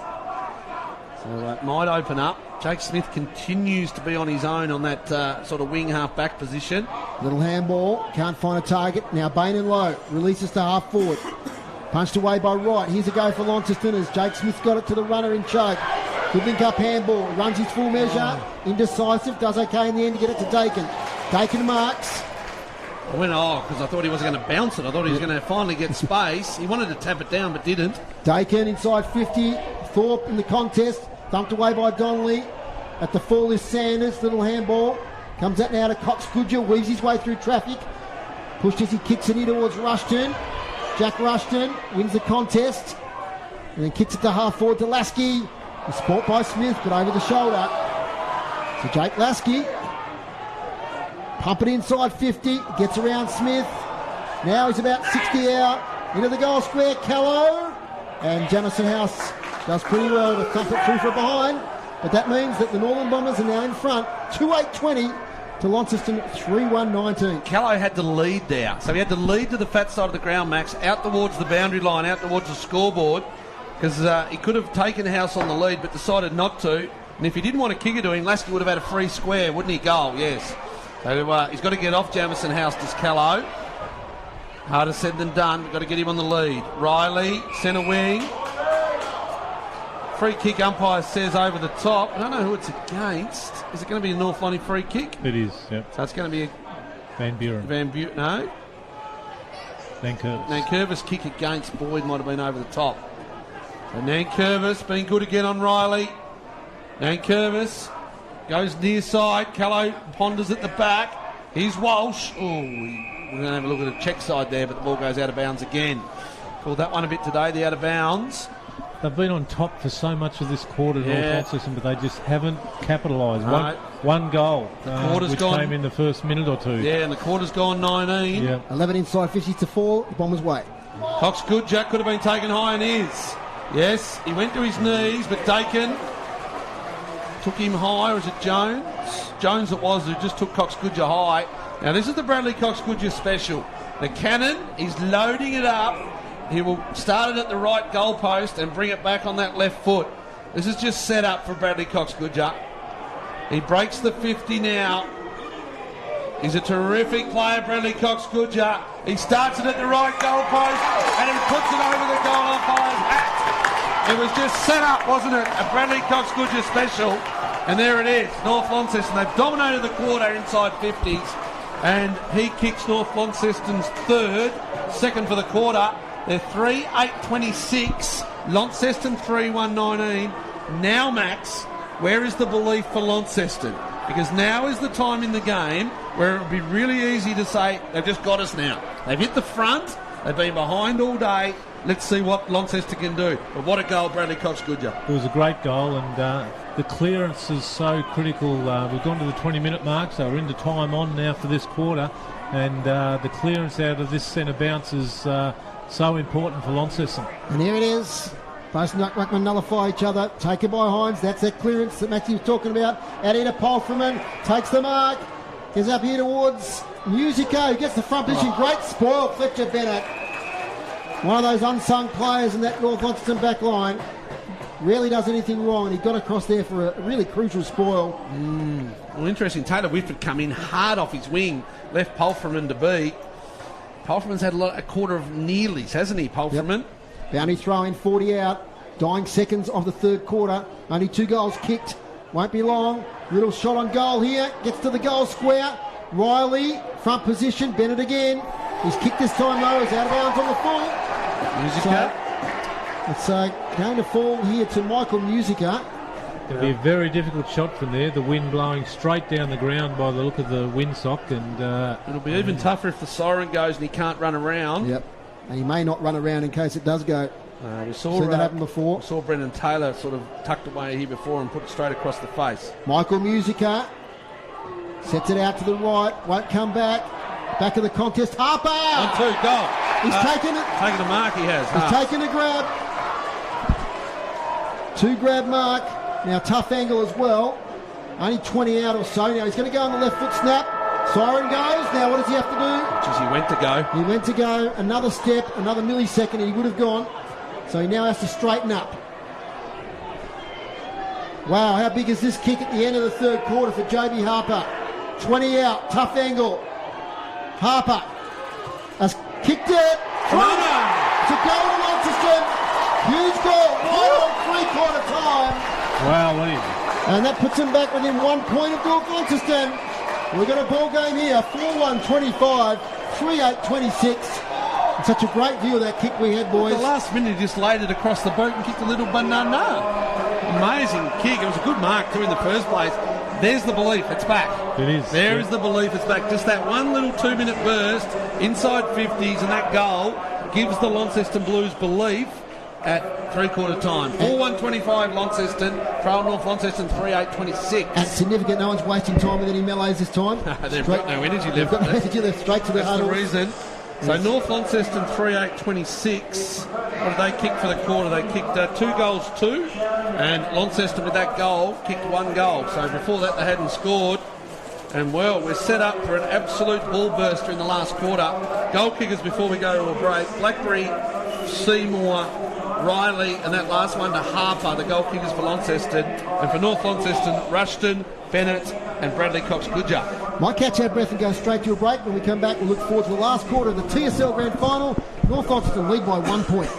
So it might open up. Jake Smith continues to be on his own on that sort of wing half-back position. Little handball. Can't find a target. Now Bain and Lowe. Releases to half-forward. Punched away by Wright. Here's a go for Launceston as Jake Smith got it to the runner in choke. Good link-up handball. Runs his full measure. Indecisive. Does okay in the end to get it to Dakin. Dakin marks. I went, because I thought he wasn't going to bounce it. I thought he was going to finally get space. He wanted to tap it down, but didn't. Dakin inside 50. Thorpe in the contest. Thumped away by Donnelly. At the full is Sanders. Little handball. Comes out now to Cox Goodger. Weaves his way through traffic. Pushed as he kicks it in towards Rushton. Jack Rushton wins the contest. And then kicks it to half forward to Lasky. The sport by Smith, but over the shoulder. So Jake Lasky. Pump it inside 50. Gets around Smith. Now he's about 60 out. Into the goal square. Callow. And Jamison House does pretty well to thump it through from behind. But that means that the Northern Bombers are now in front. 2-8-20 to Launceston 3-1-19. Callow had to lead there. So he had to lead to the fat side of the ground, Max, out towards the boundary line, out towards the scoreboard. Because he could have taken House on the lead, but decided not to. And if he didn't want to kick it to him, Lasky would have had a free square, wouldn't he? Goal, yes. So he's got to get off Jamison House, does Callow. Harder said than done. We've got to get him on the lead. Riley, centre wing. Free kick, umpire says over the top. I don't know who it's against. Is it going to be a North Lonnie free kick? It is, yep. So it's going to be a Van Buren. No. Nankervis kick against Boyd might have been over the top. So Nankervis being good again on Riley. Nankervis goes near side. Callow ponders at the back. Here's Walsh. Oh, we're going to have a look at a check side there, but the ball goes out of bounds again. Called that one a bit today, the out of bounds. They've been on top for so much of this quarter, North Launceston, but they just haven't capitalised. One goal, which came in the first minute or two. Yeah, and the quarter's gone 19. Yeah. 11 inside 50 to 4. The Bombers' way. Cox Goodger could have been taken high and is. Yes, he went to his knees, but Dakin took him high, or is it Jones? Jones it was, who just took Cox-Goodger high. Now this is the Bradley Cox-Goodger special. The cannon, he's loading it up. He will start it at the right goalpost and bring it back on that left foot. This is just set up for Bradley Cox-Goodger. He breaks the 50 now. He's a terrific player, Bradley Cox-Goodger. He starts it at the right goalpost and he puts it over the goal umpire's hat. It was just set up, wasn't it? A Bradley Cox-Goodger special. And there it is, North Launceston. They've dominated the quarter inside 50s. And he kicks North Launceston's third, second for the quarter. They're 3-8-26. Launceston 3-1-19. Now, Max, where is the belief for Launceston? Because now is the time in the game where it would be really easy to say, they've just got us now. They've hit the front, they've been behind all day. Let's see what Launceston can do. But what a goal, Bradley Cox-Goodger. It was a great goal, and the clearance is so critical. We've gone to the 20-minute mark, so we're into time on now for this quarter. And the clearance out of this centre bounce is so important for Launceston. And here it is. Both ruckman nullify each other. Taken by Hines. That's that clearance that Matthew was talking about. Out here to Polferman. Takes the mark. Gets up here towards Musico. Gets the front position. Great spoil. Fletcher Bennett. One of those unsung players in that North Launceston back line. Rarely does anything wrong, and he got across there for a really crucial spoil. Well, interesting. Taylor Whitford come in hard off his wing. Left Polferman to be. Polferman's had a quarter of nearlies, hasn't he, Polferman? Yep. Bounty throw in, 40 out. Dying seconds of the third quarter. Only 2 goals kicked. Won't be long. Little shot on goal here. Gets to the goal square. Riley, front position. Bennett again. He's kicked this time though. He's out of bounds on the full. Musica. So it's going to fall here to Michael Musica. It'll be a very difficult shot from there. The wind blowing straight down the ground by the look of the windsock. And it'll be even tougher if the siren goes and he can't run around. Yep. And he may not run around in case it does go. We saw that happen before. We saw Brendan Taylor sort of tucked away here before and put it straight across the face. Michael Musica sets it out to the right. Won't come back. Back of the contest. Harper! 1-2, goal. He's taken it. Taken a mark, he has. He's taken a grab. 2 grab mark. Now tough angle as well. Only 20 out or so. Now he's going to go on the left foot snap. Siren goes. Now what does he have to do? Jeez, he went to go. He went to go. Another step, another millisecond, and he would have gone. So he now has to straighten up. Wow, how big is this kick at the end of the third quarter for JB Harper? 20 out. Tough angle. Harper has kicked it. It's a goal to Launceston. Huge goal. Right on 3-quarter time. Wow, William. And that puts him back within 1 point of North Launceston. We've got a ball game here. 4-1-25, 3-8-26. Such a great view of that kick we had, boys. The last minute he just laid it across the boot and kicked a little banana. Amazing kick. It was a good mark too in the first place. There's the belief. It's back. It is. There is the belief. It's back. Just that one little 2-minute burst inside 50s and that goal gives the Launceston Blues belief at 3-quarter time. 4-1-25 Launceston. Trail North Launceston 3-8-26. And significant. No one's wasting time with any mellows this time. They've got no energy left. They've got no energy left. Straight to the That's huddle. the reason. So North Launceston 3-8-26. What did they kick for the quarter? They kicked 2 goals, 2. And Launceston with that goal kicked 1 goal. So before that they hadn't scored. And well, we're set up for an absolute ball burster in the last quarter. Goal kickers before we go to a break. Blackberry, Seymour, Riley, and that last one to Harper, the goal kickers for Launceston. And for North Launceston, Rushton, Bennett and Bradley Cox-Goodger. Might catch our breath and go straight to a break. When we come back, we'll look forward to the last quarter of the TSL Grand Final. North Launceston lead by 1 point.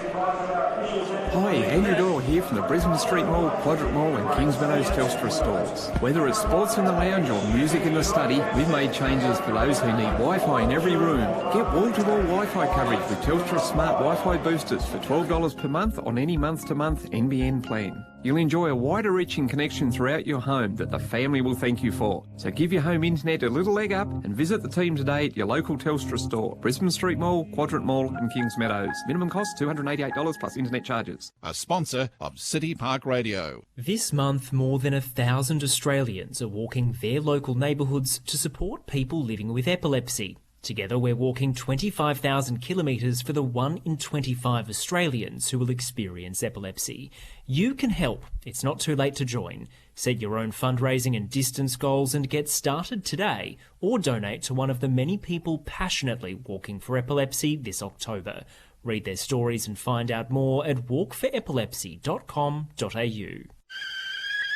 Hi, Andrew Doyle here from the Brisbane Street Mall, Quadrant Mall and Kings Meadows Telstra stores. Whether it's sports in the lounge or music in the study, we've made changes for those who need Wi-Fi in every room. Get wall-to-wall Wi-Fi coverage with Telstra Smart Wi-Fi boosters for $12 per month on any month-to-month NBN plan. You'll enjoy a wider reaching connection throughout your home that the family will thank you for. So give your home internet a little leg up and visit the team today at your local Telstra store. Brisbane Street Mall, Quadrant Mall and Kings Meadows. Minimum cost $288 plus internet charges. A sponsor of City Park Radio. This month, more than 1,000 Australians are walking their local neighbourhoods to support people living with epilepsy. Together, we're walking 25,000 kilometres for the 1 in 25 Australians who will experience epilepsy. You can help. It's not too late to join. Set your own fundraising and distance goals and get started today, or donate to one of the many people passionately walking for epilepsy this October. Read their stories and find out more at walkforepilepsy.com.au.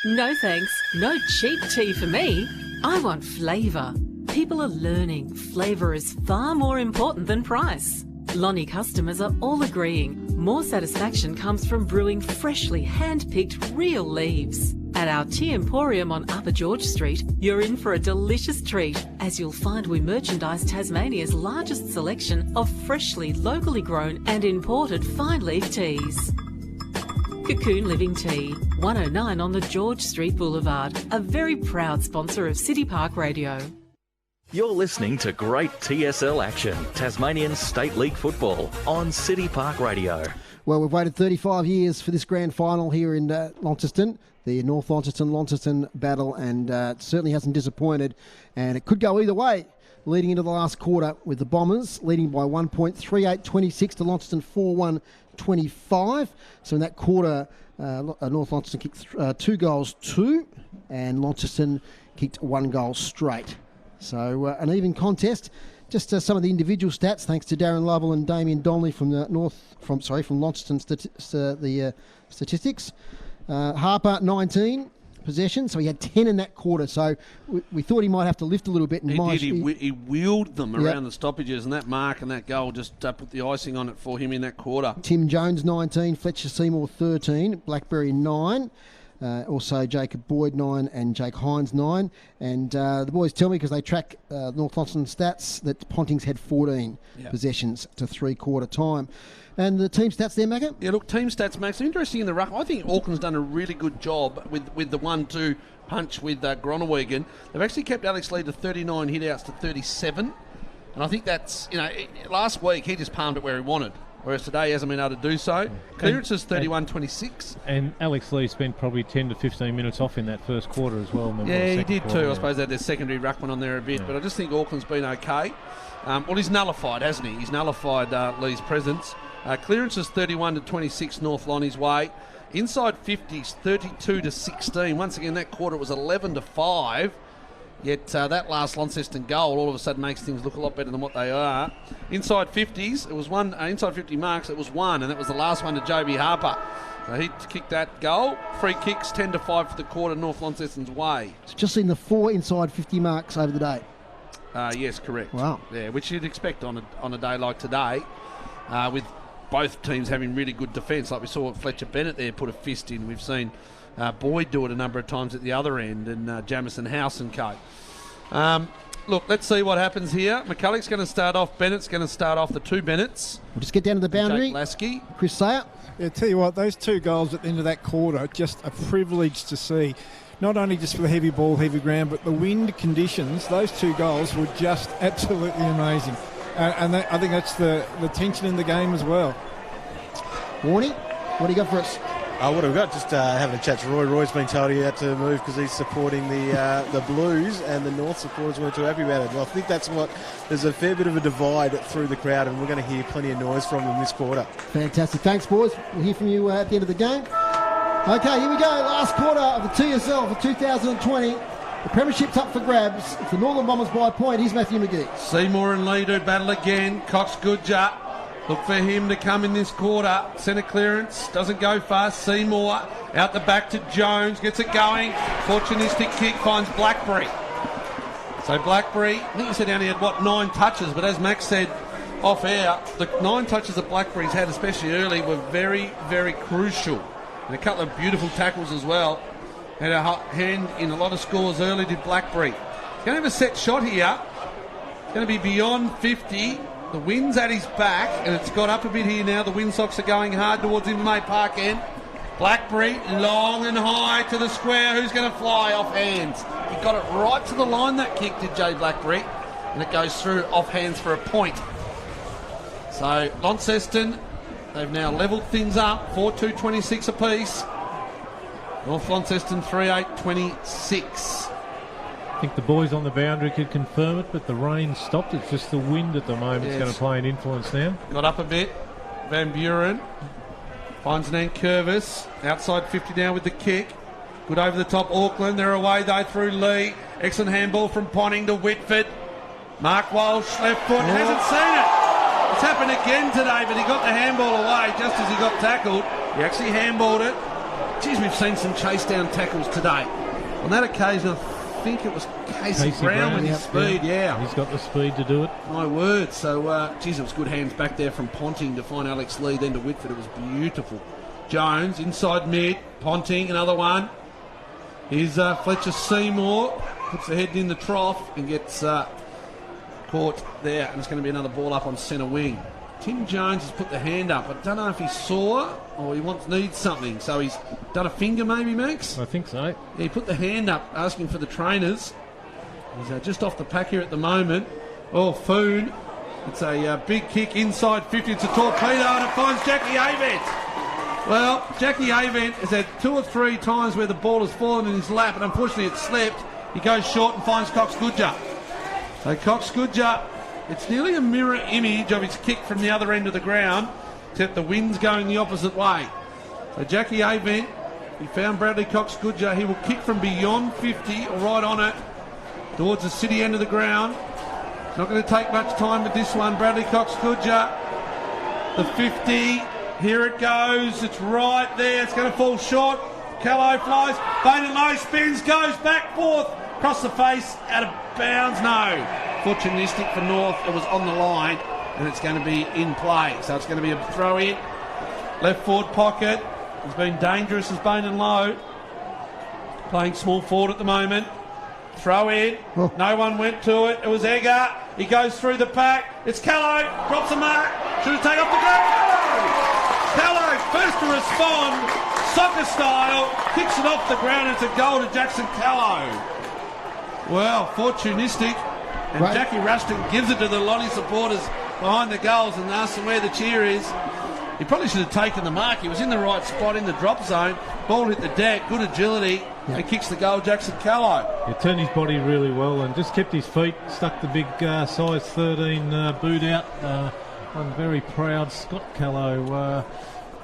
No thanks, no cheap tea for me. I want flavour. People are learning flavour is far more important than price. Lonnie customers are all agreeing more satisfaction comes from brewing freshly hand-picked real leaves. At our Tea Emporium on Upper George Street, you're in for a delicious treat, as you'll find we merchandise Tasmania's largest selection of freshly, locally grown and imported fine leaf teas. Cocoon Living Tea, 109 on the George Street Boulevard, a very proud sponsor of City Park Radio. You're listening to great TSL action, Tasmanian State League football, on City Park Radio. Well, we've waited 35 years for this grand final here in Launceston, the North Launceston battle, and it certainly hasn't disappointed. And it could go either way, leading into the last quarter with the Bombers leading by 1 point, 38-26 to Launceston 4-1-25. So in that quarter, North Launceston kicked 2 goals, 2, and Launceston kicked 1 goal straight. So an even contest. Just some of the individual stats, thanks to Darren Lovell and Damien Donnelly from Launceston statistics. Harper 19 possessions, so he had 10 in that quarter. So we thought he might have to lift a little bit. And He wheeled them around the stoppages, and that mark and that goal just put the icing on it for him in that quarter. Tim Jones 19, Fletcher Seymour 13, Blackberry 9. Also Jacob Boyd 9 and Jake Hines 9. And the boys tell me, because they track North Launceston stats, that Pontings had 14 possessions to three-quarter time. And the team stats there, Macca? Yeah, look, team stats, Max. Interesting in the ruck. I think Auckland's done a really good job with the 1-2 punch with Groenewegen. They've actually kept Alex Lee to 39 hit-outs to 37. And I think that's, last week he just palmed it where he wanted, whereas today he hasn't been able to do so. Clearances 31-26. And Alex Lee spent probably 10 to 15 minutes off in that first quarter as well. Yeah, he did too. I suppose they had their secondary ruckman on there a bit, but I just think Auckland's been okay. Well, he's nullified, hasn't he? He's nullified Lee's presence. Clearances 31-26 North Lonnie's way. Inside 50s 32-16. Once again, that quarter was 11-5. Yet that last Launceston goal all of a sudden makes things look a lot better than what they are. Inside 50s, it was one. Inside 50 marks, it was 1, and that was the last one to Joby Harper. So he kicked that goal. Free kicks 10-5 for the quarter, North Launceston's way. It's just seen the 4 inside 50 marks over the day. Yes, correct. Wow. Yeah, which you'd expect on a day like today, with both teams having really good defence. Like we saw Fletcher Bennett there put a fist in. We've seen Boyd do it a number of times at the other end, and Jamison House and co. Look, let's see what happens here. McCulloch's going to start off. Bennett's going to start off, the two Bennetts. We'll just get down to the boundary. Jake Lasky. Chris Sayer. Yeah, tell you what, those 2 goals at the end of that quarter, just a privilege to see. Not only just for the heavy ball, heavy ground, but the wind conditions. Those 2 goals were just absolutely amazing. And I think that's the tension in the game as well. Warnie, what do you got for us? What have we got? Just having a chat to Roy. Roy's been told he had to move because he's supporting the Blues, and the North supporters weren't too happy about it. Well, I think there's a fair bit of a divide through the crowd, and we're going to hear plenty of noise from them this quarter. Fantastic. Thanks, boys. We'll hear from you at the end of the game. Okay, here we go. Last quarter of the TSL for 2020. The premiership's up for grabs. It's the Northern Bombers by a point. Here's Matthew McGee. Seymour and Lee do battle again. Cox Goodger. Look for him to come in this quarter. Centre clearance. Doesn't go fast. Seymour out the back to Jones. Gets it going. Fortunistic kick. Finds Blackberry. So Blackberry, I think he said he only had, 9 touches. But as Max said off air, the 9 touches that Blackberry's had, especially early, were very, very crucial. And a couple of beautiful tackles as well. Had a hand in a lot of scores early, did Blackberry. He's going to have a set shot here. It's going to be beyond 50. The wind's at his back, and it's got up a bit here now. The windsocks are going hard towards Invermay Park end. Blackberry, long and high to the square. Who's going to fly off hands? He got it right to the line, that kick, did Jay Blackberry. And it goes through off hands for a point. So Launceston, they've now levelled things up. 4-2-26 apiece. North Launceston 3-8-26. I think the boys on the boundary could confirm it, but the rain stopped. It's just the wind at the moment is going to play an influence now. Got up a bit. Van Buren finds Nankervis. Outside 50 now with the kick. Good over the top, Auckland. They're away though through Lee. Excellent handball from Ponting to Whitford. Mark Walsh, left foot, hasn't seen it. It's happened again today, but he got the handball away just as he got tackled. He actually handballed it. Geez, we've seen some chase down tackles today. On that occasion, I think it was Casey Brown with his speed, yeah. He's got the speed to do it. My word. So, geez, it was good hands back there from Ponting to find Alex Lee, then to Whitford. It was beautiful. Jones, inside mid. Ponting, another one. Here's Fletcher Seymour. Puts the head in the trough and gets caught there. And it's going to be another ball up on centre wing. Tim Jones has put the hand up. I don't know if he saw or he needs something. So he's done a finger maybe, Max? I think so. Yeah, he put the hand up asking for the trainers. He's just off the pack here at the moment. Oh, Foon. It's a big kick inside 50. It's a torpedo and it finds Jackie Avent. Well, Jackie Avent has had 2 or 3 times where the ball has fallen in his lap and unfortunately it slipped. He goes short and finds Cox Goodger. So Cox Goodger, it's nearly a mirror image of his kick from the other end of the ground, except the wind's going the opposite way. So Jackie Avent, he found Bradley Cox Goodger. He will kick from beyond 50 or right on it towards the city end of the ground. It's not going to take much time with this one. Bradley Cox Goodger, the 50. Here it goes. It's right there. It's going to fall short. Callow flies. Baden Low spins, goes back, forth, across the face, out of bounds. No. Fortunistic for North. It was on the line, and it's going to be in play. So it's going to be a throw in. Left forward pocket. It's been dangerous as Baden Low. Playing small forward at the moment. Throw in. Oh. No one went to it. It was Egger. He goes through the pack. It's Callow. Drops a mark. Should have taken off the ground. Callow, first to respond, soccer style, kicks it off the ground. It's a goal to Jackson Callow. Well, fortunistic. And right. Jackie Rushton gives it to the Lonnie supporters behind the goals and asks them where the cheer is. He probably should have taken the mark. He was in the right spot in the drop zone. Ball hit the deck, good agility, and kicks the goal, Jackson Callow. He turned his body really well and just kept his feet, stuck the big size 13 boot out. One very proud Scott Callow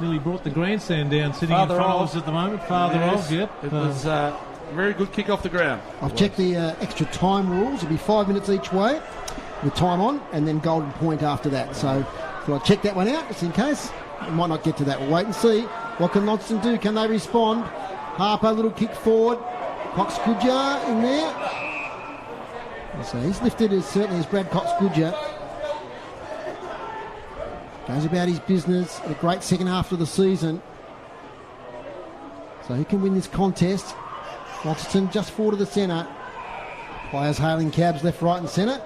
nearly brought the grandstand down, sitting in front of us at the moment. Father of, yep. It was a very good kick off the ground. I've checked the extra time rules. It'll be 5 minutes each way with time on and then golden point after that. So I'll check that one out just in case. We might not get to that. We'll wait and see. What can Launceston do? Can they respond? Harper, little kick forward. Cox Goodger in there. So he's lifted certainly as Brad Cox Goodger. Goes about his business. A great second half of the season. So he can win this contest. Launceston just forward of the centre. Players hailing cabs left, right and centre.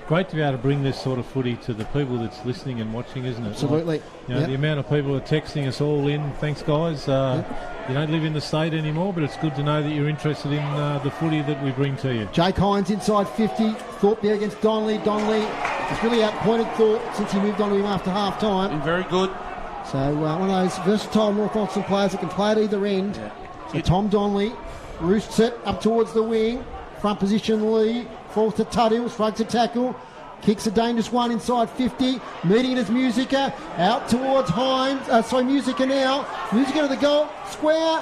Great to be able to bring this sort of footy to the people that's listening and watching, isn't it? Absolutely. Like, you know, the amount of people are texting us all in. Thanks, guys. You don't live in the state anymore, but it's good to know that you're interested in the footy that we bring to you. Jake Hines inside 50. Thorpe there against Donnelly. Donnelly has really outpointed Thorpe since he moved on to him after half time. Been very good. So one of those versatile North Launceston players that can play at either end. Yeah. So Tom Donnelly roosts it up towards the wing. Front position Lee. Falls to Tuthill, shrugs a tackle, kicks a dangerous one inside 50, meeting it as Musica, out towards Hines, Musica now, Musica to the goal, square,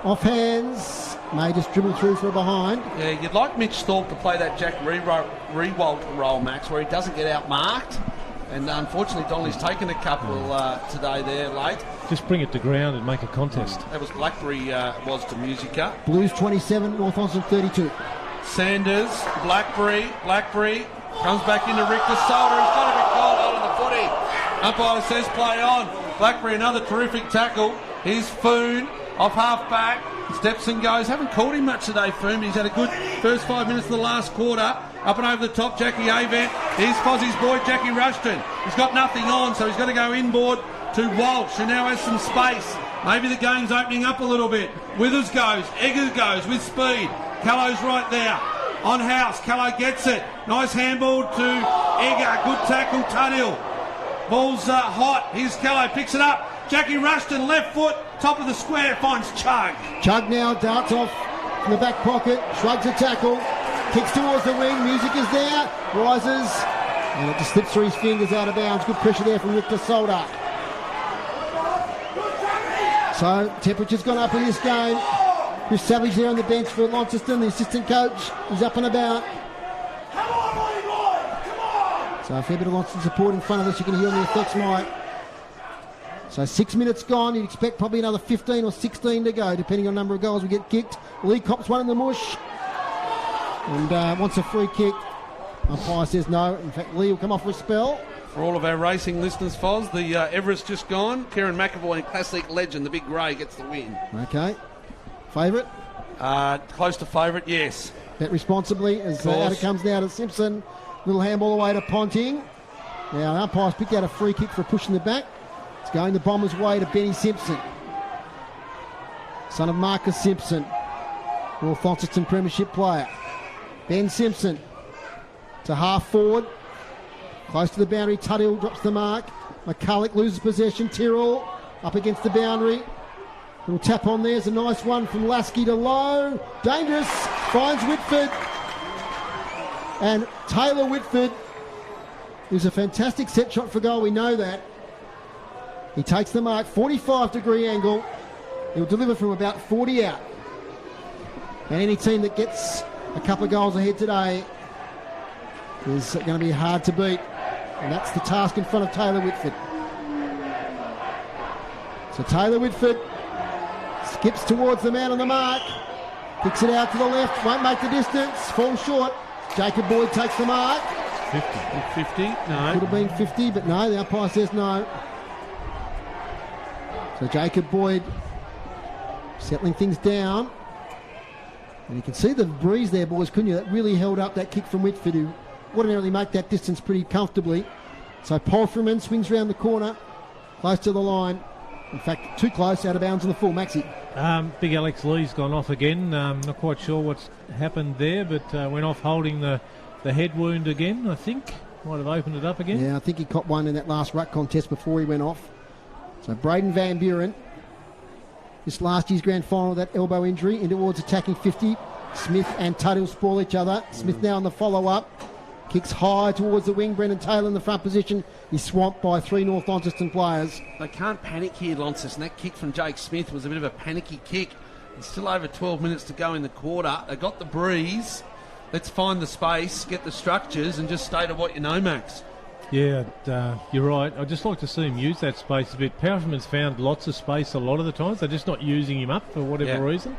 off hands, may just dribble through for a behind. Yeah, you'd like Mitch Thorpe to play that Jack Rewalt role, Max, where he doesn't get outmarked, and unfortunately Donnelly's taken a couple today there late. Just bring it to ground and make a contest. That was Blackberry, was to Musica. Blues 27, North Launceston 32. Sanders, Blackberry comes back into Richter's shoulder. He's got to be called out on the footy. Umpire says play on. Blackberry, another terrific tackle. Here's Foon off half back. Steps and goes. Haven't called him much today, Foon. He's had a good first 5 minutes of the last quarter. Up and over the top, Jackie Avent. Here's Fozzie's boy, Jackie Rushton. He's got nothing on, so he's got to go inboard to Walsh, who now has some space. Maybe the game's opening up a little bit. Withers goes. Eggers goes with speed. Callow's right there. On House. Callow gets it. Nice handball to Egger. Good tackle, Tuthill. Ball's hot. Here's Callow. Picks it up. Jackie Rushton, left foot. Top of the square. Finds Chug. Chug now darts off from the back pocket. Shrugs a tackle. Kicks towards the wing. Music is there. Rises. And it just slips through his fingers out of bounds. Good pressure there from Richter Solder. So temperature's gone up in this game. Chris Savage there on the bench for Launceston, the assistant coach. He's up and about. So a fair bit of Launceston support in front of us. You can hear the effects, Mike. So 6 minutes gone. You'd expect probably another 15 or 16 to go, depending on the number of goals we get kicked. Lee cops one in the mush and wants a free kick. Umpire says no. In fact, Lee will come off for a spell. For all of our racing listeners, Foz, the Everest just gone. Kieran McAvoy and Classic Legend, the big grey, gets the win. Okay. Favourite? Close to favourite, yes. Bet responsibly as out it comes now to Simpson. Little handball away to Ponting. Now the umpire's picked out a free kick for a push in the back. It's going the Bombers' way to Benny Simpson, son of Marcus Simpson, North Launceston Premiership player. Ben Simpson to half forward. Close to the boundary, Tuthill drops the mark. McCulloch loses possession. Tyrrell up against the boundary. Little tap on there's a nice one from Lasky to Lowe. Dangerous. Finds Whitford. And Taylor Whitford is a fantastic set shot for goal. We know that. He takes the mark, 45-degree angle. He'll deliver from about 40 out. And any team that gets a couple of goals ahead today is going to be hard to beat. And that's the task in front of Taylor Whitford. So Taylor Whitford skips towards the man on the mark. Kicks it out to the left, won't make the distance, falls short. Jacob Boyd takes the mark. 50? No. Could have been 50, but no, the umpire says no. So Jacob Boyd settling things down. And you can see the breeze there, boys, couldn't you? That really held up that kick from Whitford, who ordinarily make that distance pretty comfortably. So Polfreman swings round the corner, close to the line. In fact, too close, out of bounds on the full. Maxi. Big Alex Lee's gone off again. Not quite sure what's happened there, but went off holding the head wound again, I think. Might have opened it up again. Yeah, I think he caught one in that last ruck contest before he went off. So Braden Van Buren, this last year's grand final, that elbow injury, in towards attacking 50. Smith and Tuthill spoil each other. Smith now on the follow-up. Kicks high towards the wing. Brendan Taylor in the front position. He's swamped by three North Launceston players. They can't panic here, Launceston. That kick from Jake Smith was a bit of a panicky kick. It's still over 12 minutes to go in the quarter. They got the breeze. Let's find the space, get the structures, and just stay to what you know, Max. Yeah, you're right. I'd just like to see him use that space a bit. Powerman's found lots of space a lot of the times. They're just not using him up for whatever reason.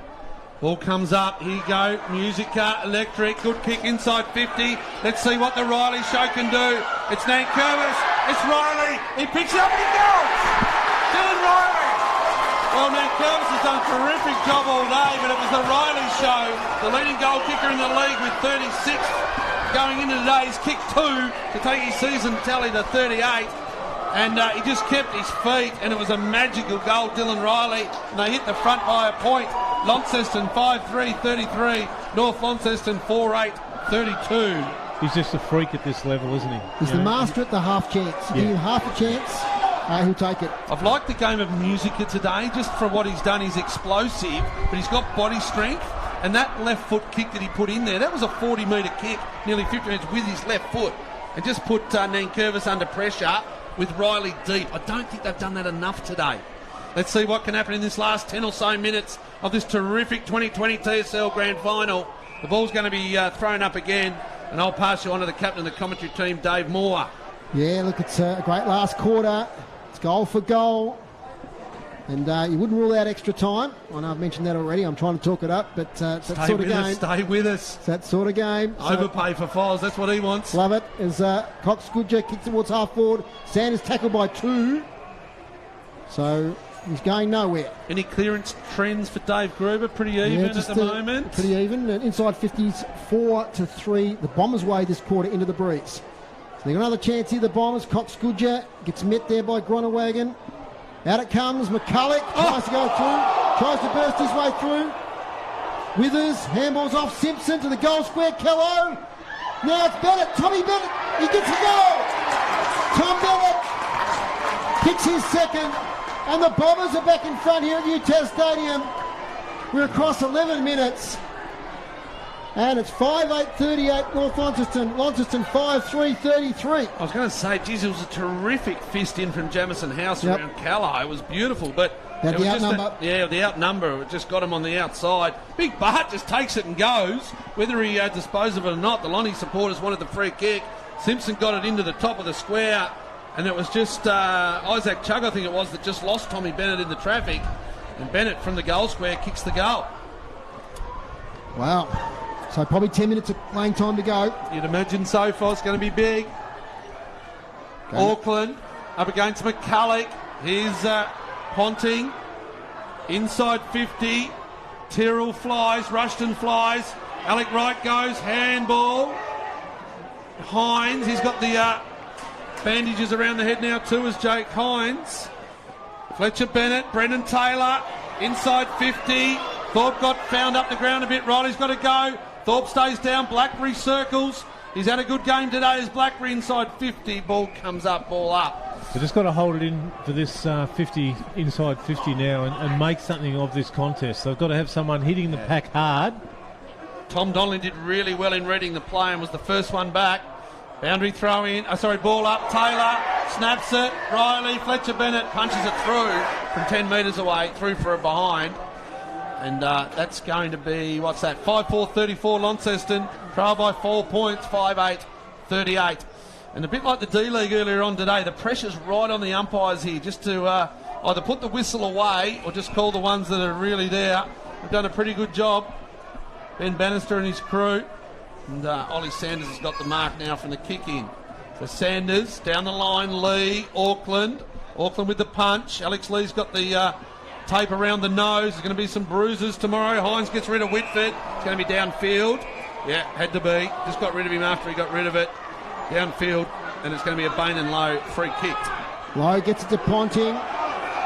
Ball comes up. Here you go. Musica, electric. Good kick inside 50. Let's see what the Riley show can do. It's Nankervis. It's Riley. He picks it up and he goes. Dylan Riley. Well, Nankervis has done a terrific job all day, but it was the Riley show. The leading goal kicker in the league with 36 going into today. He's kicked 2 to take his season tally to 38. And he just kept his feet, and it was a magical goal, Dylan Riley. And they hit the front by a point. Launceston 5-3-33. North Launceston 4-8-32. He's just a freak at this level, isn't he? He's the master at the half chance. Give him half a chance, he'll take it. I've liked the game of Musica today, just for what he's done. He's explosive, but he's got body strength. And that left foot kick that he put in there, that was a 40-metre kick, nearly 50 metres with his left foot. And just put Nankervis under pressure with Riley deep. I don't think they've done that enough today. Let's see what can happen in this last 10 or so minutes of this terrific 2020 TSL Grand Final. The ball's going to be thrown up again, and I'll pass you on to the captain of the commentary team, Dave Moore. Yeah, look, it's a great last quarter. It's goal for goal. And you wouldn't rule out extra time. I know I've mentioned that already. I'm trying to talk it up, but it's that sort of game. Stay with us. It's that sort of game. Overpay for Foz. That's what he wants. Love it. As Cox Goodger kicks towards half forward. Sanders tackled by 2. So he's going nowhere. Any clearance trends for Dave Gruber? Pretty even at the moment. Pretty even. And inside 50s, 4-3. The Bombers' way this quarter into the breeze. So they've got another chance here. The Bombers. Cox Goodger gets met there by Gronewagen. Out it comes, McCulloch tries to go through, tries to burst his way through. Withers, handballs off Simpson to the goal square, Kello. Now it's Bennett, Tommy Bennett, he gets a goal. Tom Bennett kicks his second, and the Bombers are back in front here at UTAS Stadium. We're across 11 minutes. And it's 5-8-38 North Launceston. Launceston 5-3-33. I was going to say, geez, it was a terrific fist in from Jamison House around Callow. It was beautiful, but That the outnumber. The outnumber. It just got him on the outside. Big Bart just takes it and goes. Whether he disposed of it or not, the Lonnie supporters wanted the free kick. Simpson got it into the top of the square, and it was just Isaac Chugg, I think it was, that just lost Tommy Bennett in the traffic. And Bennett from the goal square kicks the goal. Wow. So probably 10 minutes of playing time to go. You'd imagine so far. It's going to be big. Okay. Auckland up against McCulloch. Here's Ponting. Inside 50. Tyrrell flies. Rushton flies. Alec Wright goes. Handball. Hines. He's got the bandages around the head now too as Jake Hines. Fletcher Bennett. Brendan Taylor. Inside 50. Thorpe got found up the ground a bit. Riley's got to go. Thorpe stays down. Blackberry circles. He's had a good game today as Blackberry inside 50. Ball comes up, ball up. They've just got to hold it in for this 50, inside 50 now and make something of this contest. They've got to have someone hitting the pack hard. Tom Donnelly did really well in reading the play and was the first one back. Boundary throw in. Ball up. Taylor snaps it. Riley. Fletcher Bennett punches it through from 10 metres away. Through for a behind. And that's going to be, 5-4-34 Launceston. Trail by 4 points, 5-8-38. And a bit like the D-League earlier on today, the pressure's right on the umpires here just to either put the whistle away or just call the ones that are really there. They've done a pretty good job. Ben Bannister and his crew. And Ollie Sanders has got the mark now from the kick in. So Sanders, down the line, Lee, Auckland. Auckland with the punch. Alex Lee's got the tape around the nose. There's going to be some bruises tomorrow. Hines gets rid of Whitford. It's going to be downfield. Yeah, had to be. Just got rid of him after he got rid of it. Downfield, and it's going to be a Bain and Lowe free kick. Lowe gets it to Ponting.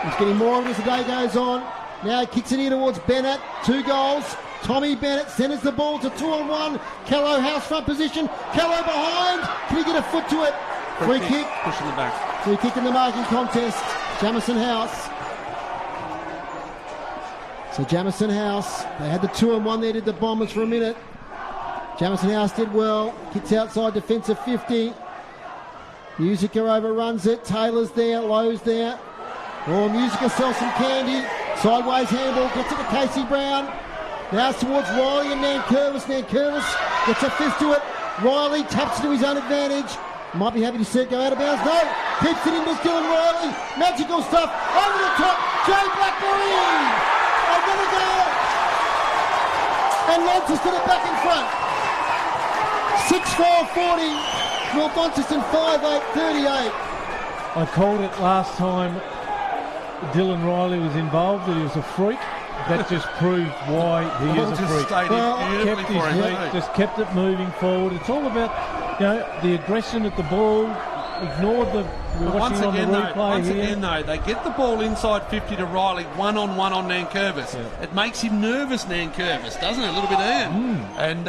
He's getting more of it as the day goes on. Now he kicks it in towards Bennett. 2 goals. Tommy Bennett centres the ball to 2-on-1. Callow house front position. Callow behind. Can he get a foot to it? Free kick. Pushing the back. Free kick in the marking contest. Jamison House. So Jamison House, they had the 2-on-1 there, did the Bombers for a minute. Jamison House did well. Kicks outside defensive 50. Musica overruns it. Taylor's there. Lowe's there. Oh, Musica sells some candy. Sideways handball. Gets it to Casey Brown. Now towards Riley and Nankervis. Nankervis gets a fist to it. Riley taps it to his own advantage. Might be happy to see it go out of bounds. No. Keeps it in with Dylan Riley. Magical stuff. Over the top. Jay Blackberry. Another goal. And Launceston are back in front. 6-4-40. North Launceston 5-8-38. I called it last time Dylan Riley was involved that he was a freak. That just proved why he is a freak. Just kept it moving forward. It's all about the aggression at the ball. Ignored the once again though, they get the ball inside 50 to Riley, one-on-one on Nankervis. Yeah. It makes him nervous, Nankervis, doesn't it? A little bit of him. And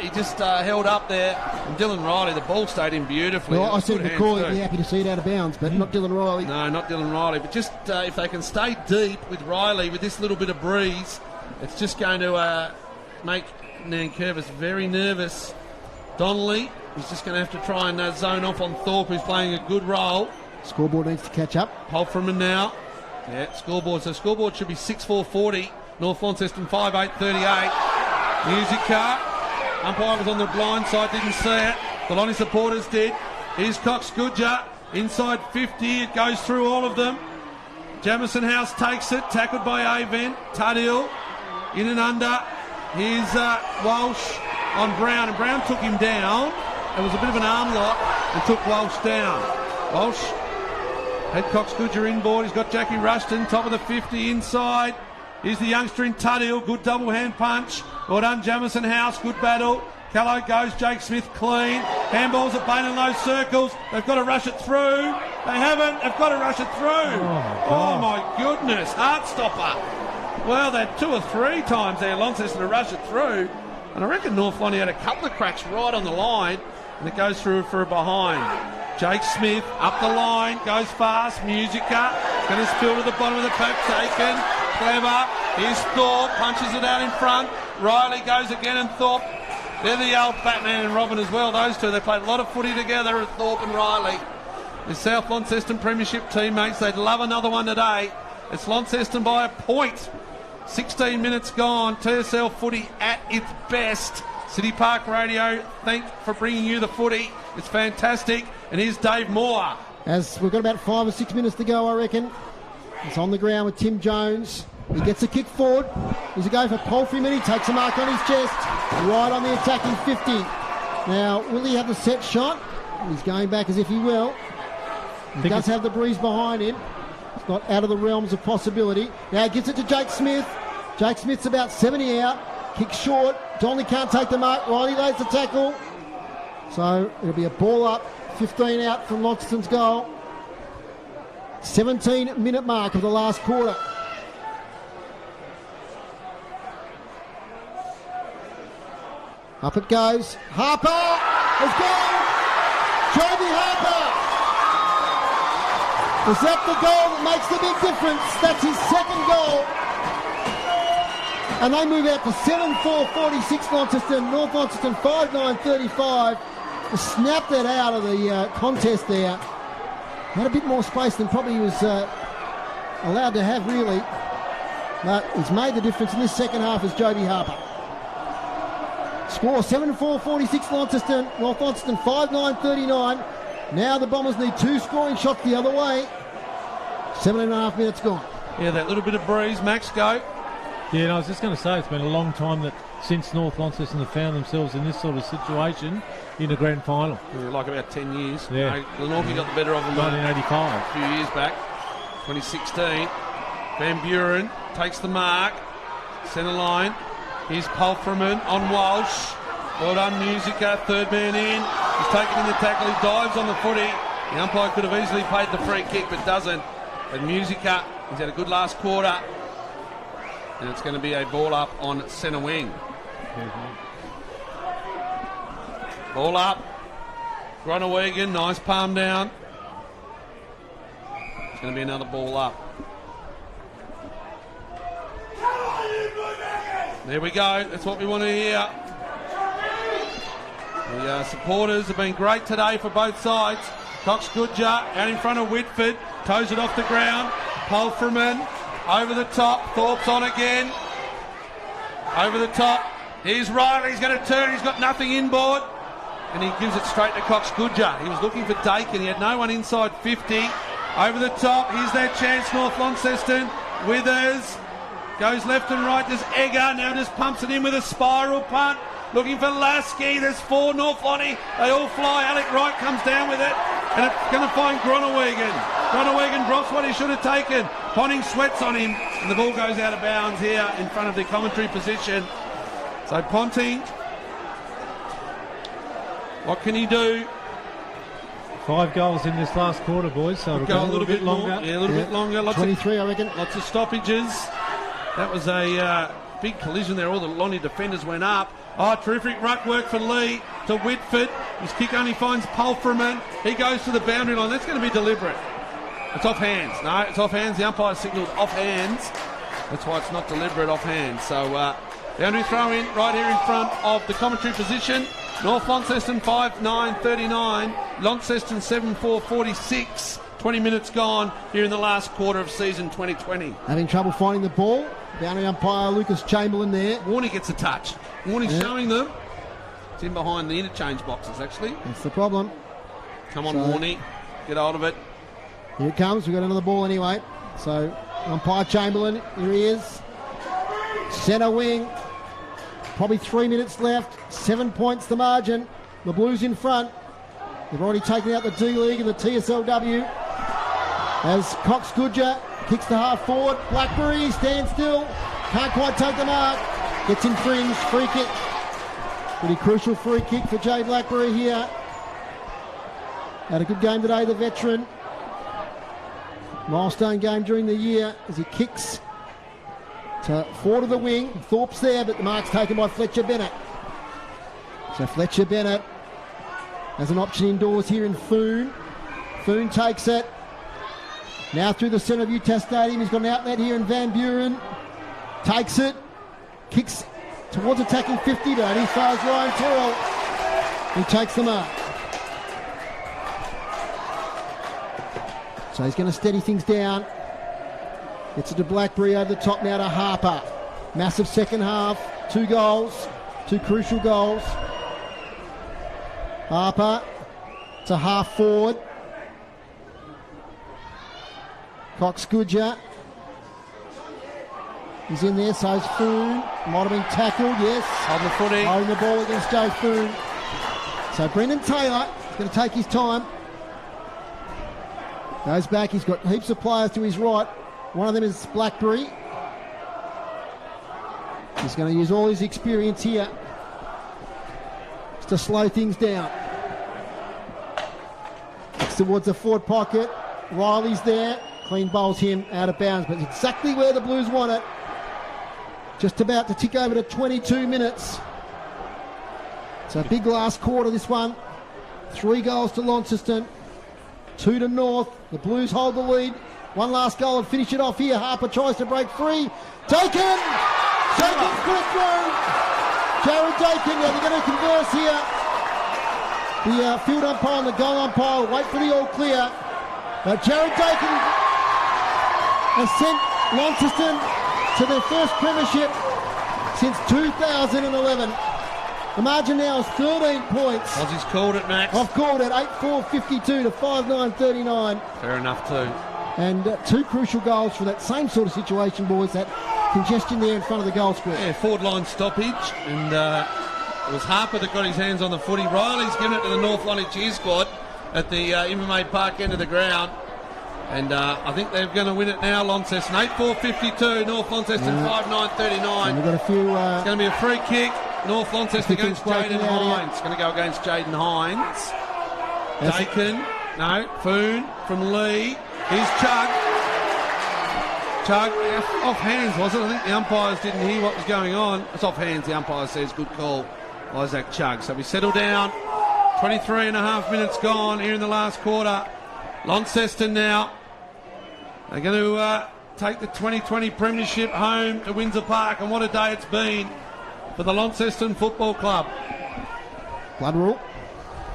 he just held up there. And Dylan Riley, the ball stayed in beautifully. Well, I said before he'd be happy to see it out of bounds, but not Dylan Riley. No, not Dylan Riley. But just if they can stay deep with Riley, with this little bit of breeze, it's just going to make Nankervis very nervous. Donnelly, he's just going to have to try and zone off on Thorpe, who's playing a good role. Scoreboard needs to catch up. Polframan now. Yeah, scoreboard. So scoreboard should be 6-4-40. North Launceston 5-8-38. Musica. Umpire was on the blind side, didn't see it. The Lonnie supporters did. Here's Cox Goodger. Inside 50. It goes through all of them. Jamison House takes it. Tackled by Avent. Tuddill. In and under. Here's Walsh on Brown, and Brown took him down. It was a bit of an arm lock and took Walsh down. Walsh had Cox Goodger inboard. He's got Jackie Rushton, top of the 50 inside. Here's the youngster in Tuddill. Good double hand punch. Well done, Jamison House. Good battle. Callow goes. Jake Smith clean. Handballs at Bain and Lowe circles. They've got to rush it through. They haven't. They've got to rush it through. Oh my goodness. Heart stopper. Well, they had 2 or 3 times there, Launceston, to rush it through. And I reckon North Lonnie had a couple of cracks right on the line, and it goes through for a behind. Jake Smith up the line, goes fast. Musica going to spill to the bottom of the pack, taken. Clever. Here's Thorpe, punches it out in front. Riley goes again, and Thorpe. They're the old Batman and Robin as well, those two. They played a lot of footy together, Thorpe and Riley. The South Launceston Premiership teammates, they'd love another one today. It's Launceston by a point. 16 minutes gone. TSL footy at its best. City Park Radio, thanks for bringing you the footy. It's fantastic. And here's Dave Moore. As we've got about 5 or 6 minutes to go, I reckon. It's on the ground with Tim Jones. He gets a kick forward. He's a go for Palfreyman. He takes a mark on his chest. Right on the attacking 50. Now, will he have the set shot? He's going back as if he will. He does have the breeze behind him. It's not out of the realms of possibility. Now he gives it to Jake Smith. Jake Smith's about 70 out. Kick short. Donnelly can't take the mark. Riley lays the tackle. So it'll be a ball up. 15 out from Launceston's goal. 17-minute mark of the last quarter. Up it goes. Harper has gone. Joby Harper. Is that the goal that makes the big difference? That's his second goal. And they move out to 7-4-46 Launceston. North Launceston 5-9-35. Just snapped that out of the contest there. Had a bit more space than probably he was allowed to have, really. But he's made the difference in this second half as Joby Harper. Score 7-4-46 Launceston. North Launceston 5-9-39. Now the Bombers need 2 scoring shots the other way. 7.5 minutes gone. Yeah, that little bit of breeze. Max, go. Yeah, and I was just going to say, it's been a long time that since North Launceston have found themselves in this sort of situation in a grand final. Yeah, like about 10 years. Yeah. Glenorchy got the better of them 1985. A few years back. 2016. Van Buren takes the mark. Centre line. Here's Palfreyman on Walsh. Well done, Musica. Third man in. He's taken in the tackle. He dives on the footy. The umpire could have easily paid the free kick, but doesn't. But Musica, he's had a good last quarter. And it's going to be a ball up on centre wing. Ball up. Groenewegen, nice palm down. It's going to be another ball up. There we go. That's what we want to hear. The supporters have been great today for both sides. Cox Goodger out in front of Whitford. Toes it off the ground. Palfreyman over the top. Thorpe's on again. Over the top. Here's Riley. He's going to turn. He's got nothing inboard. And he gives it straight to Cox Goodger. He was looking for Dakin. He had no one inside 50. Over the top. Here's their chance. North Launceston. Withers. Goes left and right. There's Egger. Now just pumps it in with a spiral punt. Looking for Lasky. There's 4 North Lonnie. They all fly. Alec Wright comes down with it. And it's going to find Groenewegen. Groenewegen drops what he should have taken. Ponting sweats on him. And the ball goes out of bounds here in front of the commentary position. So Ponting. What can he do? 5 goals in this last quarter, boys. So it'll go a little bit longer. Yeah, a little bit longer. Lots 23, I reckon. Lots of stoppages. That was a big collision there. All the Lonnie defenders went up. Oh, terrific ruck work for Lee to Whitford. His kick only finds Palfreyman. He goes to the boundary line. That's going to be deliberate. It's off hands. No, it's off hands. The umpire signalled off hands. That's why it's not deliberate, off hands. So boundary throw in right here in front of the commentary position. North Launceston 5-9-39. Launceston 7-4-46. 20 minutes gone here in the last quarter of season 2020. Having trouble finding the ball. Boundary umpire Lucas Chamberlain there. Warney gets a touch. Warney's showing them. It's in behind the interchange boxes, actually. That's the problem. Come on, Warney. Get hold of it. Here it comes. We've got another ball anyway. So umpire Chamberlain, here he is. Centre wing. Probably 3 minutes left. 7 points the margin. The Blues in front. They've already taken out the D-League and the TSLW. As Cox Goodger kicks the half forward. Blackberry stands still. Can't quite take the mark. Gets in fringe. Free kick. Pretty crucial free kick for Jay Blackberry here. Had a good game today, the veteran. Milestone game during the year as he kicks to forward of the wing. Thorpe's there, but the mark's taken by Fletcher Bennett. So Fletcher Bennett has an option indoors here in Foon. Foon takes it. Now through the centre of UTAS Stadium. He's got an outlet here in Van Buren. Takes it. Kicks towards attacking 50, but he fires Ryan Terrell. He takes the mark. So he's going to steady things down. It's to Blackberry over the top now to Harper. Massive second half. 2 goals. 2 crucial goals. Harper to half forward. Cox Goodger. He's in there, so is Foon. Might have been tackled, yes. On the footy. Holding the ball against Joe Foon. So Brendan Taylor is going to take his time. Goes back, he's got heaps of players to his right. One of them is Blackberry. He's going to use all his experience here to slow things down. It's towards the forward pocket. Riley's there. Clean bowls him out of bounds, but exactly where the Blues want it. Just about to tick over to 22 minutes. So big last quarter, this one. 3 goals to Launceston, 2 to North. The Blues hold the lead. One last goal and finish it off here. Harper tries to break free. Dakin! Dakin's put it through. Jared Dakin, now they're going to converse here. The field umpire and the goal umpire will wait for the all clear. But Jared Dakin has sent Launceston to their first premiership since 2011. The margin now is 13 points. Aussie's called it, Max. I've called it 8-4-52 to 5-9-39. Fair enough too. And 2 crucial goals for that same sort of situation, boys. That congestion there in front of the goal square. Yeah, forward line stoppage. And it was Harper that got his hands on the footy. Riley's given it to the North Lonnie cheer squad at the MMA Park end of the ground. And I think they're going to win it now, Launceston. 8-4-52, North Launceston 5-9-39. And we've got a few... it's going to be a free kick. North Launceston against Jaden Hines. It's going to go against Jaden Hines. Dakin, no, Foon from Lee. Here's Chug. Chug, off hands, was it? I think the umpires didn't hear what was going on. It's off hands, the umpire says. Good call, Isaac Chug. So we settle down. 23 and a half minutes gone here in the last quarter. Launceston now. They're going to take the 2020 Premiership home to Windsor Park, and what a day it's been for the Launceston Football Club. Blood rule.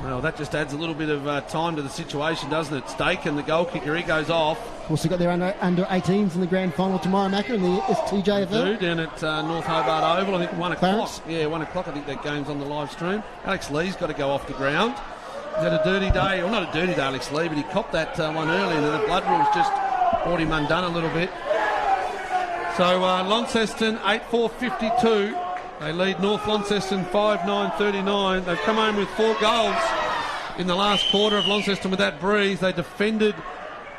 Well, that just adds a little bit of time to the situation, doesn't it? Staken, the goal kicker, he goes off. Of course, they've got their under 18s in the grand final tomorrow, Macca, in the STJFL. Down at North Hobart Oval, I think 1 o'clock. Yeah, 1 o'clock, I think that game's on the live stream. Alex Lee's got to go off the ground. He's had a dirty day, well, not a dirty day, Alex Lee, but he copped that one early, and the blood rules just brought him undone a little bit. So Launceston 8-4-52. They lead North Launceston 5-9-39. They've come home with 4 goals in the last quarter of Launceston with that breeze. They defended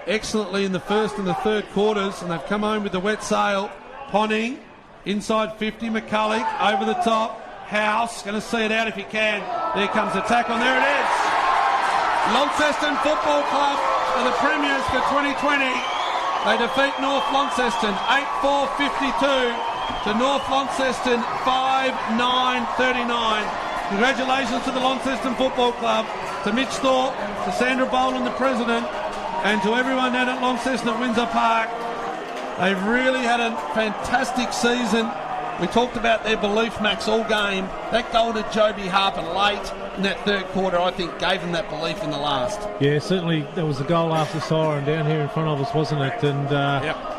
excellently in the first and the third quarters, and they've come home with the wet sail. Ponning, inside 50, McCulloch, over the top. House, going to see it out if he can. There comes the tackle, and there it is. Launceston Football Club are the premiers for 2020. They defeat North Launceston 8-4-52 to North Launceston 5-9-39. Congratulations to the Launceston Football Club, to Mitch Thorpe, to Sandra Boland, the president, and to everyone down at Launceston at Windsor Park. They've really had a fantastic season. We talked about their belief, Max, all game. That goal to Joby Harper late in that third quarter, I think, gave them that belief in the last. Yeah, certainly there was a goal after siren down here in front of us, wasn't it? And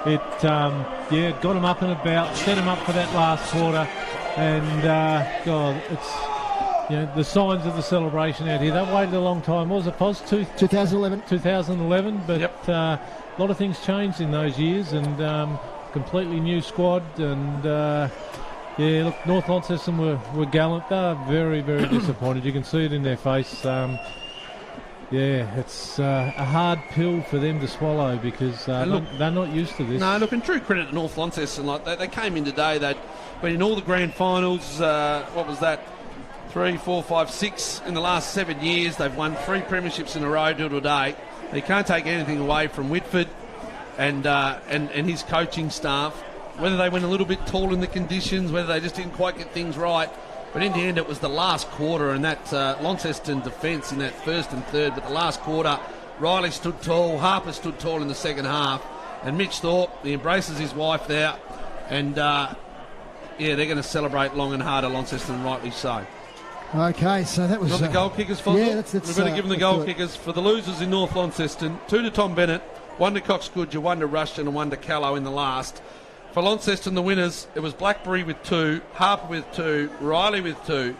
it got them up and about, set them up for that last quarter. And, God, it's, the signs of the celebration out here. They waited a long time. What was it, Pos? 2011. 2011, but a lot of things changed in those years, and completely new squad, and look, North Launceston were gallant. They're very, very disappointed. You can see it in their face. It's a hard pill for them to swallow, because they're not used to this. No, look, and true credit to North Launceston. Like they came in today, they'd been in all the grand finals. What was that? 3, 4, 5, 6 in the last 7 years. They've won 3 premierships in a row till today. They can't take anything away from Whitford and his coaching staff. Whether they went a little bit tall in the conditions, whether they just didn't quite get things right. But in the end, it was the last quarter, and that Launceston defence in that first and third. But the last quarter, Riley stood tall, Harper stood tall in the second half, and Mitch Thorpe, he embraces his wife there, and they're going to celebrate long and hard at Launceston, rightly so. Okay, so that was... Got the goal kickers, Fonzo? Yeah, We're going to give them the goal kickers for the losers in North Launceston. 2 to Tom Bennett, one to Coxgoodger, one to Rushton and one to Callow in the last. For Launceston, the winners, it was Blackberry with 2, Harper with 2, Riley with 2,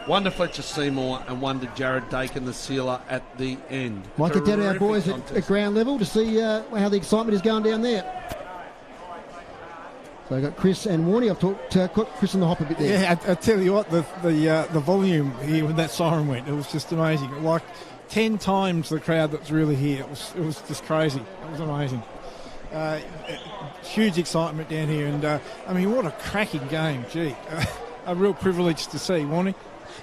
one to Fletcher Seymour and one to Jared Dakin, the sealer, at the end. Might get down to our boys at ground level to see how the excitement is going down there. So I've got Chris and Warney. I've got Chris on the hop a bit there. Yeah, I tell you what, the volume here when that siren went, it was just amazing. Like 10 times the crowd that's really here. It was just crazy. It was amazing. Huge excitement down here, and I mean, what a cracking game. Gee, a real privilege to see, Warney.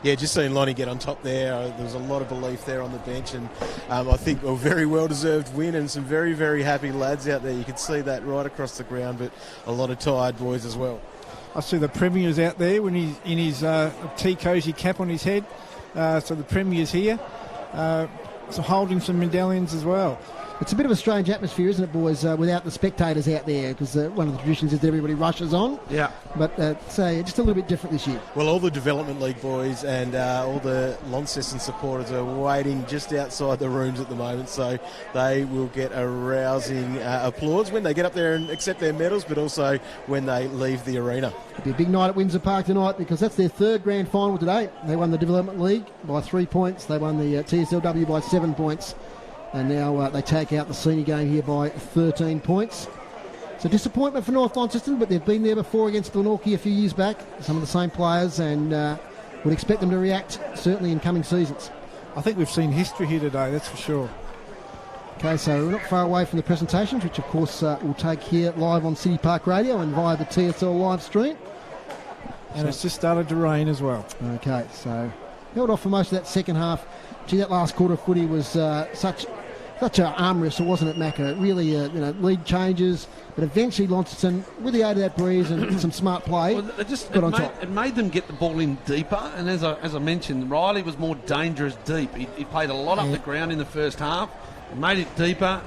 Yeah, just seeing Lonnie get on top there, there was a lot of belief there on the bench, and I think a very well-deserved win and some very, very happy lads out there. You could see that right across the ground, but a lot of tired boys as well. I see the Premier's out there when he's in his tea cosy cap on his head. So the Premier's here, so holding some medallions as well. It's a bit of a strange atmosphere, isn't it, boys, without the spectators out there, because one of the traditions is that everybody rushes on. Yeah. But say just a little bit different this year. Well, all the Development League boys and all the Launceston supporters are waiting just outside the rooms at the moment, so they will get a rousing applause when they get up there and accept their medals, but also when they leave the arena. It'll be a big night at Windsor Park tonight, because that's their third grand final today. They won the Development League by 3 points. They won the TSLW by 7 points. And now they take out the senior game here by 13 points. It's a disappointment for North Launceston, but they've been there before against Glenorchy a few years back. Some of the same players, and would expect them to react, certainly in coming seasons. I think we've seen history here today, that's for sure. Okay, so we're not far away from the presentations, which of course we'll take here live on City Park Radio and via the TSL live stream. And it's just started to rain as well. Okay, so held off for most of that second half. Gee, that last quarter of footy was such an arm wrestle, wasn't it, Macca? It really, lead changes, but eventually Launceston, with the aid of that breeze and some smart play, got on top. It made them get the ball in deeper, and as I mentioned, Riley was more dangerous deep. He played a lot up the ground in the first half, made it deeper.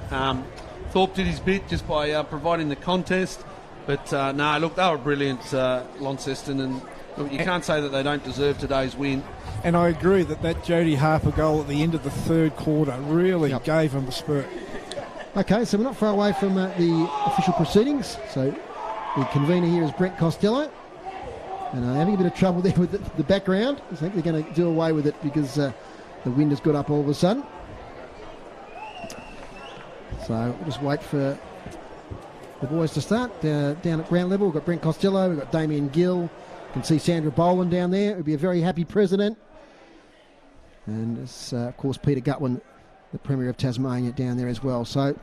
Thorpe did his bit just by providing the contest, but no, look, they were brilliant, Launceston, and look, you can't say that they don't deserve today's win. And I agree that Jody Harper goal at the end of the third quarter really gave them a spurt. Okay, so we're not far away from the official proceedings. So the convener here is Brent Costello. And having a bit of trouble there with the background. I think they're going to do away with it because the wind has got up all of a sudden. So we'll just wait for the boys to start. Down at ground level, we've got Brent Costello, we've got Damien Gill. You can see Sandra Boland down there. It would be a very happy president. And it's, of course, Peter Gutwin, the Premier of Tasmania, down there as well. So,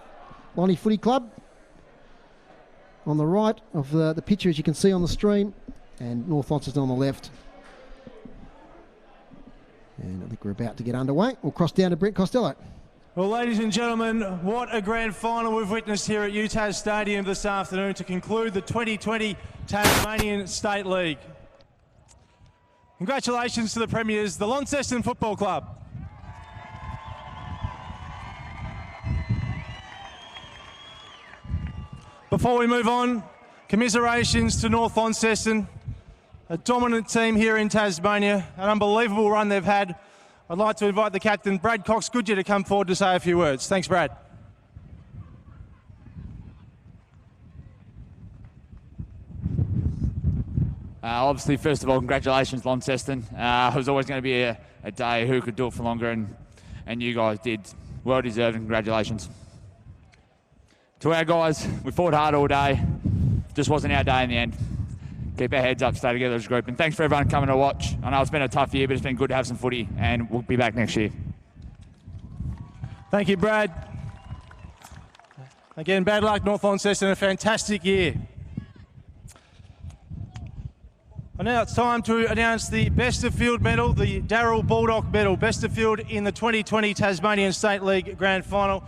Lonnie Footy Club on the right of the picture, as you can see on the stream, and North Launceston on the left. And I think we're about to get underway. We'll cross down to Brent Costello. Well, ladies and gentlemen, what a grand final we've witnessed here at UTAS Stadium this afternoon to conclude the 2020 Tasmanian State League. Congratulations to the Premiers, the Launceston Football Club. Before we move on, commiserations to North Launceston, a dominant team here in Tasmania, an unbelievable run they've had. I'd like to invite the captain, Brad Cox-Goodyear, to come forward to say a few words. Thanks, Brad. Obviously, first of all, congratulations, Launceston. It was always going to be a day who could do it for longer, and you guys did. Well deserved, and congratulations. To our guys, we fought hard all day. Just wasn't our day in the end. Keep our heads up, stay together as a group, and thanks for everyone coming to watch. I know it's been a tough year, but it's been good to have some footy, and we'll be back next year. Thank you, Brad. Again, bad luck, North Launceston, a fantastic year. And now it's time to announce the Best of Field medal, the Darryl Baldock medal, Best of Field in the 2020 Tasmanian State League Grand Final.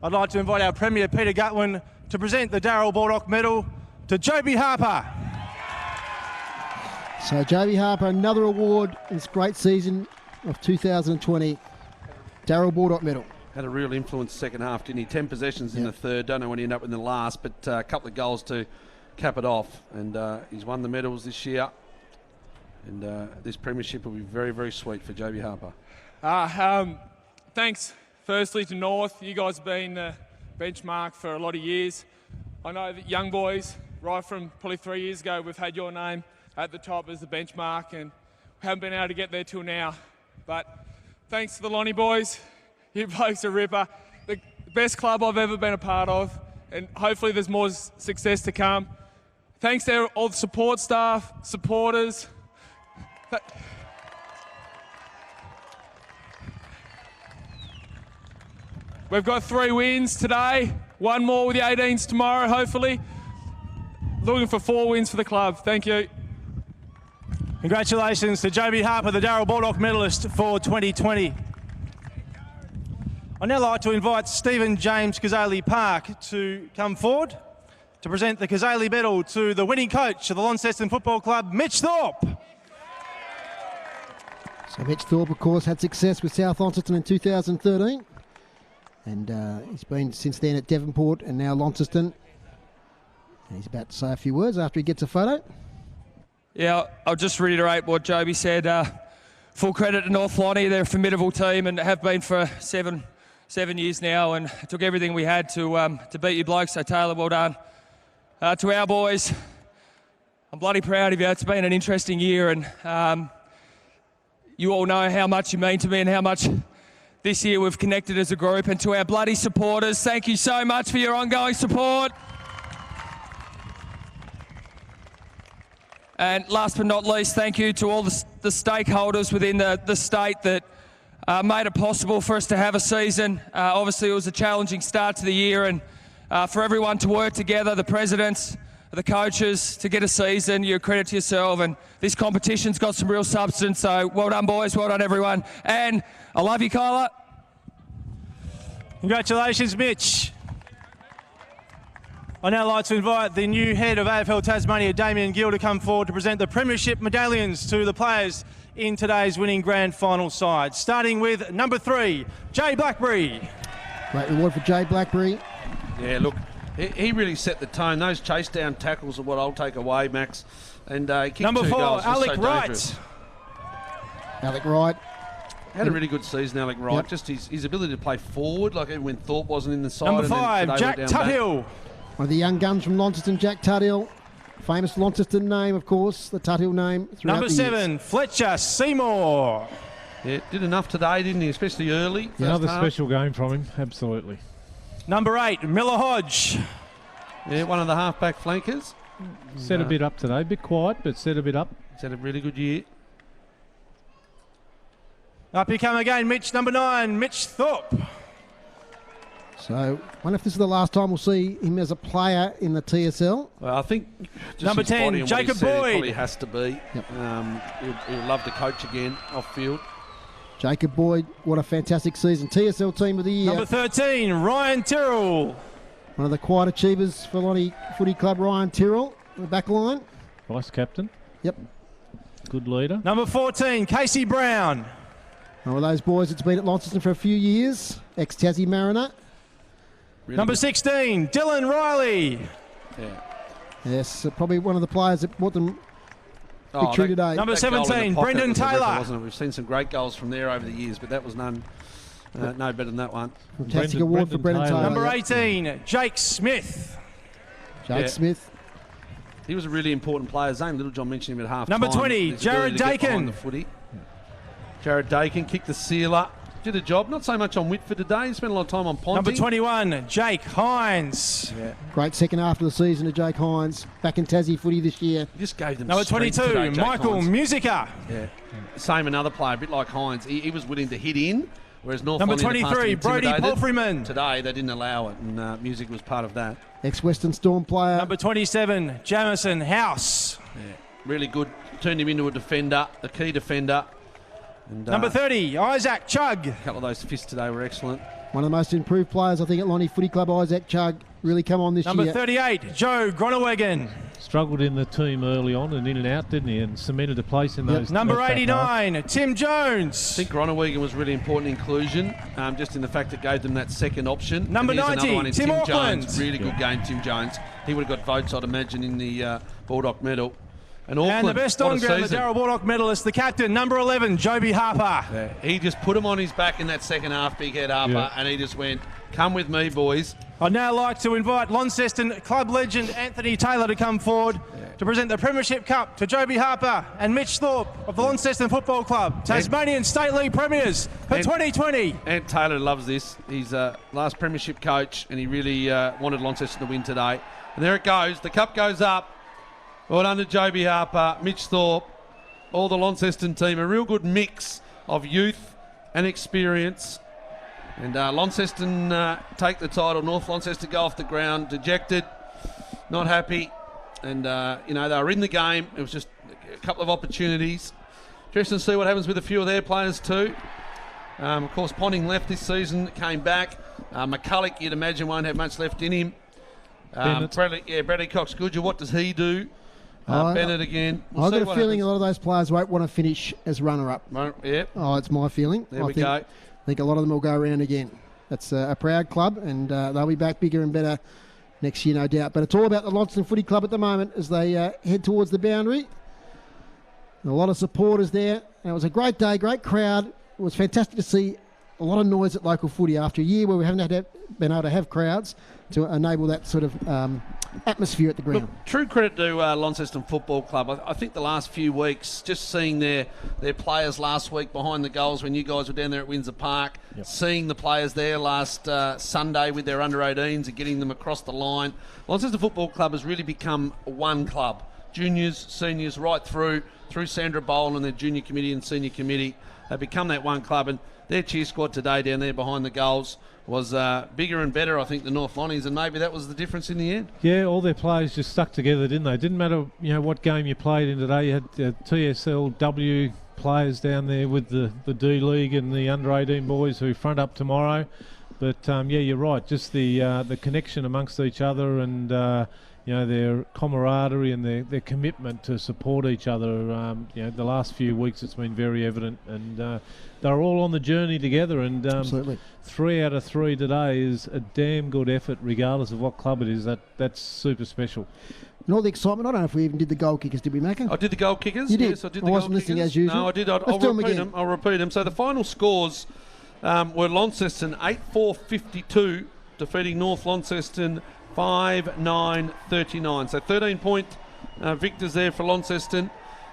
I'd like to invite our Premier, Peter Gutwin, to present the Darryl Baldock medal to Joby Harper. So Joby Harper, another award in this great season of 2020. Darryl Baldock medal. Had a real influence second half, didn't he? 10 possessions in the third. Don't know when he ended up in the last, but a couple of goals to cap it off. And he's won the medals this year. And this premiership will be very, very sweet for Joby Harper. Thanks, firstly, to North. You guys have been benchmark for a lot of years. I know that young boys, right from probably 3 years ago, we've had your name at the top as the benchmark, and we haven't been able to get there till now. But thanks to the Lonnie boys, you blokes are ripper. The best club I've ever been a part of, and hopefully there's more success to come. Thanks to all the support staff, supporters. We've got 3 wins today, 1 more with the 18s tomorrow, hopefully. Looking for 4 wins for the club. Thank you. Congratulations to Jamie Harper, the Darrell Baldock medalist for 2020. I'd now like to invite Stephen James Kazali Park to come forward to present the Kazali medal to the winning coach of the Launceston Football Club, Mitch Thorpe. So Mitch Thorpe, of course, had success with South Launceston in 2013. And he's been since then at Devonport and now Launceston. And he's about to say a few words after he gets a photo. Yeah, I'll just reiterate what Joby said. Full credit to North Lonnie. They're a formidable team and have been for seven years now, and it took everything we had to beat you blokes. So Taylor, well done. To our boys, I'm bloody proud of you. It's been an interesting year, and you all know how much you mean to me and how much this year we've connected as a group. And to our bloody supporters, thank you so much for your ongoing support. And last but not least, thank you to all the stakeholders within the state that made it possible for us to have a season. Obviously, it was a challenging start to the year, and for everyone to work together, the presidents, the coaches, to get a season, you credit to yourself. And this competition's got some real substance, so well done, boys. Well done, everyone. And I love you, Kyla. Congratulations, Mitch. I'd now like to invite the new head of AFL Tasmania, Damien Gill, to come forward to present the Premiership medallions to the players in today's winning grand final side. Starting with number 3, Jay Blackberry. Great reward for Jay Blackberry. Yeah, look, he really set the tone. Those chase down tackles are what I'll take away, Max. And he kicked number 2 4, goals. Alec So Wright. dangerous. Alec Wright. Had a really good season, Alec Wright. Yep. Just his ability to play forward, like even when Thorpe wasn't in the side. Number and then 5, today Jack went down Tuthill. One of the young guns from Launceston, Jack Tuthill. Famous Launceston name, of course, the Tuthill name. Number 7, Fletcher Seymour. Yeah, did enough today, didn't he? Especially early. Another special game from him, absolutely. Number 8, Miller Hodge. Yeah, one of the half-back flankers. Set a bit up today, a bit quiet, but set a bit up. He's had a really good year. Up you come again, Mitch. Number 9, Mitch Thorpe. So, I wonder if this is the last time we'll see him as a player in the TSL. Well, I think just Number his body 10, and what Jacob he said, Boyd. He probably has to be. Yep. He'll love to coach again off field. Jacob Boyd, what a fantastic season. TSL team of the year. Number 13, Ryan Tyrrell. One of the quiet achievers for Lonnie Footy Club, Ryan Tyrrell, on the back line. Vice captain. Yep. Good leader. Number 14, Casey Brown. One of those boys that's been at Launceston for a few years. Ex-Tassie Mariner. Really Number good. 16, Dylan Riley. Yeah. Yes, probably one of the players that brought them victory today. Number That goal in the 17, pocket Brendan was a ripper, Taylor. wasn't it? We've seen some great goals from there over the years, but that was no better than that one. Fantastic award for Brendan Taylor. Number yep. 18, Jake Smith. Jake Yeah. Smith. He was a really important player. Zane Littlejohn mentioned him at half Number time. 20, His Jared ability to get behind Dakin. the footy. Jared Dakin kicked the sealer. Did a job. Not so much on Whitford today. He spent a lot of time on Ponting. Number 21, Jake Hines. Yeah. Great second half of the season to Jake Hines. Back in Tassie footy this year. He just gave them Number strength 22, today, Jake Michael Hines. Musica. Yeah. Same another player, a bit like Hines. He was willing to hit in, whereas North Number Lonnie in the past 23, Brody intimidated. Palfreyman. Today they didn't allow it, and Music was part of that. Ex-Western Storm player. Number 27, Jamison House. Yeah. Really good. Turned him into a defender, a key defender. And, Number 30, Isaac Chugg. a couple of those fists today were excellent. One of the most improved players, I think, at Lonnie Footy Club, Isaac Chugg. Really come on this Number year. 38, Joe Gronewagen. Struggled in the team early on and in and out, didn't he? And cemented a place in those. Number those back 89, Tim Jones. I think Gronewagen was really important inclusion, just in the fact it gave them that second option. Number And here's 90, another one in Tim Auckland. Jones. Really good game, Tim Jones. He would have got votes, I'd imagine, in the Baldock medal. And Auckland, the best what a on ground, the season. Darryl Baldock medalist, the captain, number 11, Joby Harper. Yeah, he just put him on his back in that second half, Big Head Harper, and he just went, come with me, boys. I'd now like to invite Launceston club legend Anthony Taylor to come forward to present the Premiership Cup to Joby Harper and Mitch Thorpe of the Launceston Football Club, Tasmanian State League Premiers for 2020. Ant Taylor loves this. He's last Premiership coach, and he really wanted Launceston to win today. And there it goes. The cup goes up. Well done to Joby Harper, Mitch Thorpe, all the Launceston team. A real good mix of youth and experience. And Launceston take the title. North Launceston go off the ground, dejected, not happy. And, they were in the game. It was just a couple of opportunities. Interesting to see what happens with a few of their players too. Of course, Ponting left this season, came back. McCulloch, you'd imagine, won't have much left in him. Bradley Cox-Goodger, what does he do? Bennett again. I've got a feeling a lot of those players won't want to finish as runner-up. Yep. Oh, it's my feeling. There we go. I think a lot of them will go around again. That's a proud club, and they'll be back bigger and better next year, no doubt. But it's all about the Launceston Footy Club at the moment as they head towards the boundary. A lot of supporters there. And it was a great day, great crowd. It was fantastic to see a lot of noise at local footy after a year where we haven't been able to have crowds to enable that sort of atmosphere at the ground. Look, true credit to Launceston Football Club. I think the last few weeks, just seeing their players last week behind the goals when you guys were down there at Windsor Park, seeing the players there last Sunday with their under-18s and getting them across the line. Launceston Football Club has really become one club. Juniors, seniors, right through Sandra Bowl and their junior committee and senior committee. They've become that one club, and their cheer squad today down there behind the goals was bigger and better, I think, than North Lonnies, and maybe that was the difference in the end. Yeah, all their players just stuck together, didn't they? Didn't matter, what game you played in today. You had TSLW players down there with the D League and the under-18 boys who front up tomorrow. But you're right. Just the connection amongst each other and their camaraderie and their commitment to support each other. The last few weeks it's been very evident, and they're all on the journey together. And absolutely, 3 out of 3 today is a damn good effort, regardless of what club it is. That's super special. And all the excitement. I don't know if we even did the goal kickers, did we, Macca? I did the goal kickers. You did? Yes, I did the I goal wasn't listening kickers. as usual. No, I did. I'll repeat them. So the final scores were Launceston 8-4-52, defeating North Launceston 5-9-39. So 13-point victors there for Launceston.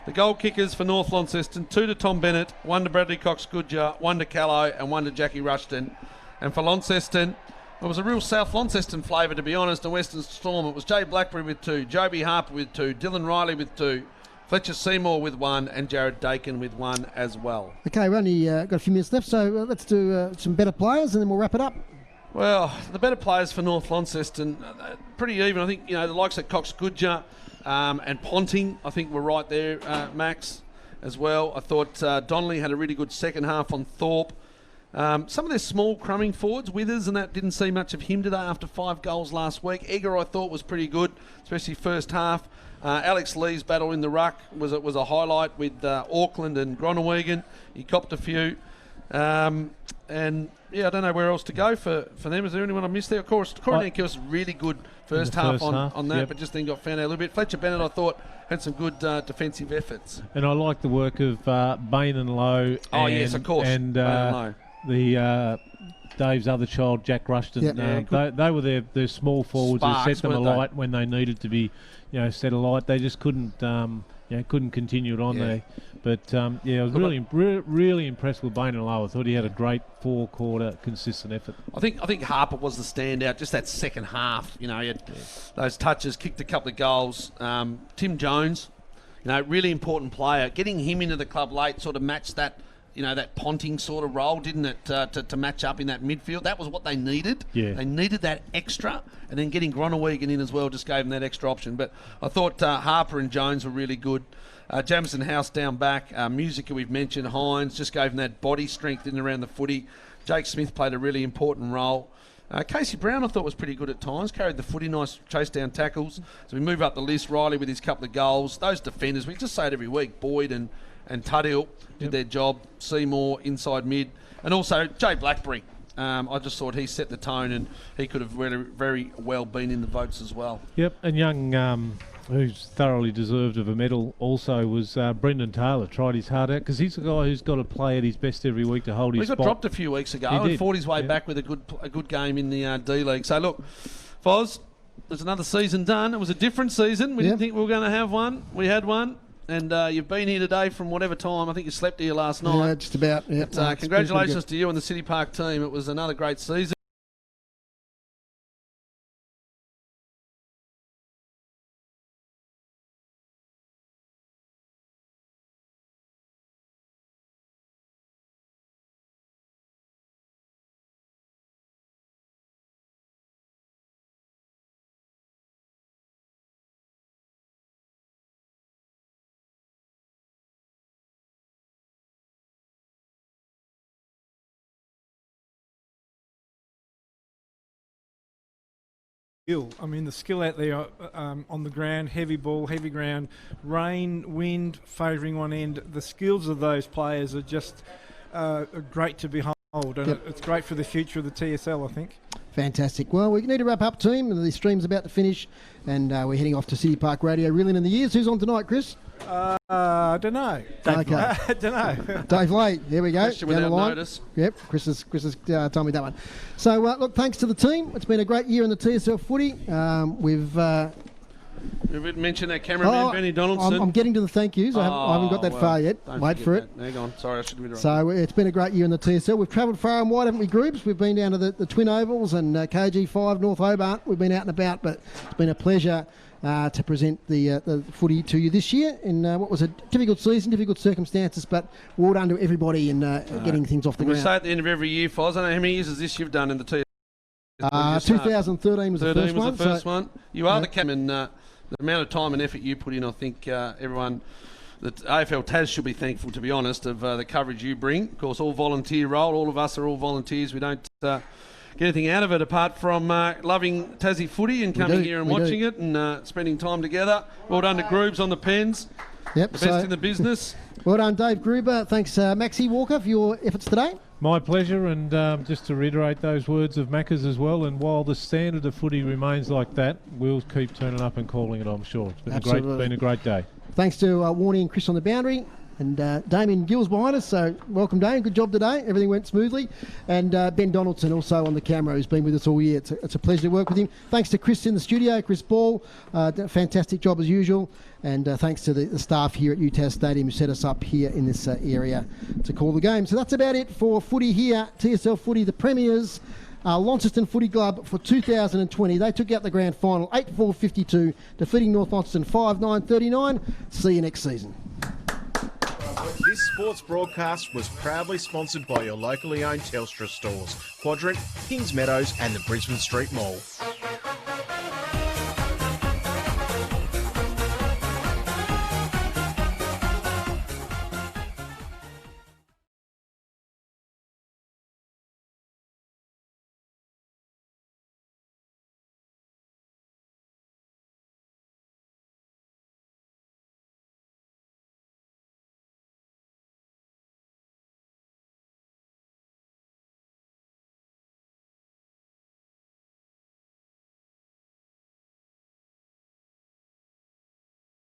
The goal kickers for North Launceston, 2 to Tom Bennett, 1 to Bradley Cox-Goodger, 1 to Callow and 1 to Jackie Rushton. And for Launceston, it was a real South Launceston flavour, to be honest, and Western Storm. It was Jay Blackberry with 2, Joby Harper with 2, Dylan Riley with 2, Fletcher Seymour with 1 and Jared Dakin with 1 as well. Okay, we've only got a few minutes left, so let's do some better players and then we'll wrap it up. Well, the better players for North Launceston, pretty even. I think, the likes of Cox-Goodger and Ponting, I think were right there, Max, as well. I thought Donnelly had a really good second half on Thorpe. Some of their small crumbing forwards, Withers, and that didn't see much of him today after 5 goals last week. Egger, I thought, was pretty good, especially first half. Alex Lee's battle in the ruck was a highlight with Auckland and Groningen. He copped a few. I don't know where else to go for them. Is there anyone I missed there? Of course, Coronel was really good first half on that, but just then got found out a little bit. Fletcher Bennett, I thought, had some good defensive efforts. And I like the work of Bain and Lowe. Oh, yes, of course. And Bain and Lowe. The Dave's other child, Jack Rushton. Yep. They were their small forwards Sparks, who set them alight they? when they needed to be, set alight. They just couldn't continue it on there. But I was really impressed with Bain and Lowe. I thought he had a great 4-quarter consistent effort. I think Harper was the standout. Just that second half, he had those touches, kicked a couple of goals. Tim Jones, really important player. Getting him into the club late sort of matched that. That Ponting sort of role, didn't it, to match up in that midfield? That was what they needed. Yeah. They needed that extra, and then getting Groningen in as well just gave them that extra option. But I thought Harper and Jones were really good. Jamison House down back. Musica we've mentioned. Hines just gave them that body strength in and around the footy. Jake Smith played a really important role. Casey Brown I thought was pretty good at times. Carried the footy, nice chase down tackles. So we move up the list. Riley with his couple of goals. Those defenders, we just say it every week, Boyd and Tuddill did their job. Seymour inside mid, and also Jay Blackberry. I just thought he set the tone, and he could have very, very well been in the votes as well. Yep, and young who's thoroughly deserved of a medal also was Brendan Taylor. Tried his heart out because he's the guy who's got to play at his best every week to hold his spot. He got dropped a few weeks ago and fought his way back with a good game in the D-League. So look, Foz, there's another season done. It was a different season. We didn't think we were going to have one. We had one. And you've been here today from whatever time. I think you slept here last night. Yeah, just about. Yeah. But, congratulations to you and the City Park team. It was another great season. I mean, the skill out there on the ground, heavy ball, heavy ground, rain, wind favouring one end. The skills of those players are just great to behold, and it's great for the future of the TSL, I think. Fantastic. Well, we need to wrap up, team. The stream's about to finish, and we're heading off to City Park Radio, reeling in the years. Who's on tonight, Chris? I don't know. Okay. I don't know. Dave Lay, here we go. Question without notice. Yep, Chris has told me that one. So, look, thanks to the team. It's been a great year in the TSL footy. We've mentioned our cameraman, Benny Donaldson. I'm getting to the thank yous. I haven't got that far yet. Wait for it. Hang on. Sorry, I should be right. So it's been a great year in the TSL. We've travelled far and wide, haven't we, groups? We've been down to the Twin Ovals and KG5, North Hobart. We've been out and about, but it's been a pleasure to present the footy to you this year in what was a difficult season, difficult circumstances, but well done to everybody in getting things off the ground. We say at the end of every year, Foz, I don't know how many years is this you've done in the TSL? 2013 was the first one. Was the first one. You are the captain. The amount of time and effort you put in, I think everyone, that AFL Tas should be thankful, to be honest, of the coverage you bring. Of course, all volunteer role. All of us are all volunteers. We don't get anything out of it apart from loving Tassie footy and coming here and watching it and spending time together. Well done to Groobs on the pens. Yep, the best in the business. Well done, Dave Gruber. Thanks, Maxie Walker, for your efforts today. My pleasure, and just to reiterate those words of Macca's as well, and while the standard of footy remains like that, we'll keep turning up and calling it, I'm sure. It's been a great day. Thanks to Warnie and Chris on the boundary, and Damien Gill's behind us, so welcome, Damien. Good job today. Everything went smoothly. And Ben Donaldson also on the camera, who's been with us all year. It's a pleasure to work with him. Thanks to Chris in the studio, Chris Ball. Fantastic job as usual. And thanks to the staff here at UTAS Stadium who set us up here in this area to call the game. So that's about it for footy here. TSL footy, the premiers, Launceston Footy Club for 2020. They took out the grand final, 8-4-52, defeating North Launceston 5-9-39. See you next season. This sports broadcast was proudly sponsored by your locally owned Telstra stores, Quadrant, Kings Meadows and the Brisbane Street Mall.